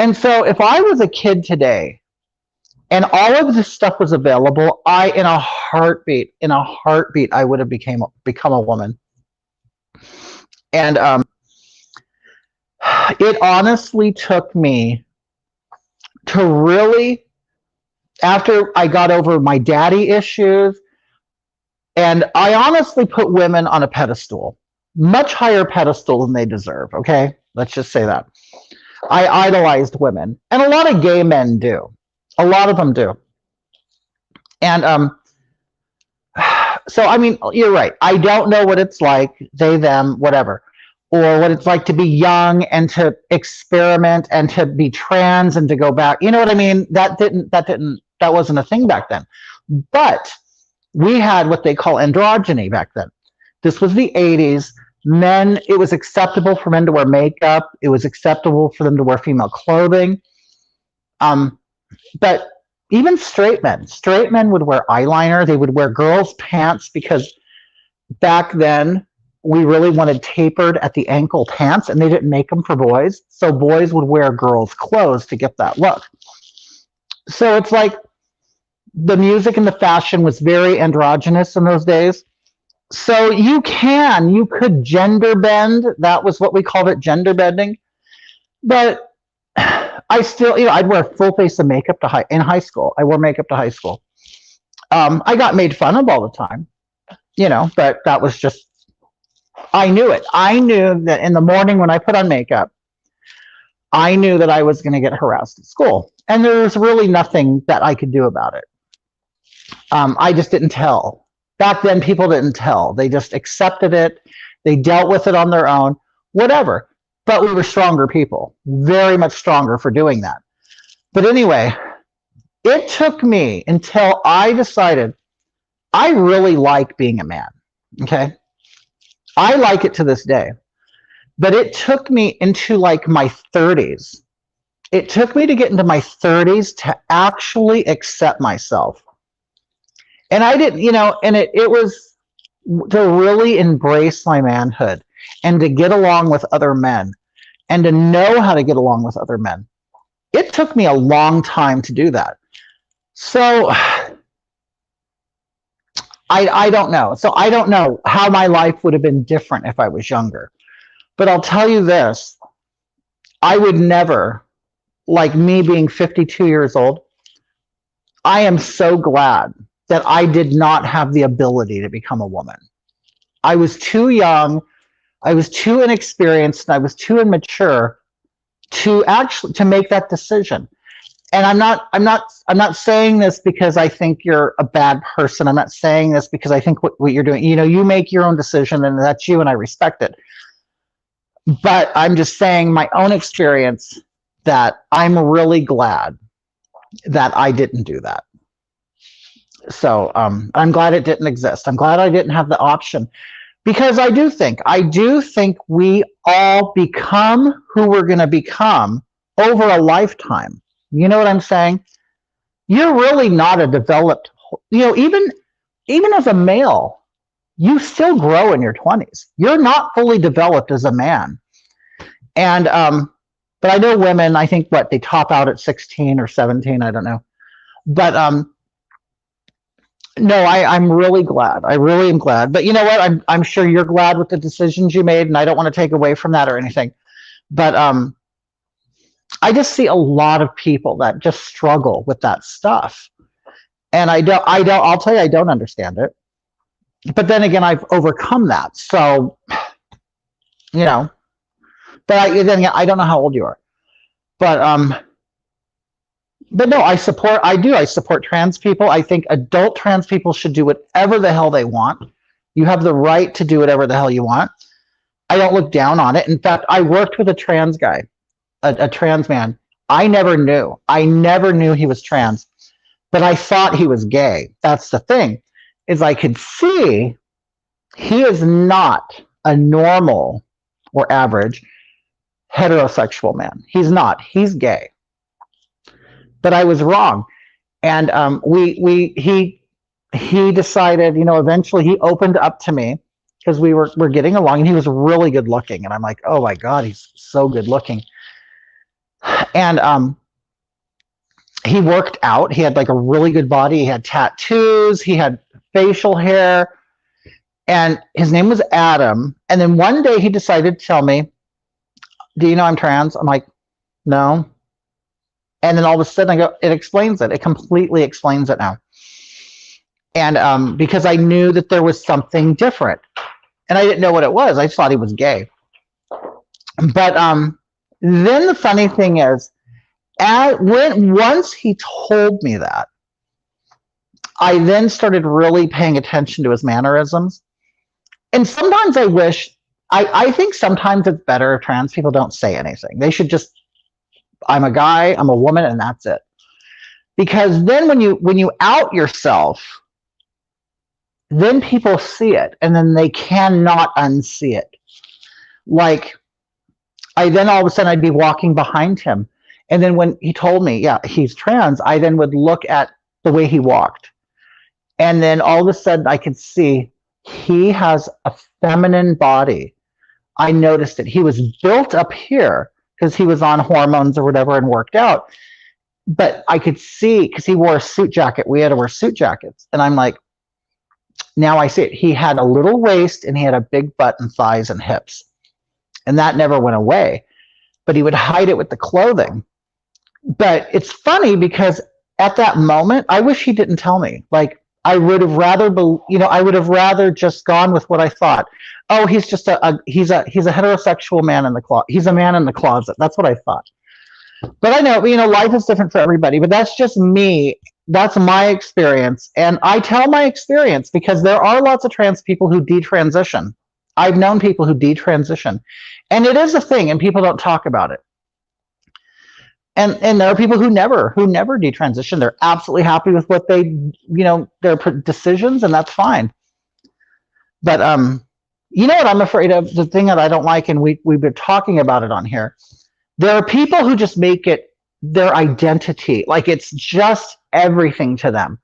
And so if I was a kid today and all of this stuff was available, in a heartbeat, I would have become a woman. And it honestly took me to really, after I got over my daddy issues, and I honestly put women on a pedestal, much higher pedestal than they deserve. Okay, let's just say that. I idolized women, and a lot of gay men do. A lot of them do. And so I mean, you're right. I don't know what it's like, they, them, whatever, or what it's like to be young and to experiment and to be trans and to go back. You know what I mean? That wasn't a thing back then. But we had what they call androgyny back then. This was the 80s. Men, it was acceptable for men to wear makeup. It was acceptable for them to wear female clothing. But even straight men would wear eyeliner. They would wear girls' pants because back then we really wanted tapered at the ankle pants, and they didn't make them for boys. So boys would wear girls' clothes to get that look. So it's like the music and the fashion was very androgynous in those days. So you could gender bend. That was what we called it, gender bending. But I still, I'd wear a full face of makeup in high school. I wore makeup to high school. I got made fun of all the time, but that was just, I knew it. I knew that in the morning when I put on makeup, I knew that I was going to get harassed at school. And there was really nothing that I could do about it. I just didn't tell. Back then, people didn't tell. They just accepted it. They dealt with it on their own, whatever. But we were stronger people, very much stronger for doing that. But anyway, it took me until I decided I really like being a man, okay? I like it to this day. But it took me into like my 30s. It took me to get into my 30s to actually accept myself. And I didn't, and it was to really embrace my manhood and to get along with other men and to know how to get along with other men. It took me a long time to do that. So I don't know. So I don't know how my life would have been different if I was younger. But I'll tell you this, I would never, like me being 52 years old, I am so glad that I did not have the ability to become a woman. I was too young, I was too inexperienced, and I was too immature to make that decision. And I'm not saying this because I think you're a bad person. I'm not saying this because I think what you're doing, you make your own decision and that's you and I respect it. But I'm just saying my own experience that I'm really glad that I didn't do that. So I'm glad it didn't exist. I'm glad I didn't have the option, because I do think we all become who we're going to become over a lifetime. You know what I'm saying? You're really not a developed, even as a male, you still grow in your 20s. You're not fully developed as a man. And but I know women, I think they top out at 16 or 17, I don't know. But no, I'm really glad. I really am glad. But you know what? I'm sure you're glad with the decisions you made, and I don't want to take away from that or anything. But I just see a lot of people that just struggle with that stuff. And I'll tell you, I don't understand it. But then again, I've overcome that. So, but then again, I don't know how old you are. But no, I support trans people. I think adult trans people should do whatever the hell they want. You have the right to do whatever the hell you want. I don't look down on it. In fact, I worked with a trans guy, a trans man. I never knew he was trans, but I thought he was gay. That's the thing, is I could see he is not a normal or average heterosexual man. He's not. He's gay. But I was wrong. And he decided, eventually he opened up to me because we're getting along, and he was really good looking. And I'm like, oh my God, he's so good looking. And he worked out. He had like a really good body. He had tattoos. He had facial hair. And his name was Adam. And then one day he decided to tell me, do you know I'm trans? I'm like, no. And then all of a sudden I go, it explains it. It completely explains it now. And because I knew that there was something different. And I didn't know what it was. I just thought he was gay. But then the funny thing is, once he told me that, I then started really paying attention to his mannerisms. And sometimes I think sometimes it's better if trans people don't say anything. They should just, I'm a guy, I'm a woman, and that's it. Because then when you out yourself, then people see it, and then they cannot unsee it. Like, then all of a sudden I'd be walking behind him. And then when he told me, yeah, he's trans, I then would look at the way he walked. And then all of a sudden I could see he has a feminine body. I noticed it. He was built up here because he was on hormones or whatever and worked out. But I could see, because he wore a suit jacket. We had to wear suit jackets. And I'm like, now I see it. He had a little waist and he had a big butt and thighs and hips. And that never went away. But he would hide it with the clothing. But it's funny because at that moment, I wish he didn't tell me. Like, I would have rather, I would have rather just gone with what I thought. Oh, he's just he's a heterosexual man in the closet. He's a man in the closet. That's what I thought. But I know, life is different for everybody. But that's just me. That's my experience, and I tell my experience because there are lots of trans people who detransition. I've known people who detransition, and it is a thing, and people don't talk about it. And there are people who never detransition. They're absolutely happy with what they, their decisions, and that's fine. But you know what I'm afraid of? The thing that I don't like, and we've been talking about it on here. There are people who just make it their identity, like it's just everything to them.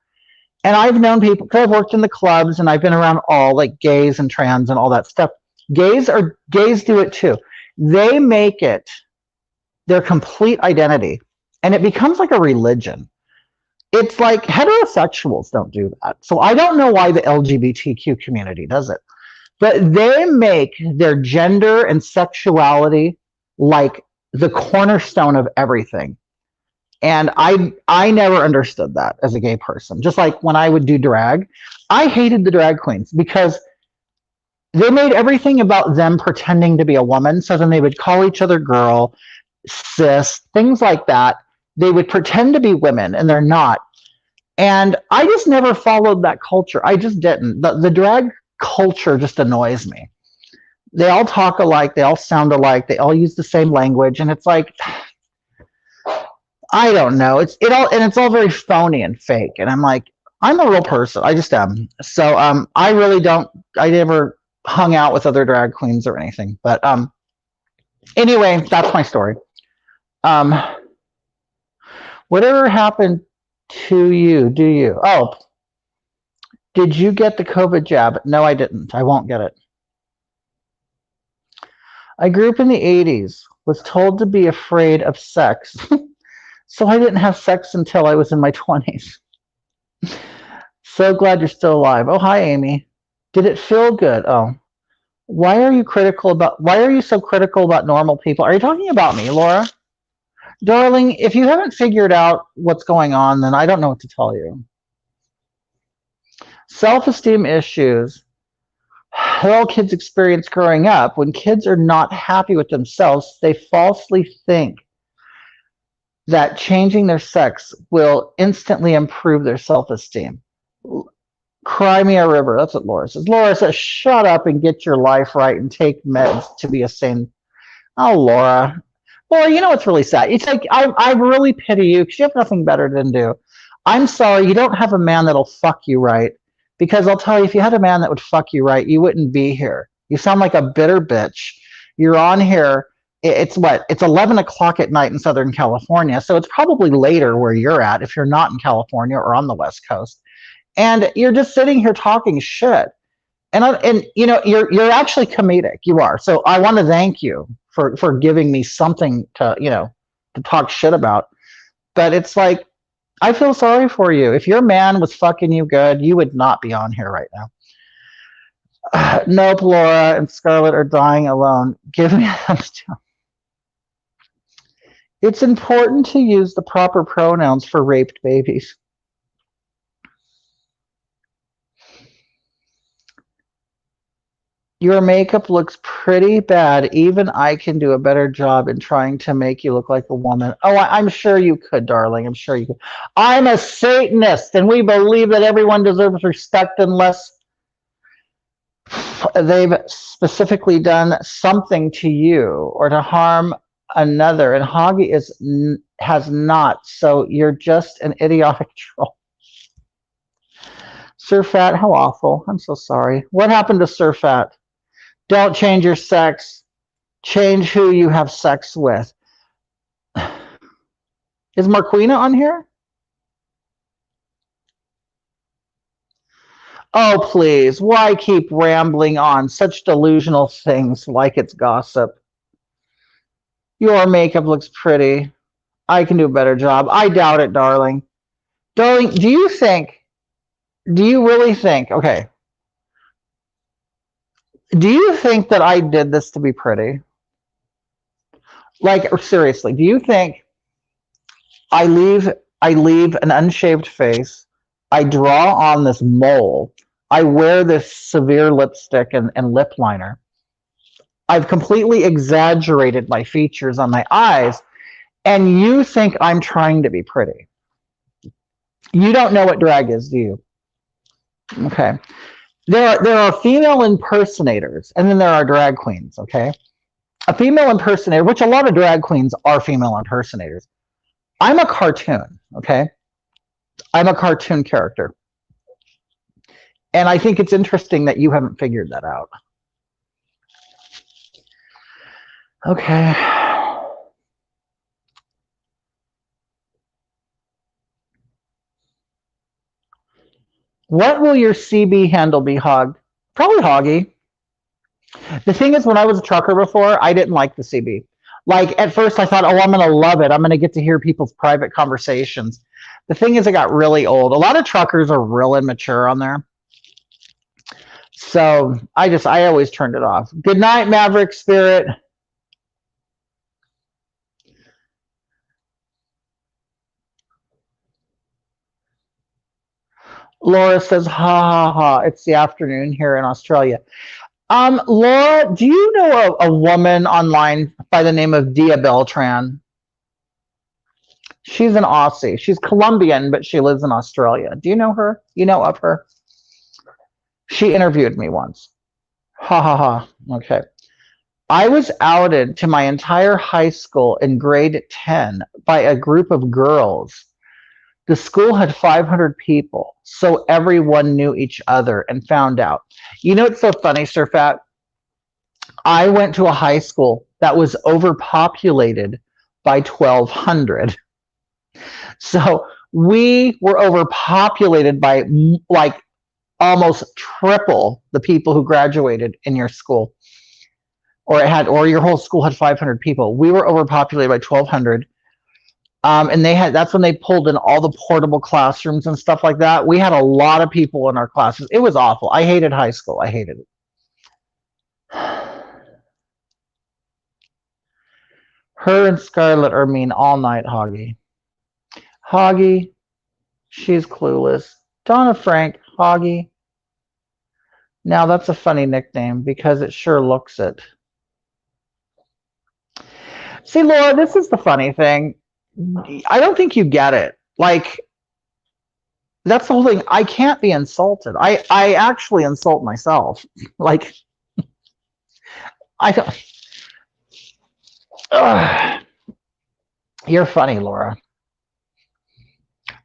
And I've known people, because I've worked in the clubs and I've been around all like gays and trans and all that stuff. Gays do it too. They make it their complete identity, and it becomes like a religion. It's like heterosexuals don't do that. So I don't know why the LGBTQ community does it, but they make their gender and sexuality like the cornerstone of everything. And I never understood that as a gay person. Just like when I would do drag, I hated the drag queens because they made everything about them pretending to be a woman. So then they would call each other girl, cis, things like that. They would pretend to be women and they're not. And I just never followed that culture. I just didn't. The drag culture just annoys me. They all talk alike. They all sound alike. They all use the same language. And it's like, I don't know. It's all very phony and fake. And I'm like, I'm a real person. I just am. So I really don't. I never hung out with other drag queens or anything. But anyway, that's my story. Whatever happened to you? Do you? Oh, did you get the COVID jab? No, I didn't. I won't get it. I grew up in the 80s, was told to be afraid of sex. So I didn't have sex until I was in my 20s. So glad you're still alive. Oh, hi, Amy. Did it feel good? Oh, why are you so critical about normal people? Are you talking about me, Laura? Darling, if you haven't figured out what's going on, then I don't know what to tell you. Self-esteem issues that all kids experience growing up. When kids are not happy with themselves, they falsely think that changing their sex will instantly improve their self-esteem. Cry me a river. That's what Laura says. Laura says, shut up and get your life right and take meds to be a sane. Oh, Laura. Laura, you know what's really sad? It's like, I really pity you because you have nothing better to do. I'm sorry, you don't have a man that'll fuck you right. Because I'll tell you, if you had a man that would fuck you right, you wouldn't be here. You sound like a bitter bitch. You're on here. It's 11 o'clock at night in Southern California. So it's probably later where you're at if you're not in California or on the West Coast. And you're just sitting here talking shit. And you're actually comedic. You are. So I want to thank you for giving me something to to talk shit about. But it's like, I feel sorry for you. If your man was fucking you good, you would not be on here right now. Nope, Laura and Scarlett are dying alone. Give me those two. It's important to use the proper pronouns for raped babies. Your makeup looks pretty bad. Even I can do a better job in trying to make you look like a woman. Oh, I'm sure you could, darling. I'm sure you could. I'm a Satanist, and we believe that everyone deserves respect unless they've specifically done something to you or to harm another. And Hoggy has not. So you're just an idiotic troll. Sir Fat, how awful. I'm so sorry. What happened to Sir Fat? Don't change your sex. Change who you have sex with. Is Marquina on here? Oh, please. Why keep rambling on such delusional things like it's gossip? Your makeup looks pretty. I can do a better job. I doubt it, darling. Darling, do you really think, okay, do you think that I did this to be pretty? Like, seriously, do you think I leave an unshaved face, I draw on this mole, I wear this severe lipstick and lip liner, I've completely exaggerated my features on my eyes, and you think I'm trying to be pretty? You don't know what drag is, do you? Okay. There are female impersonators, and then there are drag queens, okay? A female impersonator, which a lot of drag queens are female impersonators. I'm a cartoon, okay? I'm a cartoon character. And I think it's interesting that you haven't figured that out. Okay. What will your CB handle be, Hog? Probably Hoggy. The thing is, when I was a trucker before, I didn't like the CB. Like, at first I thought, oh, I'm going to love it. I'm going to get to hear people's private conversations. The thing is, it got really old. A lot of truckers are real immature on there. So I always turned it off. Good night, Maverick Spirit. Laura says, ha ha ha. It's the afternoon here in Australia. Laura, do you know a woman online by the name of Dia Beltran? She's an Aussie. She's Colombian, but she lives in Australia. Do you know her? You know of her? She interviewed me once. Ha ha ha. Okay. I was outed to my entire high school in grade 10 by a group of girls. The school had 500 people, so everyone knew each other and found out. You know what's so funny, Sir Fat? I went to a high school that was overpopulated by 1,200. So we were overpopulated by like almost triple the people who graduated in your school. Or your whole school had 500 people. We were overpopulated by 1,200. And that's when they pulled in all the portable classrooms and stuff like that. We had a lot of people in our classes. It was awful. I hated high school. I hated it. Her and Scarlett are mean all night, Hoggy. Hoggy, she's clueless. Donna Frank, Hoggy. Now that's a funny nickname because it sure looks it. See, Laura, this is the funny thing. I don't think you get it. Like, that's the whole thing. I can't be insulted. I actually insult myself. Like, I don't. You're funny, Laura.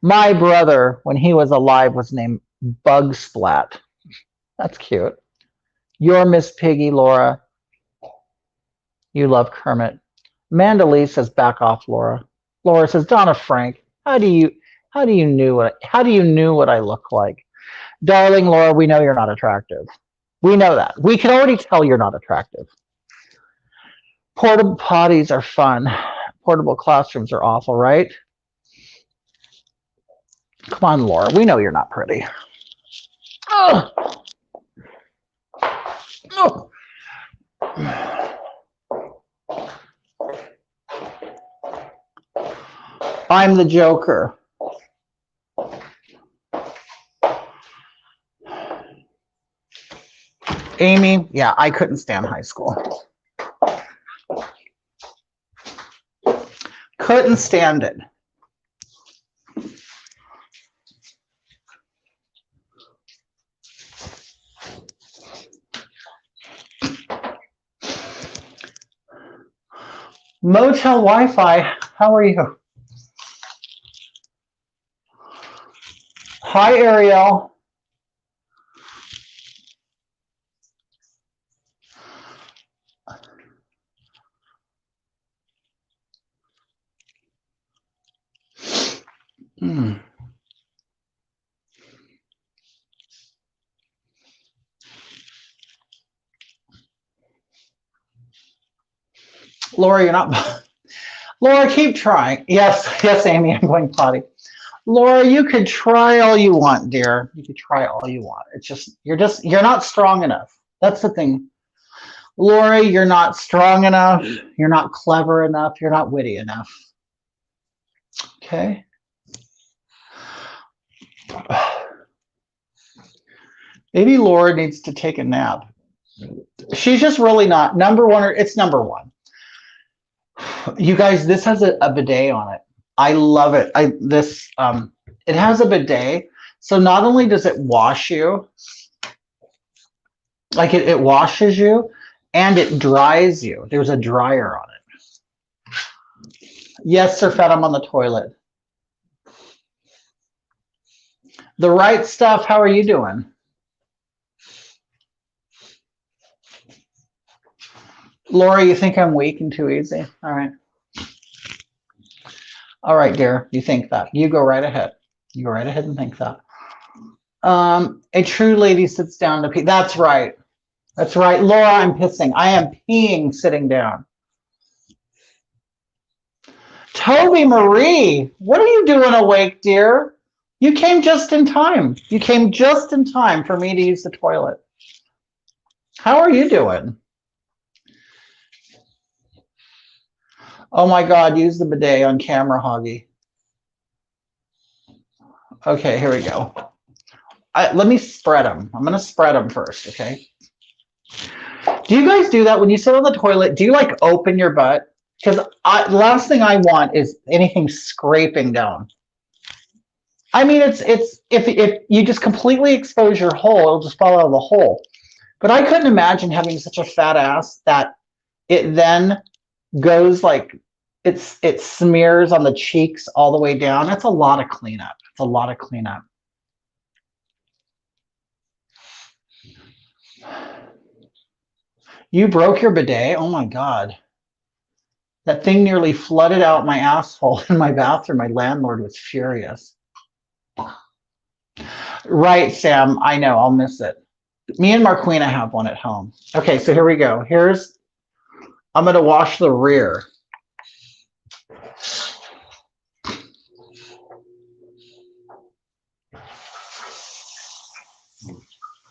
My brother, when he was alive, was named Bug Splat. That's cute. You're Miss Piggy, Laura. You love Kermit. Mandalise says, back off, Laura. Laura says, Donna Frank, how do you know what I look like? Darling Laura, we know you're not attractive. We know that. We can already tell you're not attractive. Portable potties are fun. Portable classrooms are awful, right? Come on, Laura. We know you're not pretty. Ugh. Ugh. I'm the Joker. Amy, yeah, I couldn't stand high school. Couldn't stand it. Motel Wi-Fi, how are you? Hi, Ariel. Laura, you're not. Laura, keep trying. Yes, yes, Amy, I'm going potty. Laura, you could try all you want, dear. You could try all you want. It's just you're not strong enough. That's the thing. Laura, you're not strong enough. You're not clever enough. You're not witty enough. Okay. Maybe Laura needs to take a nap. She's just really not number one. It's number one. You guys, this has a bidet on it. I love it. It has a bidet. So not only does it wash you, like it washes you, and it dries you. There's a dryer on it. Yes, Sir Fed, I'm on the toilet. The right stuff, how are you doing? Laura, you think I'm weak and too easy? All right. All right, dear. You think that. You go right ahead. You go right ahead and think that. A true lady sits down to pee. That's right. That's right. Laura, I'm pissing. I am peeing sitting down. Toby Marie, what are you doing awake, dear? You came just in time. You came just in time for me to use the toilet. How are you doing? Oh my God, use the bidet on camera, Hoggy. Okay, here we go. Let me spread them. I'm going to spread them first, okay? Do you guys do that when you sit on the toilet? Do you like open your butt? Because the last thing I want is anything scraping down. I mean, it's if you just completely expose your hole, it'll just fall out of the hole. But I couldn't imagine having such a fat ass that it then goes like it smears on the cheeks all the way down. That's a lot of cleanup. It's a lot of cleanup. You broke your bidet? Oh my God. That thing nearly flooded out my asshole in my bathroom. My landlord was furious. Right, Sam. I know. I'll miss it. Me and Marquina have one at home. Okay, so here we go. I'm going to wash the rear.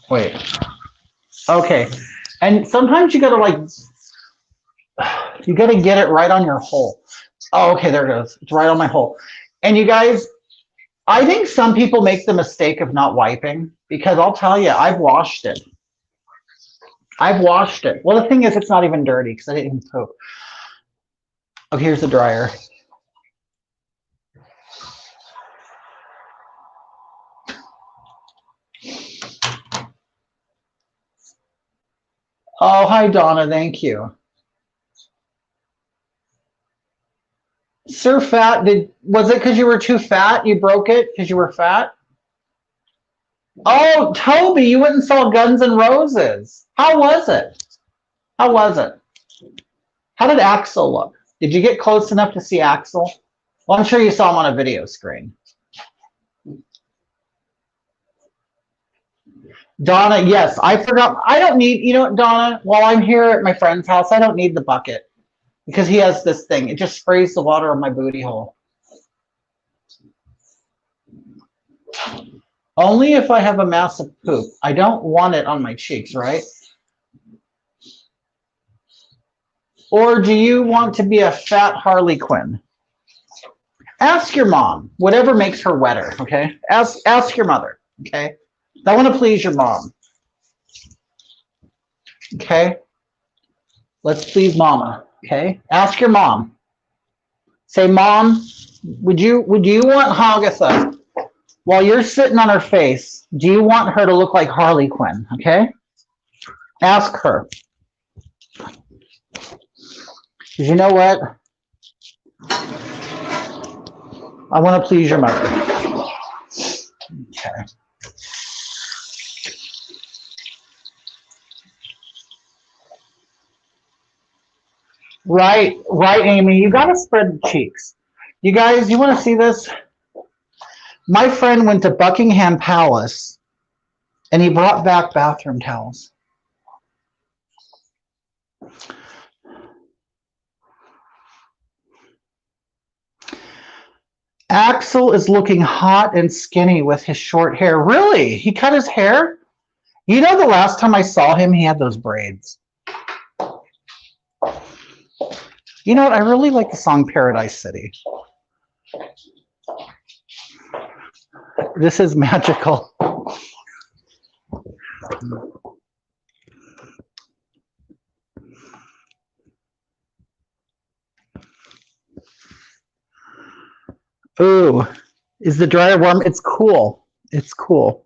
Wait. Okay. And sometimes you got to get it right on your hole. Oh, okay, there it goes. It's right on my hole. And you guys, I think some people make the mistake of not wiping because I'll tell you, I've washed it. I've washed it. Well, the thing is, it's not even dirty because I didn't even poop. Oh, here's the dryer. Oh, hi, Donna. Thank you. Sir Fat, was it because you were too fat? You broke it because you were fat? Oh, Toby, you went and saw Guns N' Roses. How was it? How was it? How did Axel look? Did you get close enough to see Axel? Well, I'm sure you saw him on a video screen. Donna, yes, I forgot. I don't need, Donna, while I'm here at my friend's house, I don't need the bucket. because he has this thing. It just sprays the water on my booty hole. Only if I have a massive poop. I don't want it on my cheeks, right? Or do you want to be a fat Harley Quinn? Ask your mom, whatever makes her wetter, okay? Ask your mother, okay? I want to please your mom. Okay? Let's please mama, okay? Ask your mom. Say, Mom, would you want Hagatha while you're sitting on her face? Do you want her to look like Harley Quinn? Okay? Ask her. Because you know what? I want to please your mother. Okay. Right, Amy. You got to spread the cheeks. You guys, you want to see this? My friend went to Buckingham Palace and he brought back bathroom towels. Axel is looking hot and skinny with his short hair. Really? He cut his hair? You know, the last time I saw him, he had those braids. You know what? I really like the song Paradise City. This is magical. Ooh, is the dryer warm? It's cool. It's cool.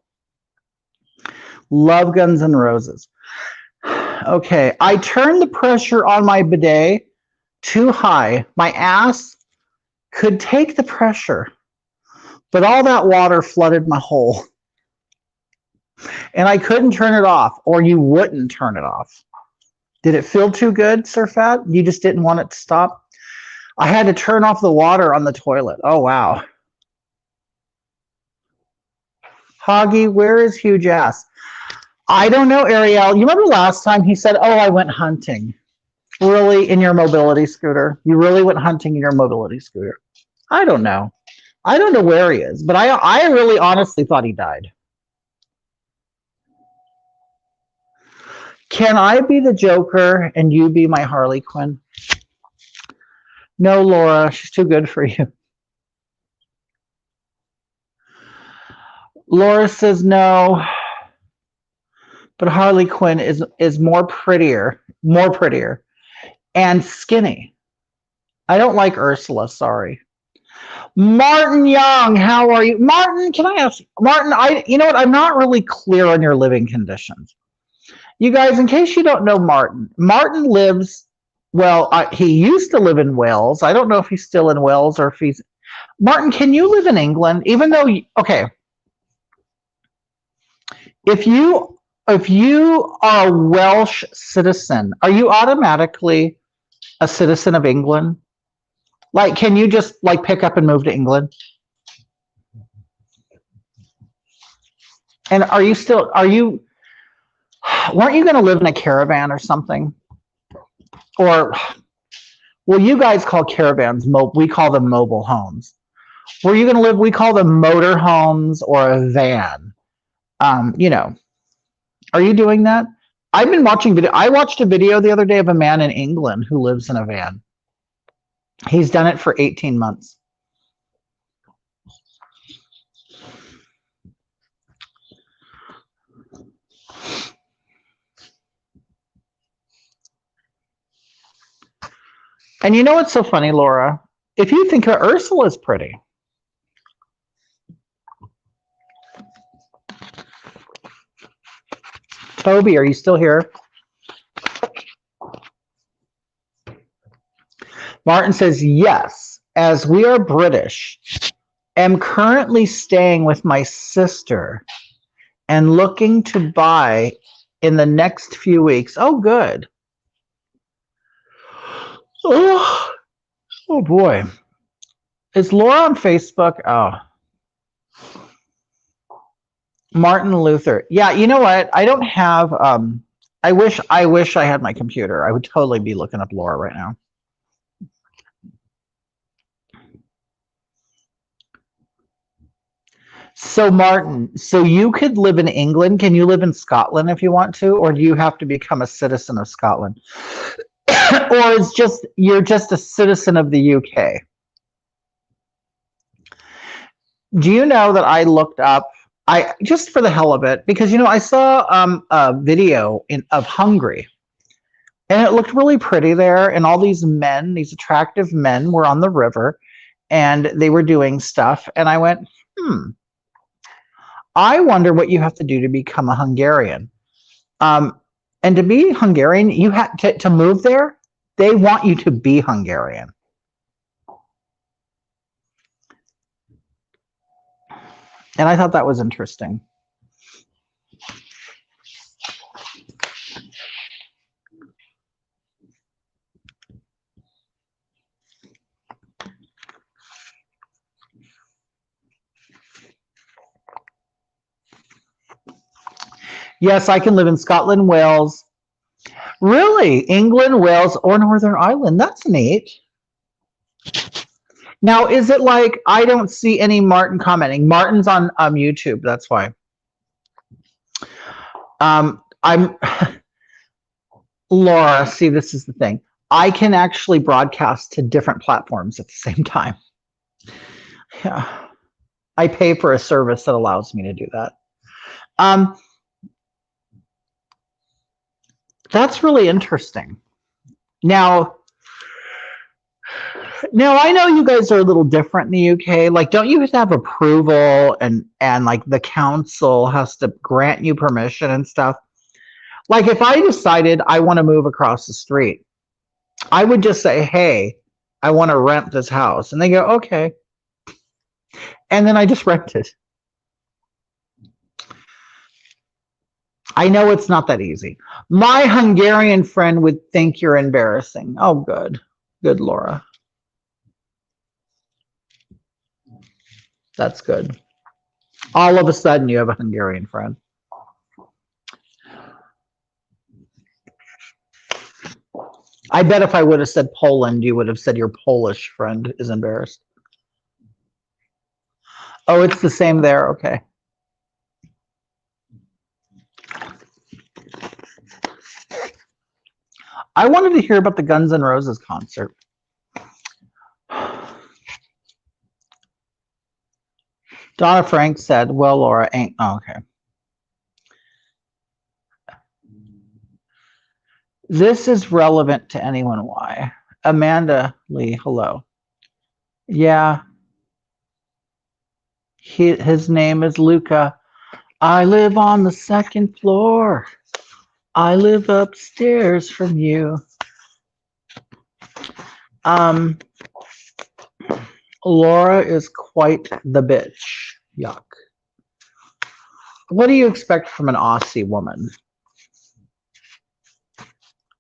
Love Guns N' Roses. Okay, I turned the pressure on my bidet too high. My ass could take the pressure, but all that water flooded my hole. And I couldn't turn it off, or you wouldn't turn it off. Did it feel too good, Sir Fat? You just didn't want it to stop? I had to turn off the water on the toilet. Oh, wow. Hoggy, where is huge ass? I don't know, Ariel. You remember last time he said, oh, I went hunting. Really, in your mobility scooter? You really went hunting in your mobility scooter? I don't know. I don't know where he is, but I really honestly thought he died. Can I be the Joker and you be my Harley Quinn? No, Laura, she's too good for you. Laura says no, but Harley Quinn is more prettier, and skinny. I don't like Ursula, sorry. Martin Young, how are you? Martin, can I ask, Martin, you know what, I'm not really clear on your living conditions. You guys, in case you don't know Martin lives, well, he used to live in Wales. I don't know if he's still in Wales or if he's, Martin, can you live in England? Even though, okay, if you are a Welsh citizen, are you automatically a citizen of England? Like, can you just like pick up and move to England? And weren't you going to live in a caravan or something? Or, well, you guys call caravans, we call them mobile homes. Were you going to live, we call them motor homes or a van. You know, are you doing that? I've been watching video. I watched a video the other day of a man in England who lives in a van. He's done it for 18 months. And you know what's so funny, Laura? If you think of Ursula's pretty. Toby, are you still here? Martin says, yes, as we are British, am currently staying with my sister and looking to buy in the next few weeks. Oh, good. Oh boy. Is Laura on Facebook? Oh. Martin Luther. Yeah, you know what? I don't have I wish I had my computer. I would totally be looking up Laura right now. So Martin, so you could live in England. Can you live in Scotland if you want to, or do you have to become a citizen of Scotland? Or it's just you're just a citizen of the UK? Do you know that I looked up I just for the hell of it because I saw a video of Hungary and it looked really pretty there and all these men, these attractive men were on the river and they were doing stuff and I went, I wonder what you have to do to become a Hungarian. Um, and to be Hungarian, you had to move there. They want you to be Hungarian. And I thought that was interesting. Yes, I can live in Scotland, Wales. Really? England, Wales, or Northern Ireland? That's neat. Now, is it like I don't see any Martin commenting? Martin's on YouTube. That's why. I'm Laura. See, this is the thing. I can actually broadcast to different platforms at the same time. Yeah, I pay for a service that allows me to do that. That's really interesting. Now I know you guys are a little different in the UK. Like, don't you have to have approval and like the council has to grant you permission and stuff? Like, if I decided I want to move across the street, I would just say, "Hey, I want to rent this house," and they go, "Okay," and then I just rent it. I know it's not that easy. My Hungarian friend would think you're embarrassing. Oh, good, Laura. That's good. All of a sudden, you have a Hungarian friend. I bet if I would have said Poland, you would have said your Polish friend is embarrassed. Oh, it's the same there. Okay. I wanted to hear about the Guns N' Roses concert. Donna Frank said, "Well, Laura ain't." Oh, okay. This is relevant to anyone. Why? Amanda Lee, hello. Yeah, his name is Luca. I live on the second floor. I live upstairs from you. Laura is quite the bitch. Yuck. What do you expect from an Aussie woman?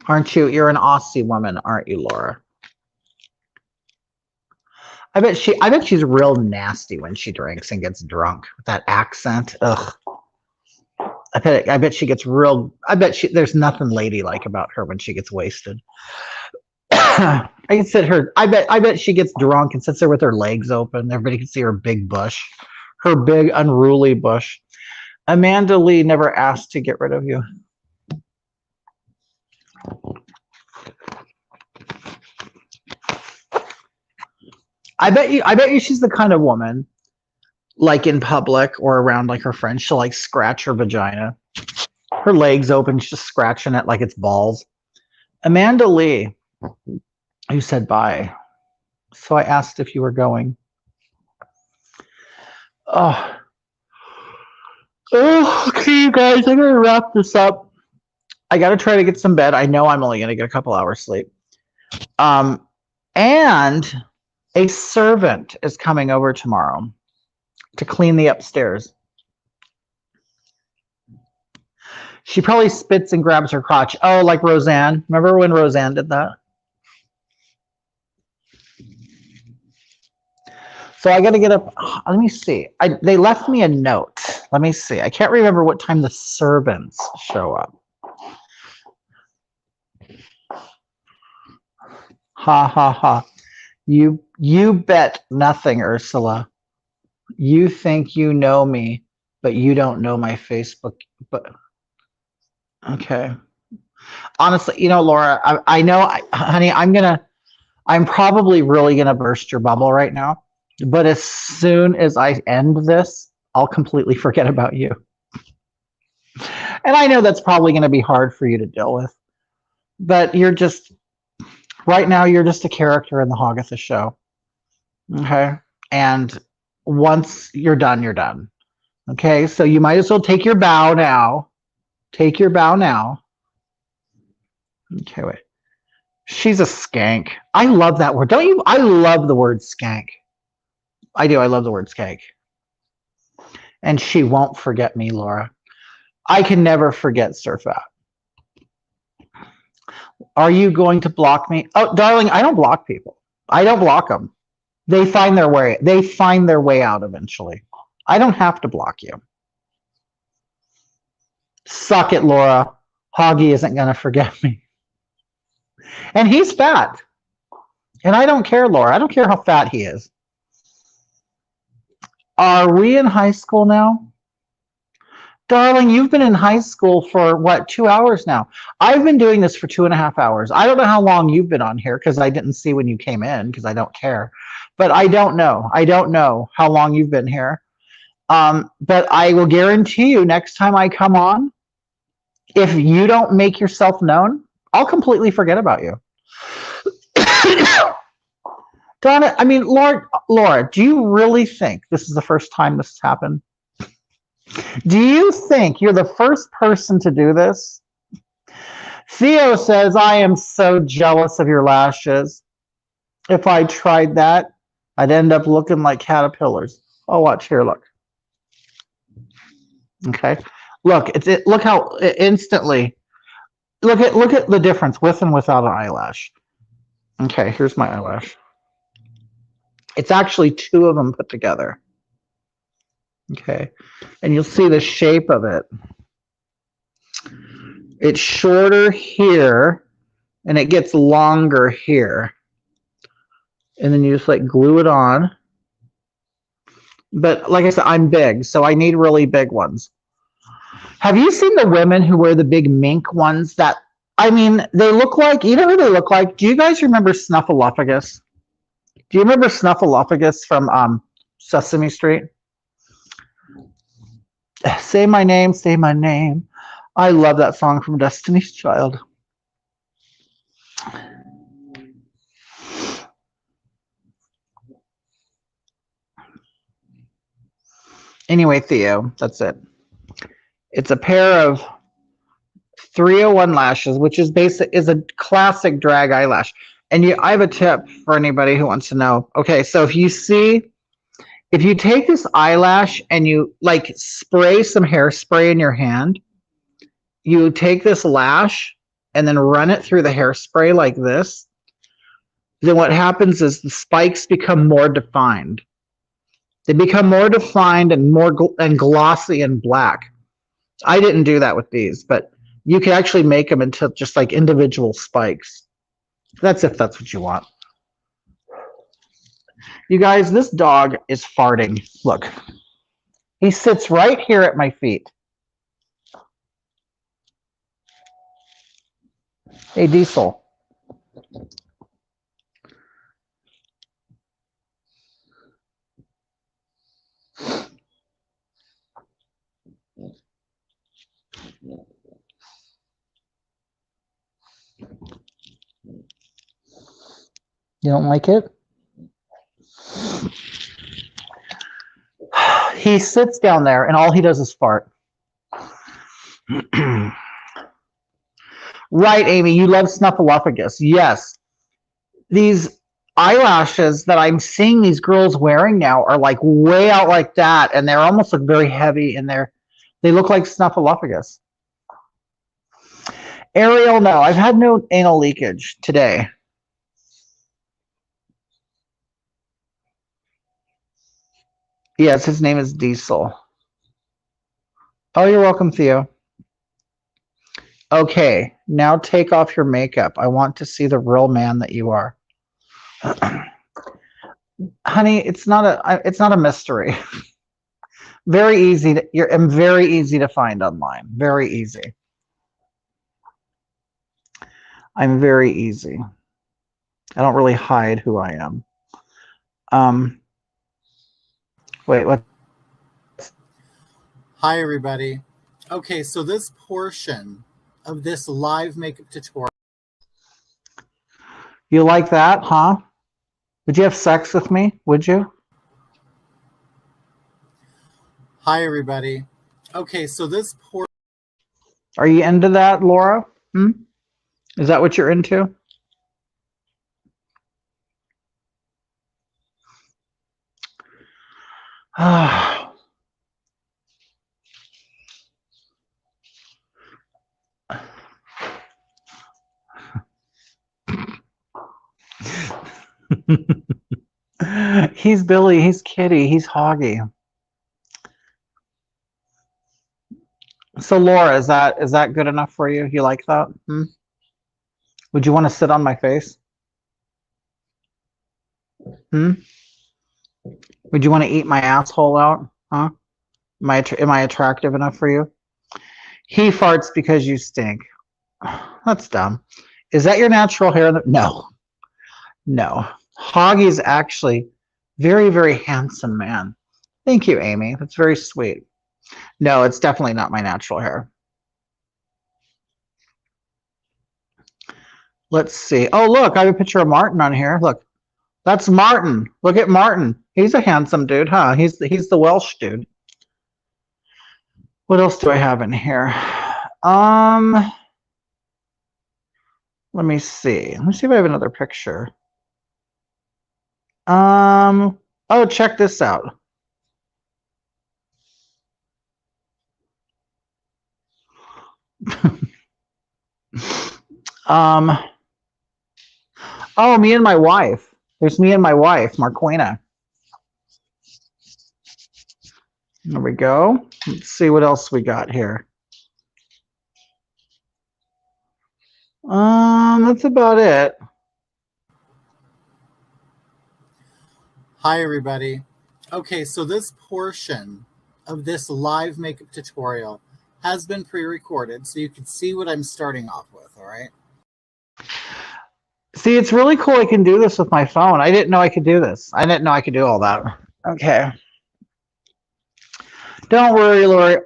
Aren't you? You're an Aussie woman, aren't you, Laura? I bet she's real nasty when she drinks and gets drunk. That accent. Ugh. I bet she gets real. There's nothing ladylike about her when she gets wasted. I can sit her. I bet she gets drunk and sits there with her legs open. Everybody can see her big bush, her big unruly bush. Amanda Lee never asked to get rid of you. I bet you she's the kind of woman, like in public or around like her friends, she'll like scratch her vagina. Her legs open, she's just scratching it like it's balls. Amanda Lee, you said bye. So I asked if you were going. Oh, okay, you guys, I'm gonna wrap this up. I gotta try to get some bed. I know I'm only gonna get a couple hours sleep. And a servant is coming over tomorrow to clean the upstairs. She probably spits and grabs her crotch. Oh, like Roseanne. Remember when Roseanne did that? So I got to get up. Let me see. They left me a note. Let me see. I can't remember what time the servants show up. Ha ha ha. You bet nothing, Ursula. You think you know me, but you don't know my Facebook. But okay. Honestly, Laura, I know, honey, I'm probably really gonna burst your bubble right now. But as soon as I end this, I'll completely forget about you. And I know that's probably gonna be hard for you to deal with. But right now, you're just a character in the Hogatha show. Okay. And once you're done, you're done. Okay. So you might as well take your bow now. Take your bow now. Okay, wait. She's a skank. I love that word. Don't you? I love the word skank. I do. I love the word skank. And she won't forget me, Laura. I can never forget Surfat. Are you going to block me? Oh, darling, I don't block people. I don't block them. They find their way. They find their way out eventually. I don't have to block you. Suck it, Laura. Hoggy isn't going to forget me. And he's fat. And I don't care, Laura. I don't care how fat he is. Are we in high school now? Darling, you've been in high school for what, 2 hours now? I've been doing this for 2.5 hours. I don't know how long you've been on here because I didn't see when you came in because I don't care. But I don't know. I don't know how long you've been here. But I will guarantee you next time I come on, if you don't make yourself known, I'll completely forget about you. Donna, I mean, Laura, do you really think this is the first time this has happened? Do you think you're the first person to do this? Theo says, I am so jealous of your lashes. If I tried that, I'd end up looking like caterpillars. Oh, watch here, look. Okay. Look, look how instantly, look at the difference with and without an eyelash. Okay, here's my eyelash. It's actually two of them put together. Okay, and you'll see the shape of it. It's shorter here, and it gets longer here. And then you just like glue it on. But like I said, I'm big, so I need really big ones. Have you seen the women who wear the big mink ones that, I mean, they look like, you know who they look like? Do you guys remember Snuffleupagus? Do you remember Snuffleupagus from Sesame Street? Say my name, say my name. I love that song from Destiny's Child. Anyway, Theo, that's it. It's a pair of 301 lashes, which is a classic drag eyelash. And I have a tip for anybody who wants to know. Okay, so if you take this eyelash and you like spray some hairspray in your hand, you take this lash and then run it through the hairspray like this, then what happens is the spikes become more defined. They become more defined and more and glossy and black. I didn't do that with these, but you can actually make them into just like individual spikes. That's if that's what you want. You guys, this dog is farting. Look, he sits right here at my feet. Hey, Diesel. You don't like it? He sits down there and all he does is fart. Right, Amy, you love Snuffleupagus. Yes. These eyelashes that I'm seeing these girls wearing now are like way out like that, and they're almost like very heavy, and they look like Snuffleupagus. Ariel, no, I've had no anal leakage today. Yes, his name is Diesel. Oh, you're welcome, Theo. Okay, now take off your makeup. I want to see the real man that you are. Honey, it's not a mystery. Very easy I'm very easy to find online. Very easy. I'm very easy. I don't really hide who I am. Wait, what? Hi, everybody. Okay, so this portion of this live makeup tutorial. You like that, huh? Would you have sex with me? Would you? Hi, everybody. Okay, so this portion. Are you into that, Laura? Is that what you're into? He's Billy, he's Kitty, he's Hoggy. So Laura, is that good enough for you? You like that? Would you want to sit on my face? Would you want to eat my asshole out? Huh? Am I attractive enough for you? He farts because you stink. That's dumb. Is that your natural hair? No. No. Hoggy's actually very, very handsome man. Thank you, Amy. That's very sweet. No, it's definitely not my natural hair. Let's see. Oh, look, I have a picture of Martin on here. Look, that's Martin. Look at Martin. He's a handsome dude, huh? He's the Welsh dude. What else do I have in here? Let me see. Let me see if I have another picture. Oh, check this out. Oh, me and my wife. There's me and my wife, Marquina. There we go. Let's see what else we got here. That's about it. Hi, everybody. Okay, so this portion of this live makeup tutorial has been pre-recorded, so you can see what I'm starting off with, all right? See, it's really cool I can do this with my phone. I didn't know I could do this. I didn't know I could do all that. Okay. Don't worry, Lori.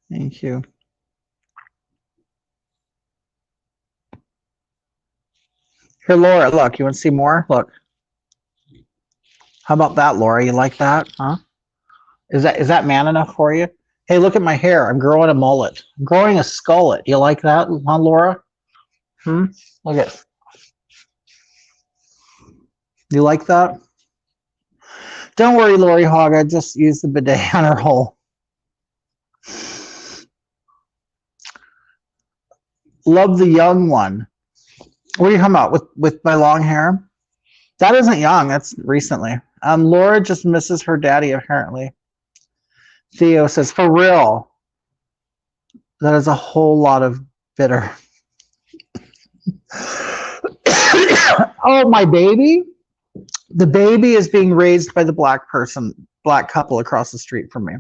Thank you. Here, Laura, look, you want to see more? Look. How about that, Laura? You like that? Huh? Is that man enough for you? Hey, look at my hair. I'm growing a mullet. I'm growing a skullet. You like that, huh, Laura? Look at. You like that? Don't worry, Lori Hogg. I just used the bidet on her hole. Love the young one. What are you talking about? With my long hair? That isn't young. That's recently. Laura just misses her daddy, apparently. Theo says, for real. That is a whole lot of bitter. Oh, my baby? The baby is being raised by the black couple across the street from me.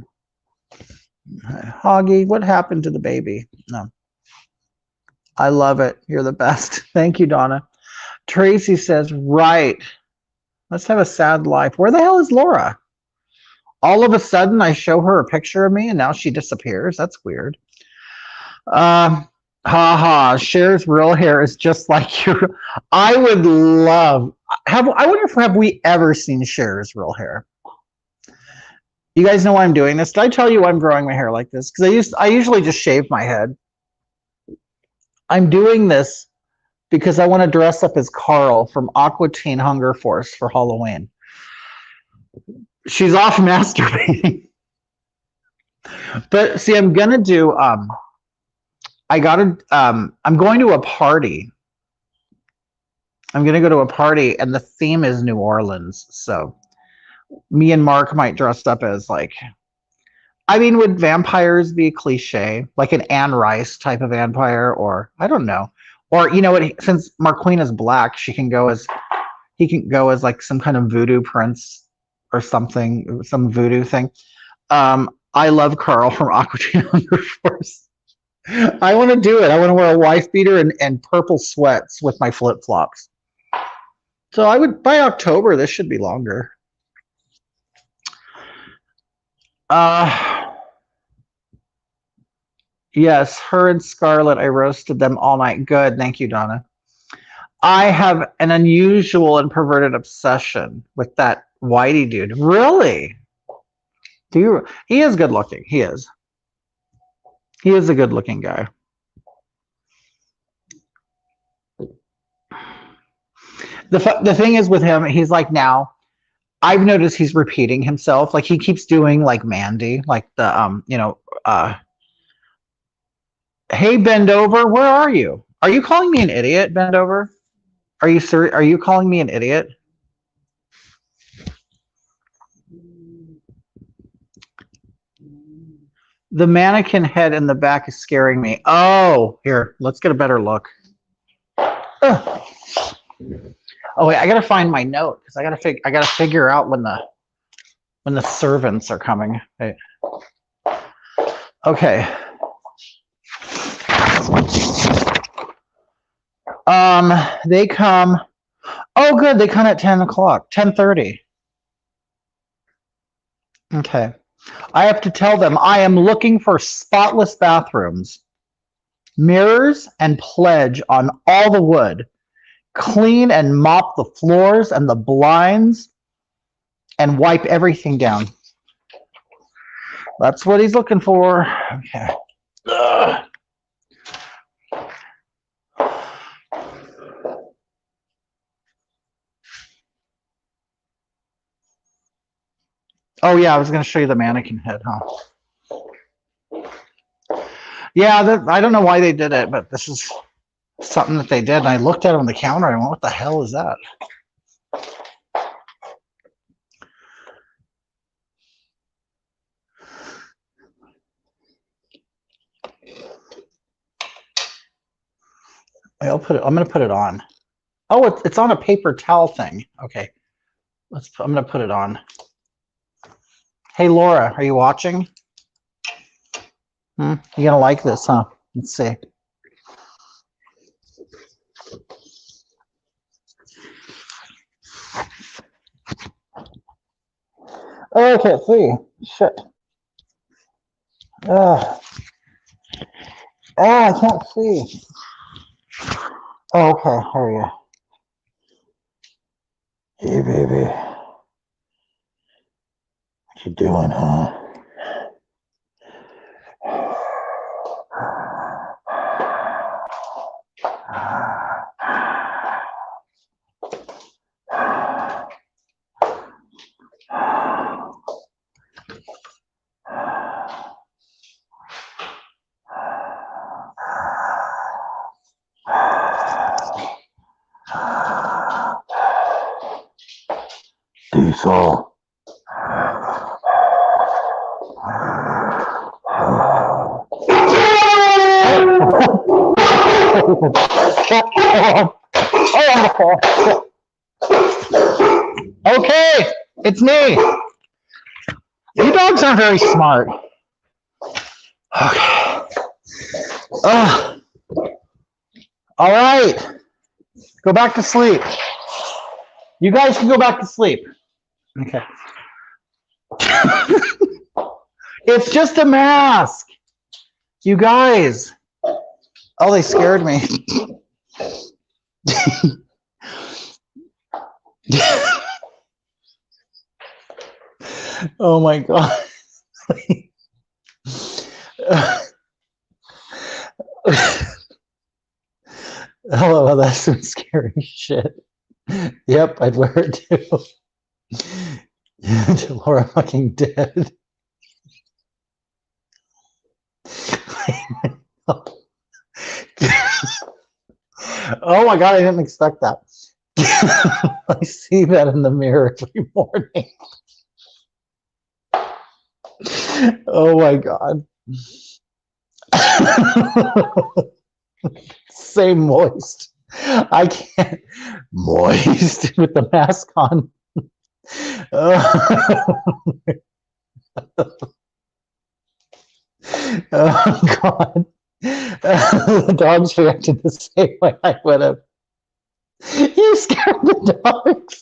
Hoggy, what happened to the baby? No. I love it. You're the best. Thank you, Donna. Tracy says, right. Let's have a sad life. Where the hell is Laura? All of a sudden, I show her a picture of me, and now she disappears. That's weird. Cher's real hair is just like your. I would love. I wonder if have we ever seen Cher's real hair? You guys know why I'm doing this? Did I tell you why I'm growing my hair like this? Because I usually just shave my head. I'm doing this because I want to dress up as Carl from Aqua Teen Hunger Force for Halloween. She's off masturbating. But see, I'm gonna do I'm going to a party. I'm gonna go to a party and the theme is New Orleans. So me and Mark might dress up as like I mean, would vampires be cliche, like an Anne Rice type of vampire, or I don't know, or you know what? Since Marquine is black, she can go as he can go as like some kind of voodoo prince or something, some voodoo thing. I love Carl from Aqua Teen Hunger Force. I want to do it. I want to wear a wife beater and purple sweats with my flip flops. So I would by October. This should be longer. Uh, yes, her and Scarlett. I roasted them all night. Good, thank you, Donna. I have an unusual and perverted obsession with that Whitey dude. Really? Do you? He is good looking. He is. He is a good looking guy. The thing is with him, he's like now. I've noticed he's repeating himself. Like he keeps doing like Mandy, like the hey bend over, where are you? Are you calling me an idiot, bend over? Are you serious? Are you calling me an idiot? The mannequin head in the back is scaring me. Oh, here, let's get a better look. Ugh. Oh wait, I gotta find my note because I gotta figure out when the servants are coming. Wait. Okay. They come. Oh, good. They come at 10 o'clock, 10:30. Okay. I have to tell them I am looking for spotless bathrooms, mirrors, and pledge on all the wood. Clean and mop the floors and the blinds and wipe everything down. That's what he's looking for. Okay. Ugh. Oh yeah, I was going to show you the mannequin head, huh? Yeah, I don't know why they did it, but this is something that they did. And I looked at it on the counter and I went, what the hell is that? I'm going to put it on. Oh, it's on a paper towel thing. Okay. I'm going to put it on. Hey, Laura, are you watching? You're going to like this, huh? Let's see. Oh, I can't see. Shit. Oh, I can't see. Oh, okay. Here we go. Hey, baby. What you doing, huh? Diesel. Okay, it's me. You dogs aren't very smart. Okay. All right. Go back to sleep. You guys can go back to sleep. Okay. It's just a mask. You guys. Oh, they scared me. Oh my God. Oh, that's some scary shit. Yep, I'd wear it too. Until Laura fucking dead. Oh my God, I didn't expect that. I see that in the mirror every morning. Oh my God. Say moist. I can't. Moist with the mask on. Oh, oh God. The dogs reacted the same way I would have. You scared the dogs.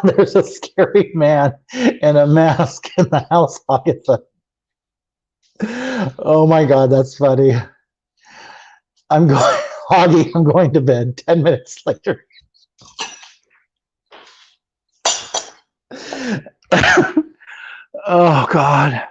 There's a scary man in a mask in the house, Agatha. Oh my God, that's funny. I'm going, Hoggy, I'm going to bed 10 minutes later. Oh God.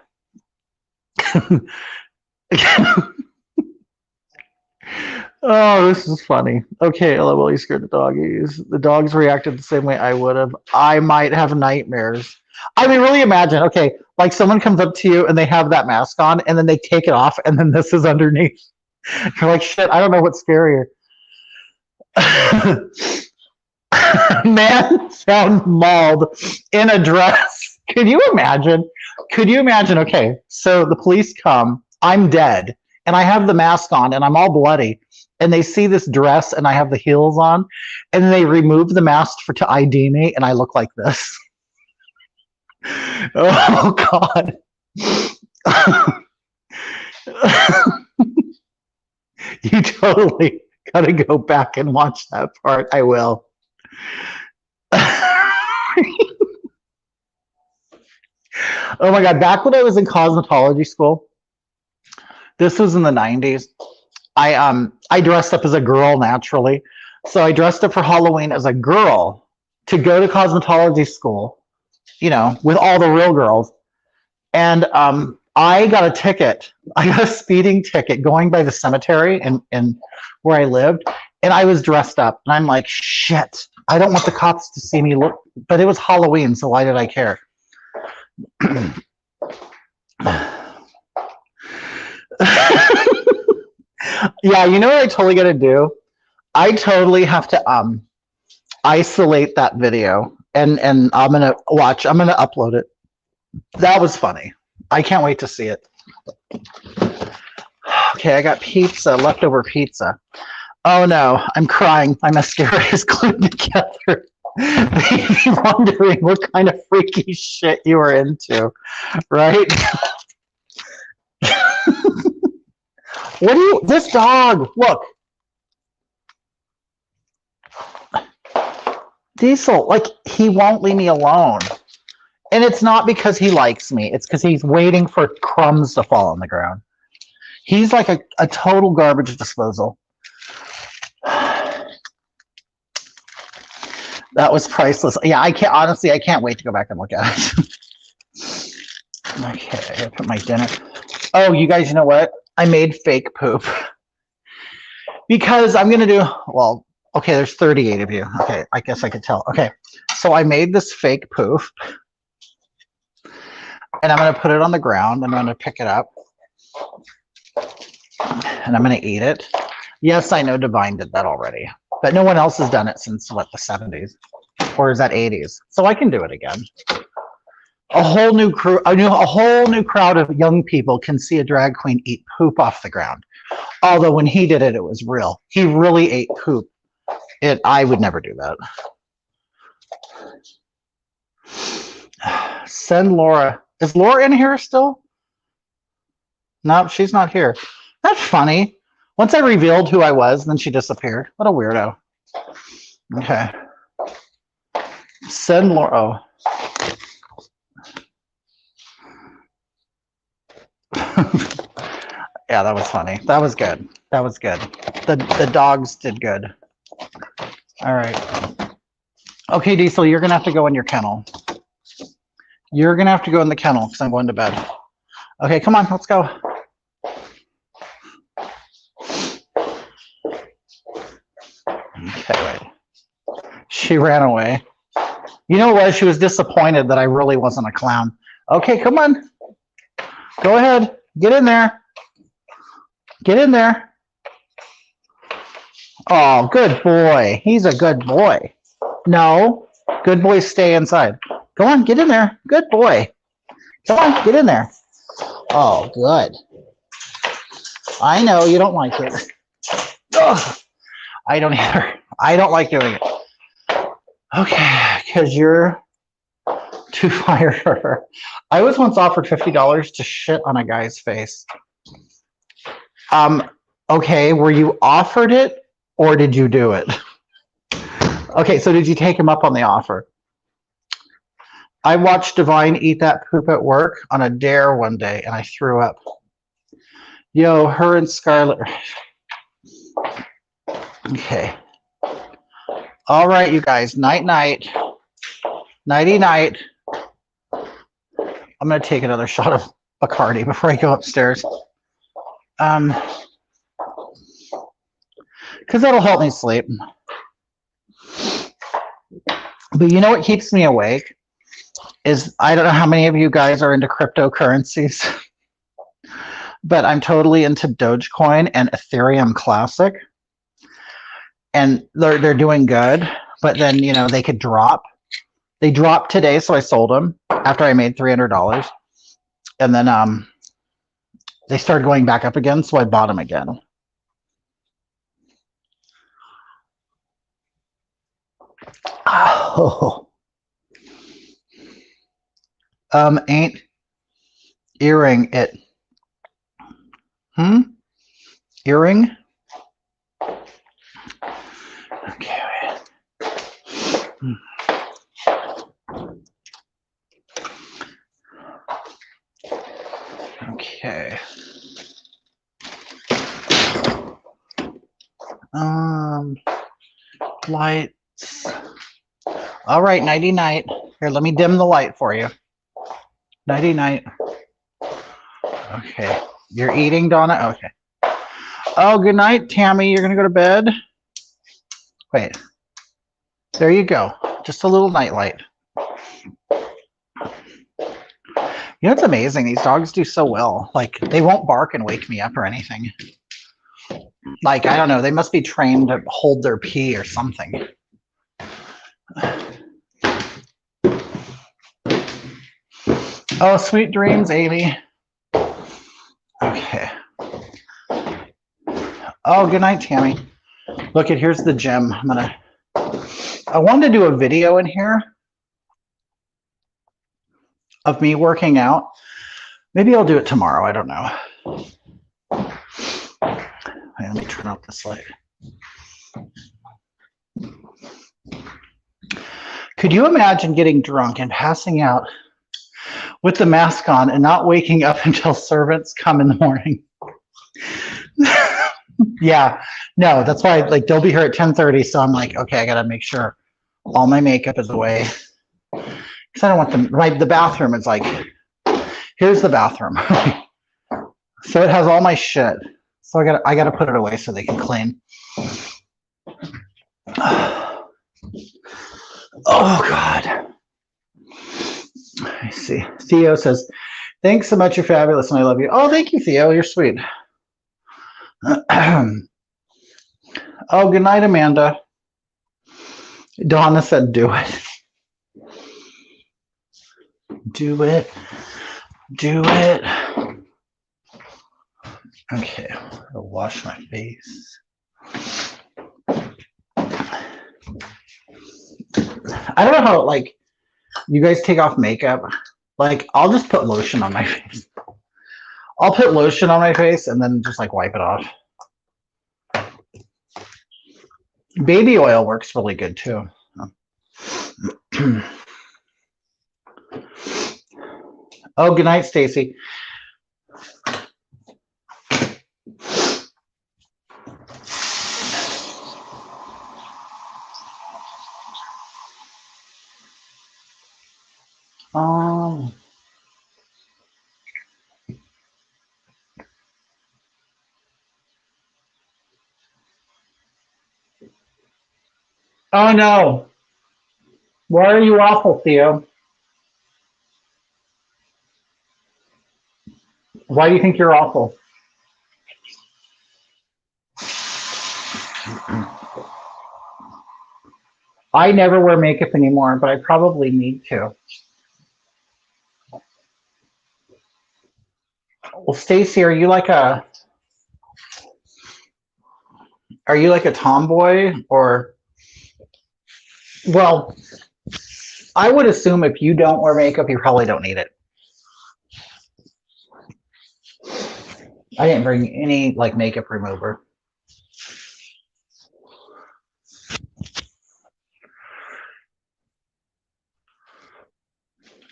Oh, this is funny. Okay, LOL, you scared the doggies. The dogs reacted the same way I would have. I might have nightmares. I mean, really imagine, okay, like someone comes up to you and they have that mask on and then they take it off and then this is underneath. You're like, shit, I don't know what's scarier. Man found mauled in a dress. Can you imagine? Could you imagine? Okay, so the police come, I'm dead, and I have the mask on and I'm all bloody. And they see this dress and I have the heels on, and they remove the mask to ID me, and I look like this. Oh God. You totally gotta go back and watch that part. I will. Oh my God, back when I was in cosmetology school, this was in the 90s. I dressed up as a girl naturally. So I dressed up for Halloween as a girl to go to cosmetology school, you know, with all the real girls. And I got a ticket. I got a speeding ticket going by the cemetery in where I lived. And I was dressed up. And I'm like, shit, I don't want the cops to see me look. But it was Halloween, so why did I care? Yeah, you know what I totally got to do? I totally have to isolate that video and I'm gonna upload it. That was funny. I can't wait to see it. Okay, I got pizza, leftover pizza. Oh no, I'm crying. My mascara is glued together. Maybe wondering what kind of freaky shit you were into, right? What do you, this dog, look. Diesel, like, he won't leave me alone. And it's not because he likes me. It's because he's waiting for crumbs to fall on the ground. He's like a total garbage disposal. That was priceless. Yeah, I can't wait to go back and look at it. Okay, I gotta put my dinner. Oh, you guys, you know what? I made fake poop. Because I'm gonna do, well, okay, there's 38 of you. Okay, I guess I could tell. Okay, so I made this fake poop. And I'm gonna put it on the ground. I'm gonna pick it up. And I'm gonna eat it. Yes, I know Divine did that already. But no one else has done it since, what, the 70s? Or is that 80s? So I can do it again. A whole new crowd of young people can see a drag queen eat poop off the ground. Although when he did it, it was real. He really ate poop. I would never do that. Send Laura. Is Laura in here still? No, she's not here. That's funny. Once I revealed who I was, then she disappeared. What a weirdo. Okay. Send Laura. Oh. Yeah, that was funny. That was good. That was good. The dogs did good. All right. Okay, Diesel, you're going to have to go in your kennel. You're going to have to go in the kennel because I'm going to bed. Okay, come on, let's go. Okay, wait. She ran away. You know what? She was disappointed that I really wasn't a clown. Okay, come on. Go ahead. Get in there. Get in there. Oh, good boy. He's a good boy. No, Good boy, stay inside. Go on, get in there. Good boy. Come on, get in there. Oh, good. I know you don't like it. Ugh. I don't either. I don't like doing it. Okay, because you're too fired for her. I was once offered $50 to shit on a guy's face. Okay, were you offered it or did you do it? Okay, so did you take him up on the offer? I watched Divine eat that poop at work on a dare one day and I threw up. Yo, her and Scarlett. Okay. All right, you guys. Night, night. Nighty, night. I'm going to take another shot of Bacardi before I go upstairs. Because that'll help me sleep. But you know what keeps me awake? Is I don't know how many of you guys are into cryptocurrencies, but I'm totally into Dogecoin and Ethereum Classic. And they're doing good, but then, you know, they could drop. They dropped today, so I sold them after I made $300. And then they started going back up again, so I bought them again. Oh. Ain't earring it. Earring? Okay. Okay. Lights. All right, nighty night. Here, let me dim the light for you. Nighty night. Okay. You're eating, Donna? Okay. Oh, good night, Tammy. You're going to go to bed? Wait. There you go. Just a little night light. You know, it's amazing. These dogs do so well. Like, they won't bark and wake me up or anything. Like, I don't know. They must be trained to hold their pee or something. Oh, sweet dreams, Amy. Okay. Oh, good night, Tammy. Look, here's the gym. I wanted to do a video in here of me working out. Maybe I'll do it tomorrow. I don't know. Let me turn off this light. Could you imagine getting drunk and passing out with the mask on and not waking up until servants come in the morning? Yeah, no, that's why, like, they'll be here at 10:30, so I'm like, okay, I gotta make sure all my makeup is away. Because I don't want them, right, the bathroom is like, here's the bathroom. So it has all my shit. So I gotta put it away so they can clean. Oh God. I see. Theo says, thanks so much, you're fabulous and I love you. Oh, thank you, Theo, you're sweet. Oh, good night, Amanda. Donna said, do it. Do it. Do it. Okay, I'll wash my face. I don't know how, like, you guys take off makeup. Like, I'll just put lotion on my face. I'll put lotion on my face and then just, like, wipe it off. Baby oil works really good, too. Oh, good night, Stacy. Oh no. Why are you awful, Theo? Why do you think you're awful? I never wear makeup anymore, but I probably need to. Well, Stacy, are you like a tomboy or well, I would assume if you don't wear makeup, you probably don't need it. I didn't bring any like makeup remover.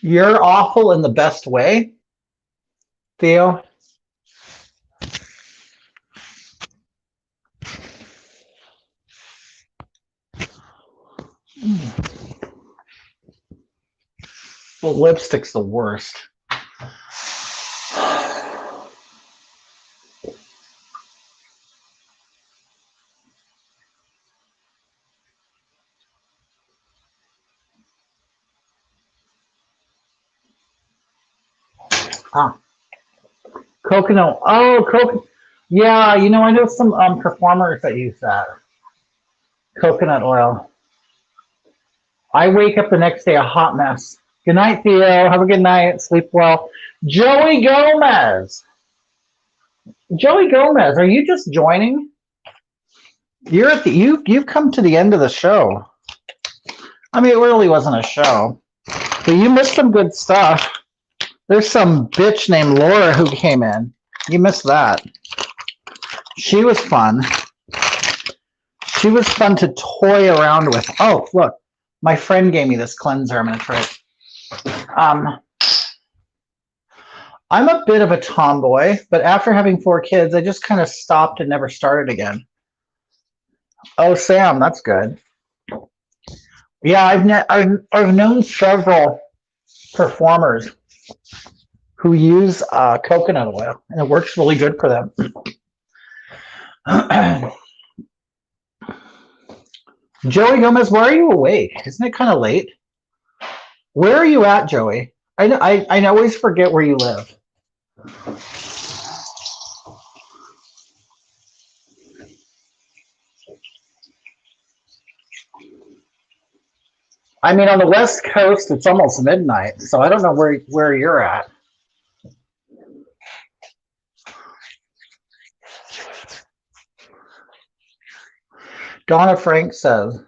You're awful in the best way, Theo. Well, lipstick's the worst. Ah, coconut. Oh, coconut. Yeah, I know some performers that use that coconut oil. I wake up the next day a hot mess. Good night, Theo. Have a good night. Sleep well. Joey Gomez. Joey Gomez, are you just joining? You've come to the end of the show. I mean, it really wasn't a show, but you missed some good stuff. There's some bitch named Laura who came in. You missed that. She was fun. She was fun to toy around with. Oh, look, my friend gave me this cleanser. I'm gonna try it. I'm a bit of a tomboy, but after having 4 kids, I just kind of stopped and never started again. Oh, Sam, that's good. Yeah, I've known several performers who use coconut oil, and it works really good for them. Joey Gomez, why are you awake? Isn't it kind of late? Where are you at, Joey? I always forget where you live. I mean, on the West Coast, it's almost midnight, so I don't know where you're at. Donna Frank says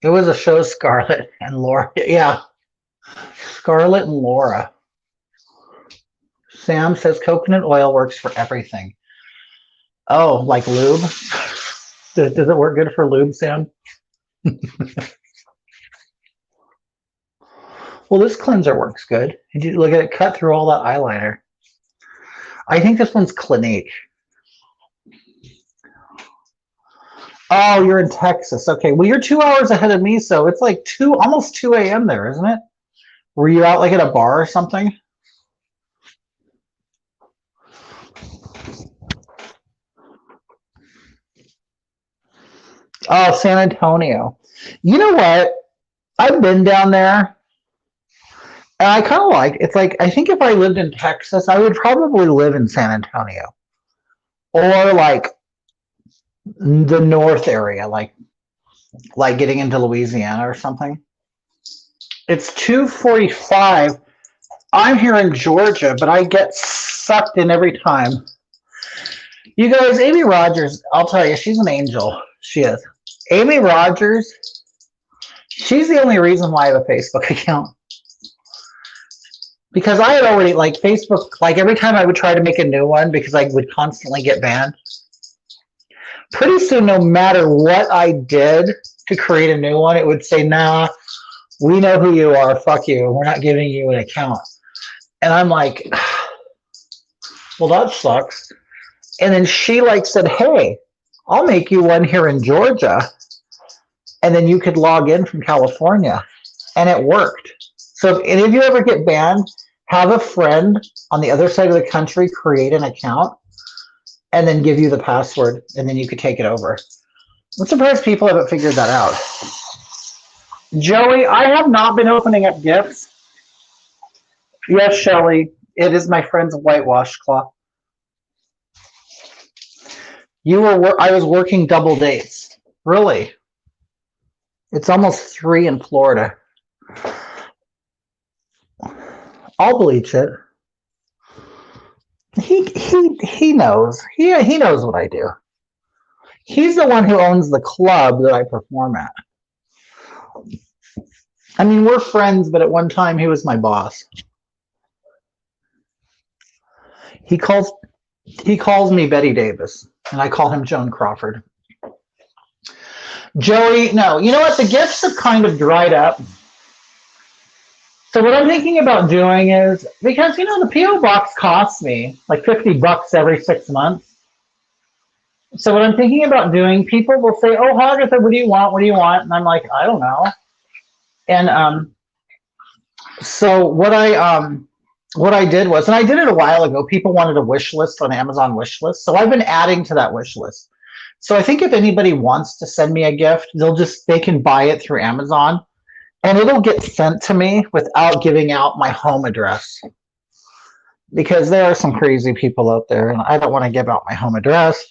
it was a show. Scarlett and Laura. Yeah, Scarlett and Laura. Sam says coconut oil works for everything. Oh, like lube? Does it work good for lube, Sam? Well, this cleanser works good. Did you look at it cut through all that eyeliner? I think this one's Clinique. Oh, you're in Texas. Okay. Well, you're 2 hours ahead of me, so it's like almost 2 a.m. there, isn't it? Were you out like at a bar or something? Oh, San Antonio. You know what? I've been down there and I kind of it's like, I think if I lived in Texas, I would probably live in San Antonio or like the north area, like getting into Louisiana or something. It's 2:45. I'm here in Georgia, but I get sucked in every time. You guys, Amy Rogers, I'll tell you, she's an angel. She is. Amy Rogers, she's the only reason why I have a Facebook account. Because I had already, like, Facebook, like, every time I would try to make a new one, because I would constantly get banned, pretty soon, no matter what I did to create a new one, it would say, nah, we know who you are, fuck you, we're not giving you an account. And I'm like, well, that sucks. And then she like said, hey, I'll make you one here in Georgia. And then you could log in from California. And it worked. So if any of you ever get banned, have a friend on the other side of the country create an account and then give you the password, and then you could take it over. I'm surprised people haven't figured that out. Joey, I have not been opening up gifts. Yes, Shelly, it is my friend's whitewash cloth. I was working double dates. Really? It's almost 3 in Florida. I'll bleach it. He knows. He knows what I do. He's the one who owns the club that I perform at. I mean, we're friends, but at one time he was my boss. He calls me Betty Davis, and I call him Joan Crawford. Joey, no. You know what? The gifts have kind of dried up. So what I'm thinking about doing is, because, the P.O. box costs me like $50 every 6 months. So what I'm thinking about doing, people will say, "Oh, Hagatha, what do you want? What do you want?" And I'm like, "I don't know." And so what I did was, and I did it a while ago, people wanted a wish list on Amazon wish list. So I've been adding to that wish list. So I think if anybody wants to send me a gift, they can buy it through Amazon, and it'll get sent to me without giving out my home address. Because there are some crazy people out there, and I don't want to give out my home address.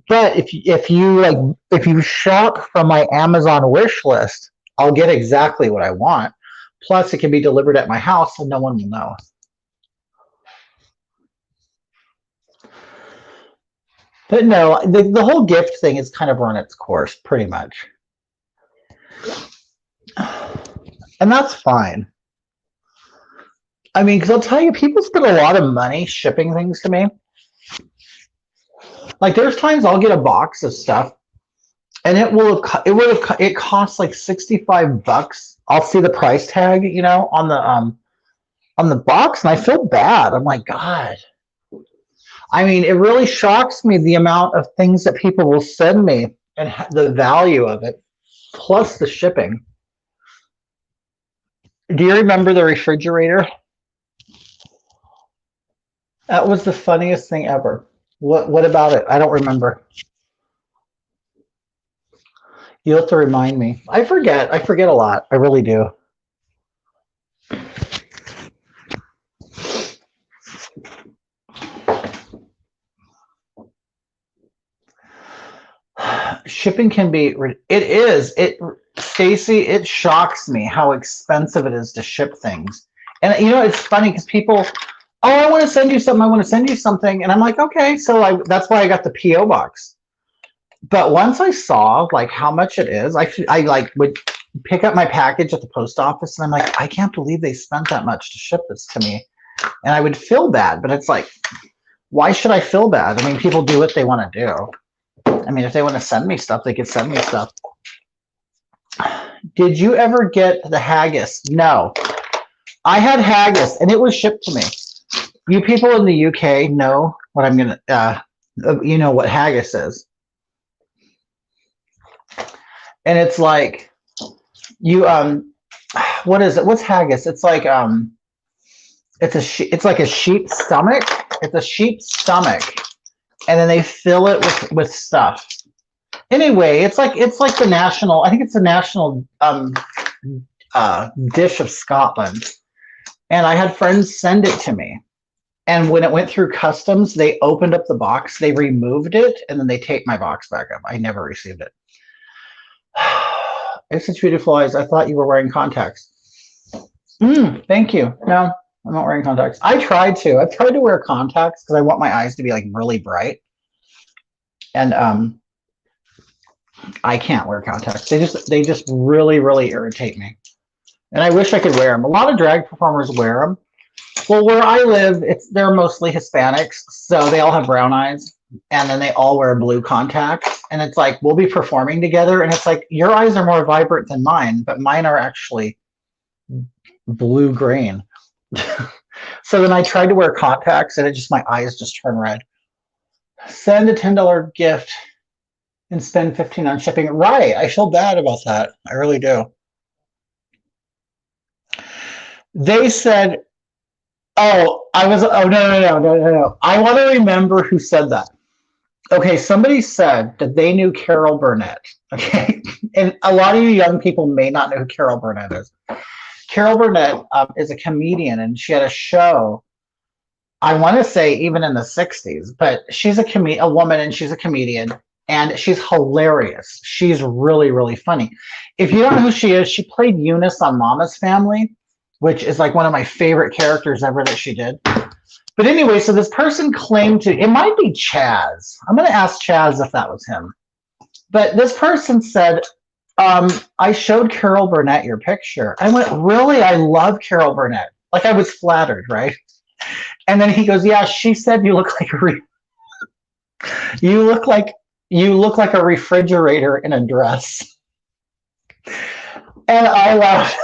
But if you shop from my Amazon wish list, I'll get exactly what I want. Plus, it can be delivered at my house, and no one will know. But no, the whole gift thing has kind of run its course, pretty much. And that's fine. I mean, because I'll tell you, people spend a lot of money shipping things to me. Like, there's times I'll get a box of stuff, and it costs like $65. I'll see the price tag, on the box, and I feel bad. I'm like, God. I mean, it really shocks me the amount of things that people will send me and the value of it, plus the shipping. Do you remember the refrigerator? That was the funniest thing ever. What about it? I don't remember. You'll have to remind me. I forget. I forget a lot. I really do. Shipping can be, Stacy, it shocks me how expensive it is to ship things. And it's funny because people, "Oh, I want to send you something. I want to send you something." And I'm like, okay, so that's why I got the P.O. box. But once I saw like how much it is, I like would pick up my package at the post office, and I'm like, I can't believe they spent that much to ship this to me. And I would feel bad, but it's like, why should I feel bad? I mean, people do what they want to do. I mean, if they want to send me stuff, they could send me stuff. Did you ever get the haggis? No. I had haggis, and it was shipped to me. You people in the UK know what I'm going to, you know what haggis is. And it's like, what is it? What's haggis? It's like, it's like a sheep's stomach. It's a sheep's stomach. And then they fill it with stuff. Anyway, it's like the national, I think it's the national dish of Scotland. And I had friends send it to me. And when it went through customs, they opened up the box, they removed it, and then they taped my box back up. I never received it. It's such beautiful eyes. I thought you were wearing contacts. Thank you. No, I'm not wearing contacts. I've tried to wear contacts because I want my eyes to be like really bright. And I can't wear contacts. They just really, really irritate me. And I wish I could wear them. A lot of drag performers wear them. Well, where I live, they're mostly Hispanics, so they all have brown eyes, and then they all wear blue contacts. And it's like, we'll be performing together, and it's like, your eyes are more vibrant than mine, but mine are actually blue-green. So then I tried to wear contacts, and my eyes just turn red. Send a $10 gift and spend $15 on shipping. Right, I feel bad about that. I really do. They said, no. I want to remember who said that. Okay, somebody said that they knew Carol Burnett. Okay, and a lot of you young people may not know who Carol Burnett is. Carol Burnett is a comedian, and she had a show, I want to say even in the 60s, but she's a woman, and she's a comedian. and she's hilarious. She's really, really funny. If you don't know who she is, she played Eunice on Mama's Family, which is like one of my favorite characters ever that she did. But anyway, so this person claimed to, it might be Chaz. I'm going to ask Chaz if that was him. But this person said, I showed Carol Burnett your picture. I went, really? I love Carol Burnett. Like I was flattered, right? And then he goes, yeah, she said you look like you look like a refrigerator in a dress. And I laughed.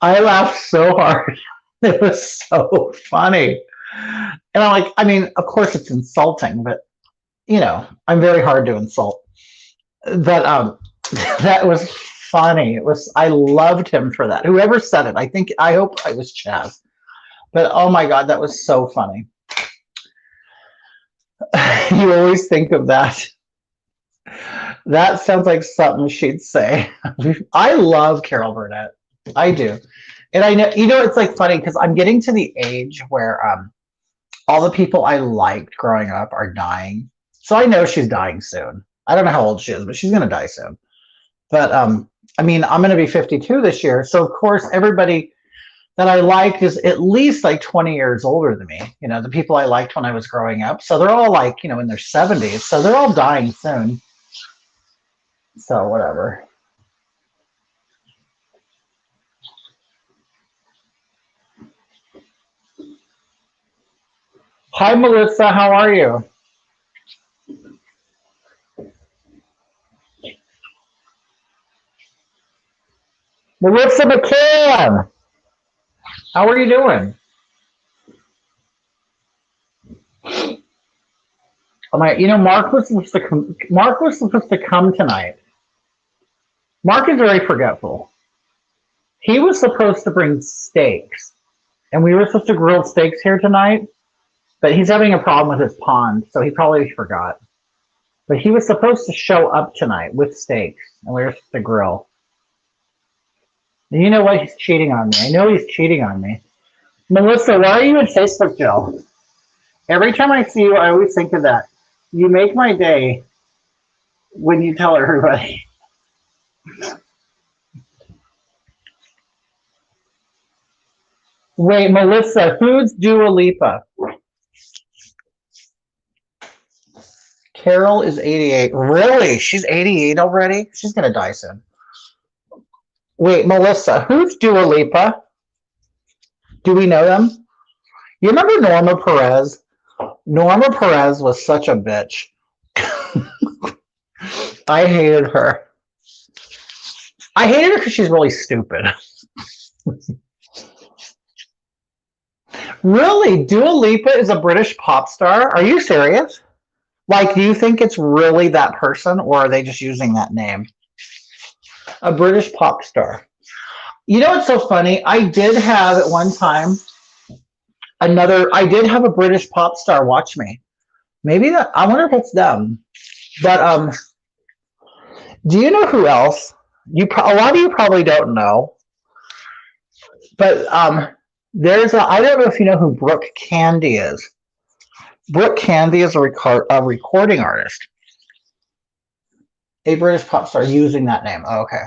I laughed so hard. It was so funny. And I'm like, I mean, of course it's insulting, but you know, I'm very hard to insult. But that was funny. It was, I loved him for that. Whoever said it, I hope it was Chaz. But oh my God, that was so funny. You always think of that. That sounds like something she'd say. I love Carol Burnett. I do. And I know, you know, it's like funny because I'm getting to the age where all the people I liked growing up are dying. So I know she's dying soon. I don't know how old she is, but she's going to die soon. But I mean, I'm going to be 52 this year. So of course, everybody that I like is at least like 20 years older than me. You know, the people I liked when I was growing up. So they're all like, you know, in their 70s. So they're all dying soon. So whatever. Hi, Melissa. How are you? Melissa McCann. How are you doing? Oh my, you know, Mark was supposed to come tonight. Mark is very forgetful. He was supposed to bring steaks, and we were supposed to grill steaks here tonight, but he's having a problem with his pond, so he probably forgot. But he was supposed to show up tonight with steaks, and we were supposed to grill. And you know what? He's cheating on me. I know he's cheating on me. Melissa, why are you in Facebook jail? Every time I see you, I always think of that. You make my day when you tell everybody. Wait, Melissa, who's Dua Lipa? Carol is 88. Really? She's 88 already? She's going to die soon. Wait, Melissa, who's Dua Lipa? Do we know them? You remember Norma Perez? Norma Perez was such a bitch. I hated her. I hated her because she's really stupid. Really? Dua Lipa is a British pop star? Are you serious? Like, do you think it's really that person, or are they just using that name? A British pop star. You know what's so funny? I did have at one time I did have a British pop star watch me. Maybe that, I wonder if it's them. But do you know who else? A lot of you probably don't know. But I don't know if you know who Brooke Candy is. Brooke Candy is a recording artist. A British pop star using that name. Oh, okay.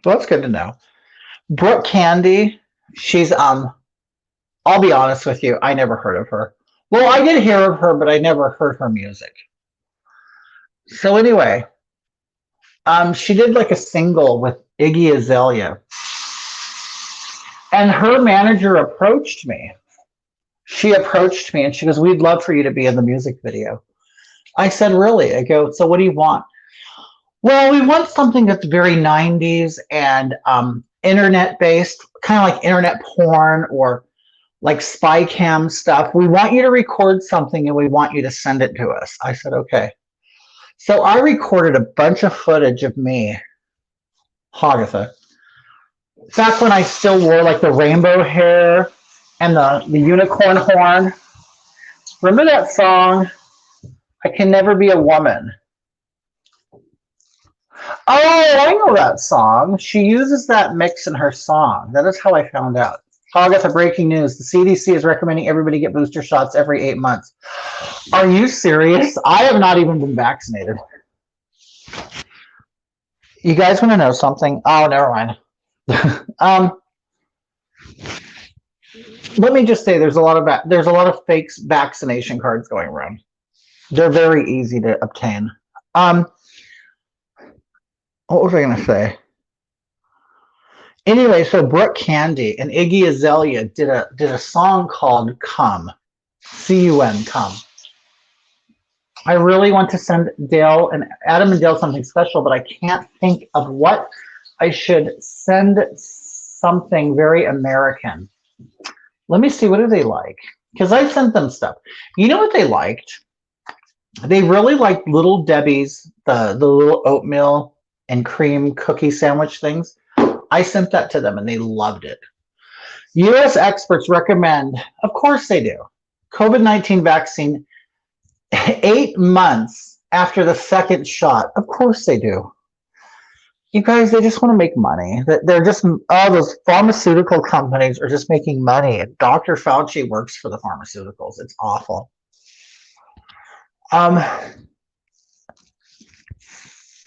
Well, that's good to know. Brooke Candy, she's I'll be honest with you, I never heard of her. Well, I did hear of her, but I never heard her music. So anyway, she did like a single with Iggy Azalea. And her manager approached me. She approached me and she goes, we'd love for you to be in the music video. I said, really? I go, so what do you want? Well, we want something that's very 90s and internet-based, kind of like internet porn or like spy cam stuff. We want you to record something and we want you to send it to us. I said, okay. So I recorded a bunch of footage of me, Hagatha, back when I still wore like the rainbow hair and the unicorn horn. Remember that song, I Can Never Be a Woman? Oh, I know that song. She uses that mix in her song. That is how I found out. Agatha, breaking news. The CDC is recommending everybody get booster shots every 8 months. Are you serious? I have not even been vaccinated. You guys want to know something? Oh, never mind. Let me just say, there's a lot of fake vaccination cards going around. They're very easy to obtain. What was I going to say? Anyway, so Brooke Candy and Iggy Azalea did a song called "Come," C-U-M, "Come." I really want to send Dale and Adam and Dale something special, but I can't think of what I should send. Something very American. Let me see, what do they like? Because I sent them stuff. You know what they liked? They really liked Little Debbie's, the little oatmeal and cream cookie sandwich things. I sent that to them and they loved it. U.S. experts recommend, of course they do, COVID-19 vaccine 8 months after the second shot. Of course they do. You guys, they just want to make money. They're just, all those pharmaceutical companies are just making money. And Dr. Fauci works for the pharmaceuticals. It's awful. I'm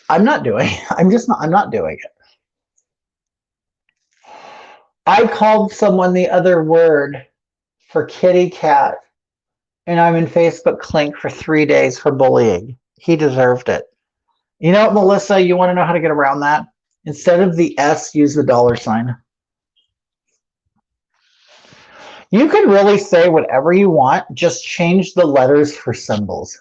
not doing it. I called someone the other word for kitty cat, and I'm in Facebook clink for 3 days for bullying. He deserved it. You know what, Melissa, you want to know how to get around that? Instead of the S, use the $sign. You can really say whatever you want, just change the letters for symbols.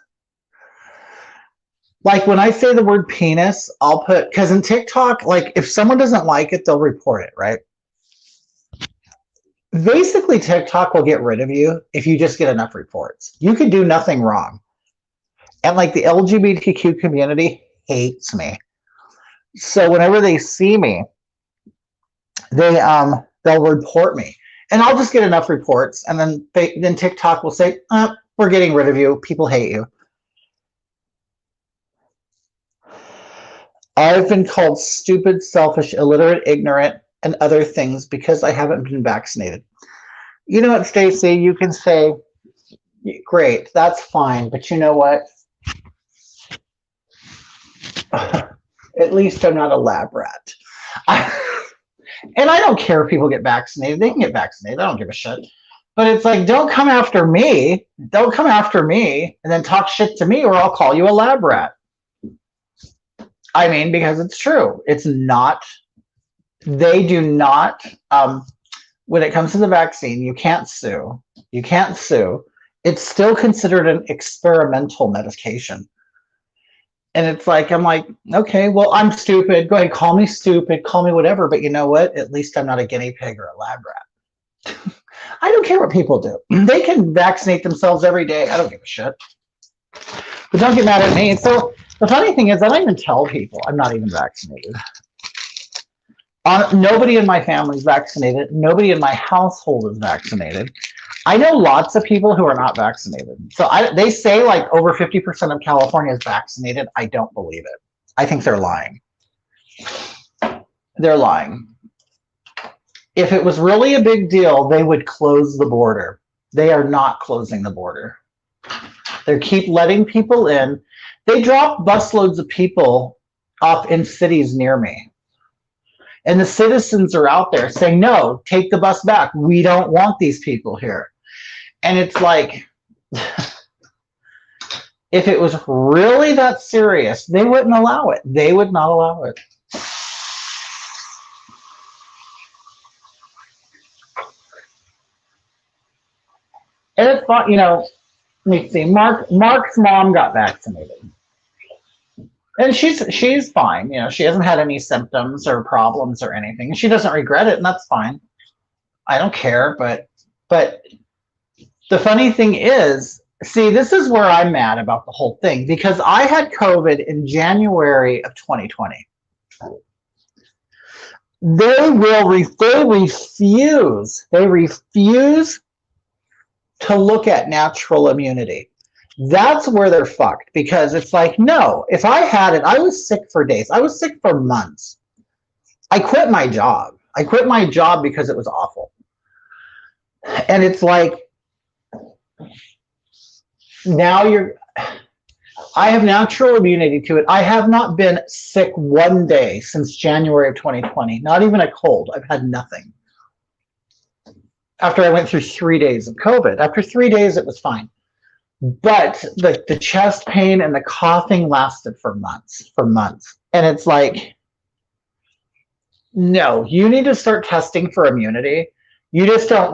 Like when I say the word penis, I'll put, because in TikTok, like if someone doesn't like it, they'll report it, right? Basically, TikTok will get rid of you if you just get enough reports. You can do nothing wrong. And like the LGBTQ community hates me. So whenever they see me, they'll report me. And I'll just get enough reports, and then TikTok will say, we're getting rid of you. People hate you. I've been called stupid, selfish, illiterate, ignorant, and other things because I haven't been vaccinated. You know what, Stacy? You can say, great, that's fine, but you know what? At least I'm not a lab rat. And I don't care if people get vaccinated. They can get vaccinated. I don't give a shit. But it's like, don't come after me. Don't come after me and then talk shit to me, or I'll call you a lab rat. I mean, because it's true. It's not, they do not, when it comes to the vaccine, you can't sue. You can't sue. It's still considered an experimental medication. And it's like, I'm like, okay, well, I'm stupid. Go ahead, call me stupid, call me whatever. But you know what? At least I'm not a guinea pig or a lab rat. I don't care what people do. They can vaccinate themselves every day. I don't give a shit. But don't get mad at me. So the funny thing is, I don't even tell people I'm not even vaccinated. Nobody in my family is vaccinated. Nobody in my household is vaccinated. I know lots of people who are not vaccinated. So they say like over 50% of California is vaccinated. I don't believe it. I think they're lying. They're lying. If it was really a big deal, they would close the border. They are not closing the border. They keep letting people in. They drop busloads of people off in cities near me. And the citizens are out there saying, no, take the bus back. We don't want these people here. And it's like, if it was really that serious, they wouldn't allow it. They would not allow it. And it's fun, you know, let me see, Mark's mom got vaccinated. And she's fine. You know, she hasn't had any symptoms or problems or anything. And she doesn't regret it, and that's fine. I don't care, but the funny thing is, see, this is where I'm mad about the whole thing, because I had COVID in January of 2020. They refuse to look at natural immunity. That's where they're fucked, because it's like, no, if I had it, I was sick for days. I was sick for months. I quit my job. I quit my job because it was awful. And it's like, now I have natural immunity to it. I have not been sick one day since January of 2020, not even a cold. I've had nothing. After I went through 3 days of COVID, after 3 days, it was fine. But the chest pain and the coughing lasted for months, And it's like, no, you need to start testing for immunity. You just don't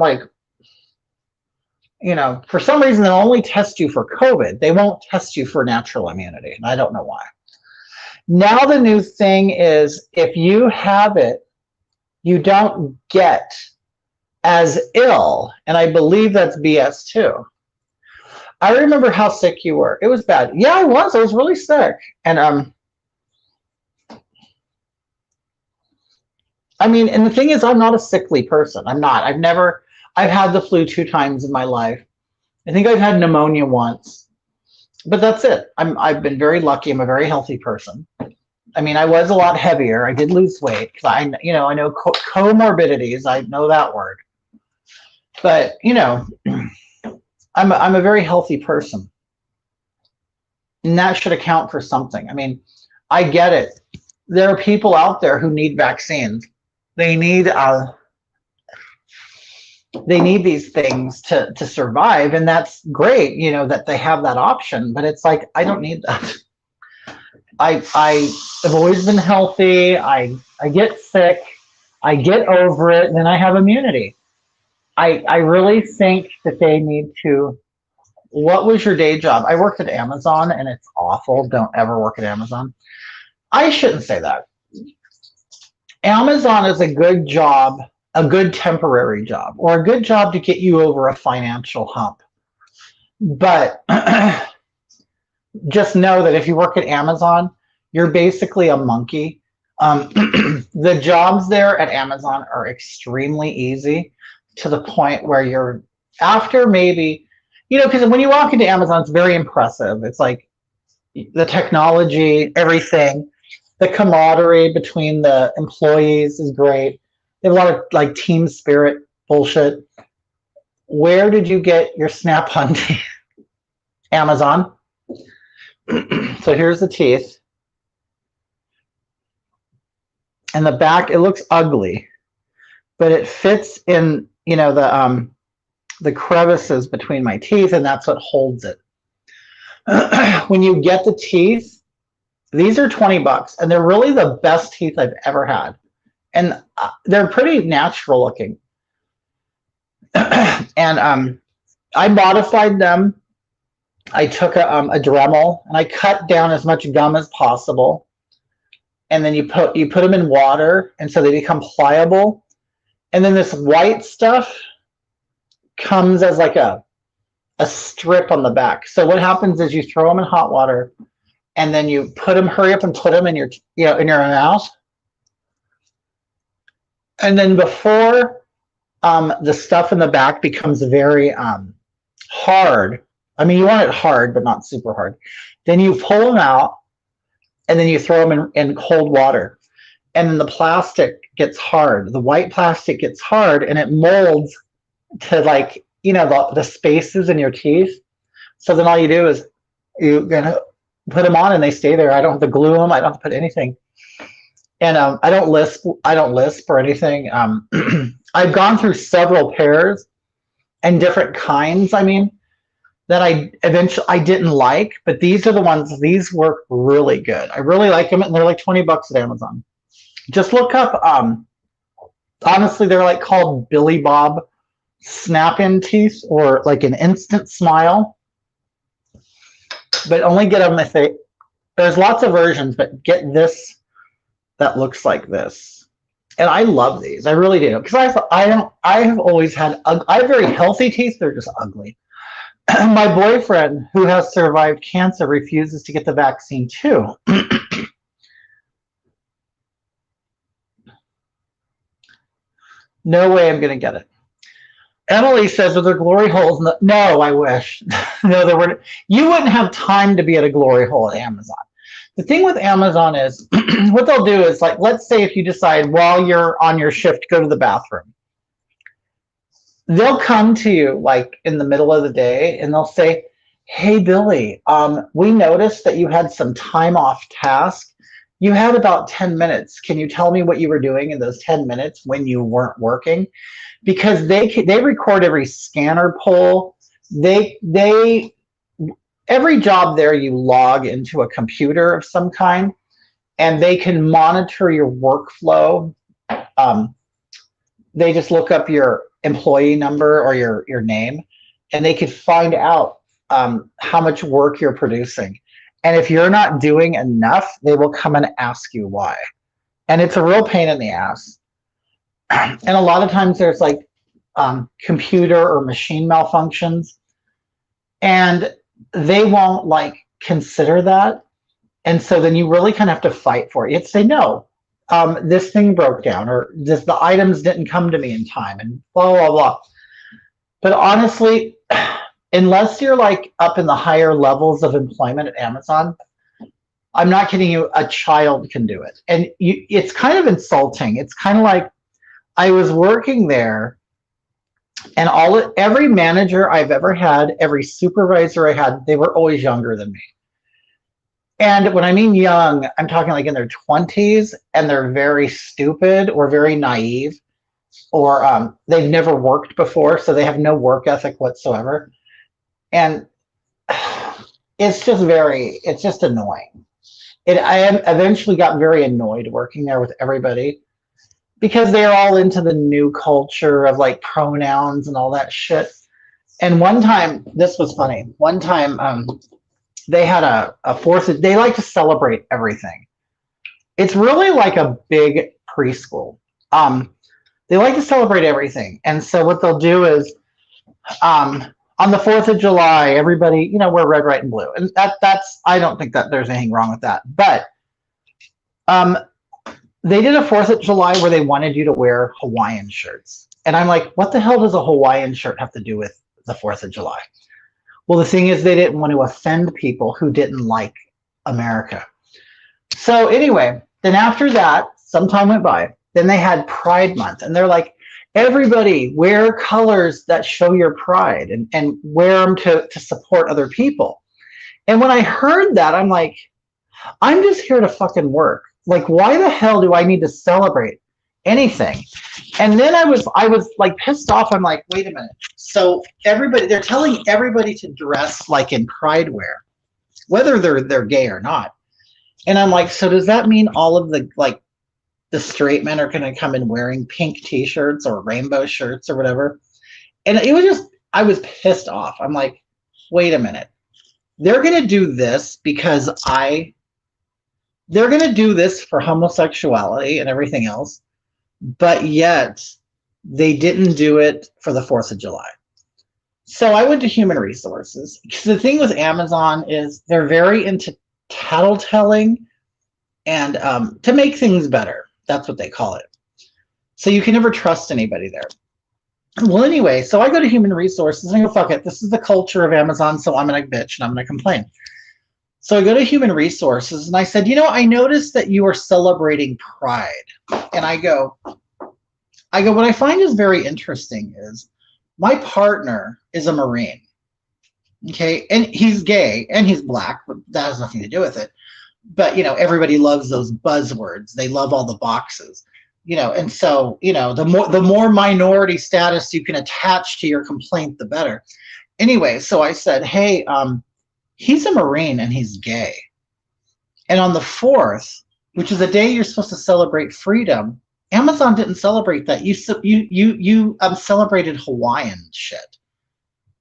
for some reason they'll only test you for COVID. They won't test you for natural immunity. And I don't know why. Now the new thing is if you have it, you don't get as ill. And I believe that's BS too. I remember how sick you were. It was bad. Yeah, I was. I was really sick. And and the thing is, I'm not a sickly person. I'm not. I've had the flu 2 times in my life. I think I've had pneumonia once, but that's it. I've been very lucky. I'm a very healthy person. I was a lot heavier. I did lose weight because I know comorbidities. I know that word, but I'm a very healthy person, and that should account for something. I get it. There are people out there who need vaccines. They need these things to survive, and that's great, that they have that option, but it's like, I don't need that. I have always been healthy. I get sick, I get over it, and then I have immunity. I really think that they need to. What was your day job? I worked at Amazon, and it's awful. Don't ever work at Amazon. I shouldn't say that. Amazon is a good job, a good temporary job, or a good job to get you over a financial hump. But just know that if you work at Amazon, you're basically a monkey. The jobs there at Amazon are extremely easy, to the point where you're, after maybe, because when you walk into Amazon, it's very impressive. It's like the technology, everything. The camaraderie between the employees is great. They have a lot of team spirit bullshit. Where did you get your Snap-on teeth? Amazon. So here's the teeth. And the back, it looks ugly, but it fits in, the crevices between my teeth, and that's what holds it. When you get the teeth, these are $20, and they're really the best teeth I've ever had. And they're pretty natural looking. And I modified them. I took a Dremel, and I cut down as much gum as possible. And then you put them in water, and so they become pliable. And then this white stuff comes as like a strip on the back. So what happens is you throw them in hot water, and then you hurry up and put them in your mouth. And then before the stuff in the back becomes very hard, you want it hard, but not super hard. Then you pull them out, and then you throw them in cold water. And then the plastic gets hard. The white plastic gets hard, and it molds to the spaces in your teeth. So then all you do is you're gonna put them on, and they stay there. I don't have to glue them. I don't have to put anything. And I don't lisp or anything. I've gone through several pairs and different kinds. That I eventually didn't like, but these are the ones. These work really good. I really like them, and they're like $20 at Amazon. Just look up. Honestly, they're called Billy Bob snap-in teeth, or like an instant smile. But only get them if there's lots of versions, but get this that looks like this. And I love these. I really do, because I have always had. I have very healthy teeth. They're just ugly. My boyfriend, who has survived cancer, refuses to get the vaccine too. No way I'm going to get it. Emily says, are there glory holes? No, I wish. No, there weren't. You wouldn't have time to be at a glory hole at Amazon. The thing with Amazon is, what they'll do is, let's say if you decide while you're on your shift, go to the bathroom. they'll come to you like in the middle of the day and they'll say, "Hey Billy, we noticed that you had some time off task. You had about 10 minutes. Can you tell me what you were doing in those 10 minutes when you weren't working?" Because they record every scanner pull. They every job there, you log into a computer of some kind, and they can monitor your workflow. Um, they just look up your employee number or your name, and they could find out how much work you're producing. And if you're not doing enough, they will come and ask you why. And it's a real pain in the ass. And a lot of times there's like computer or machine malfunctions, and they won't like consider that. And so then you really kind of have to fight for it. You have to say, no, this thing broke down, or the items didn't come to me in time, and blah, blah, blah. But honestly, unless you're like up in the higher levels of employment at Amazon, I'm not kidding you, a child can do it. And it's kind of insulting. It's kind of like I was working there, and every manager I've ever had, every supervisor I had, they were always younger than me. And when I mean young, I'm talking like in their 20s, and they're very stupid or very naive, or they've never worked before, so they have no work ethic whatsoever. And it's just annoying. I eventually got very annoyed working there with everybody, because they're all into the new culture of like pronouns and all that shit. And one time, this was funny. One time, they had a fourth. They like to celebrate everything. It's really like a big preschool. They like to celebrate everything, and so what they'll do is, on the 4th of July, everybody, wear red, white, and blue, and that's. I don't think that there's anything wrong with that, but they did a 4th of July where they wanted you to wear Hawaiian shirts, and I'm like, what the hell does a Hawaiian shirt have to do with the 4th of July? Well, the thing is, they didn't want to offend people who didn't like America. So anyway, then after that, some time went by. Then they had Pride Month, and they're like, everybody wear colors that show your pride, and wear them to support other people. And when I heard that, I'm like, I'm just here to fucking work. Like, why the hell do I need to celebrate anything? And then I was like pissed off. I'm like, wait a minute. So they're telling everybody to dress like in pride wear, whether they're gay or not. And I'm like, so does that mean all of the straight men are going to come in wearing pink t-shirts or rainbow shirts or whatever? And I was pissed off. I'm like, wait a minute. They're going to do this because they're going to do this for homosexuality and everything else, but yet they didn't do it for the 4th of July. So I went to human resources, because the thing with Amazon is they're very into tattletelling and to make things better. That's what they call it. So you can never trust anybody there. Well, anyway, so I go to human resources and I go, fuck it. This is the culture of Amazon, so I'm going to bitch and I'm going to complain. So I go to human resources and I said, I noticed that you are celebrating Pride. And I go, what I find is very interesting is my partner is a Marine. Okay. And he's gay and he's black, but that has nothing to do with it. But, everybody loves those buzzwords. They love all the boxes, and so, the more minority status you can attach to your complaint, the better. Anyway, so I said, hey, he's a Marine and he's gay. And on the 4th, which is a day you're supposed to celebrate freedom, Amazon didn't celebrate that. You celebrated Hawaiian shit.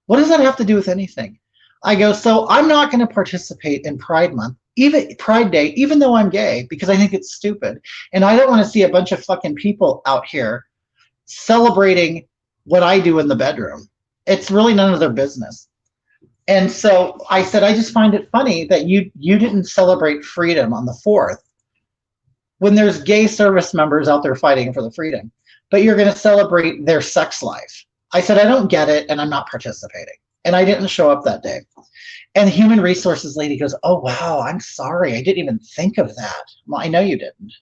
What does that have to do with anything? I go, so I'm not going to participate in Pride Month, even Pride Day, even though I'm gay, because I think it's stupid. And I don't want to see a bunch of fucking people out here celebrating what I do in the bedroom. It's really none of their business. And so I said, I just find it funny that you didn't celebrate freedom on the 4th when there's gay service members out there fighting for the freedom, but you're going to celebrate their sex life. I said, I don't get it, and I'm not participating. And I didn't show up that day. And the human resources lady goes, oh, wow, I'm sorry. I didn't even think of that. Well, I know you didn't.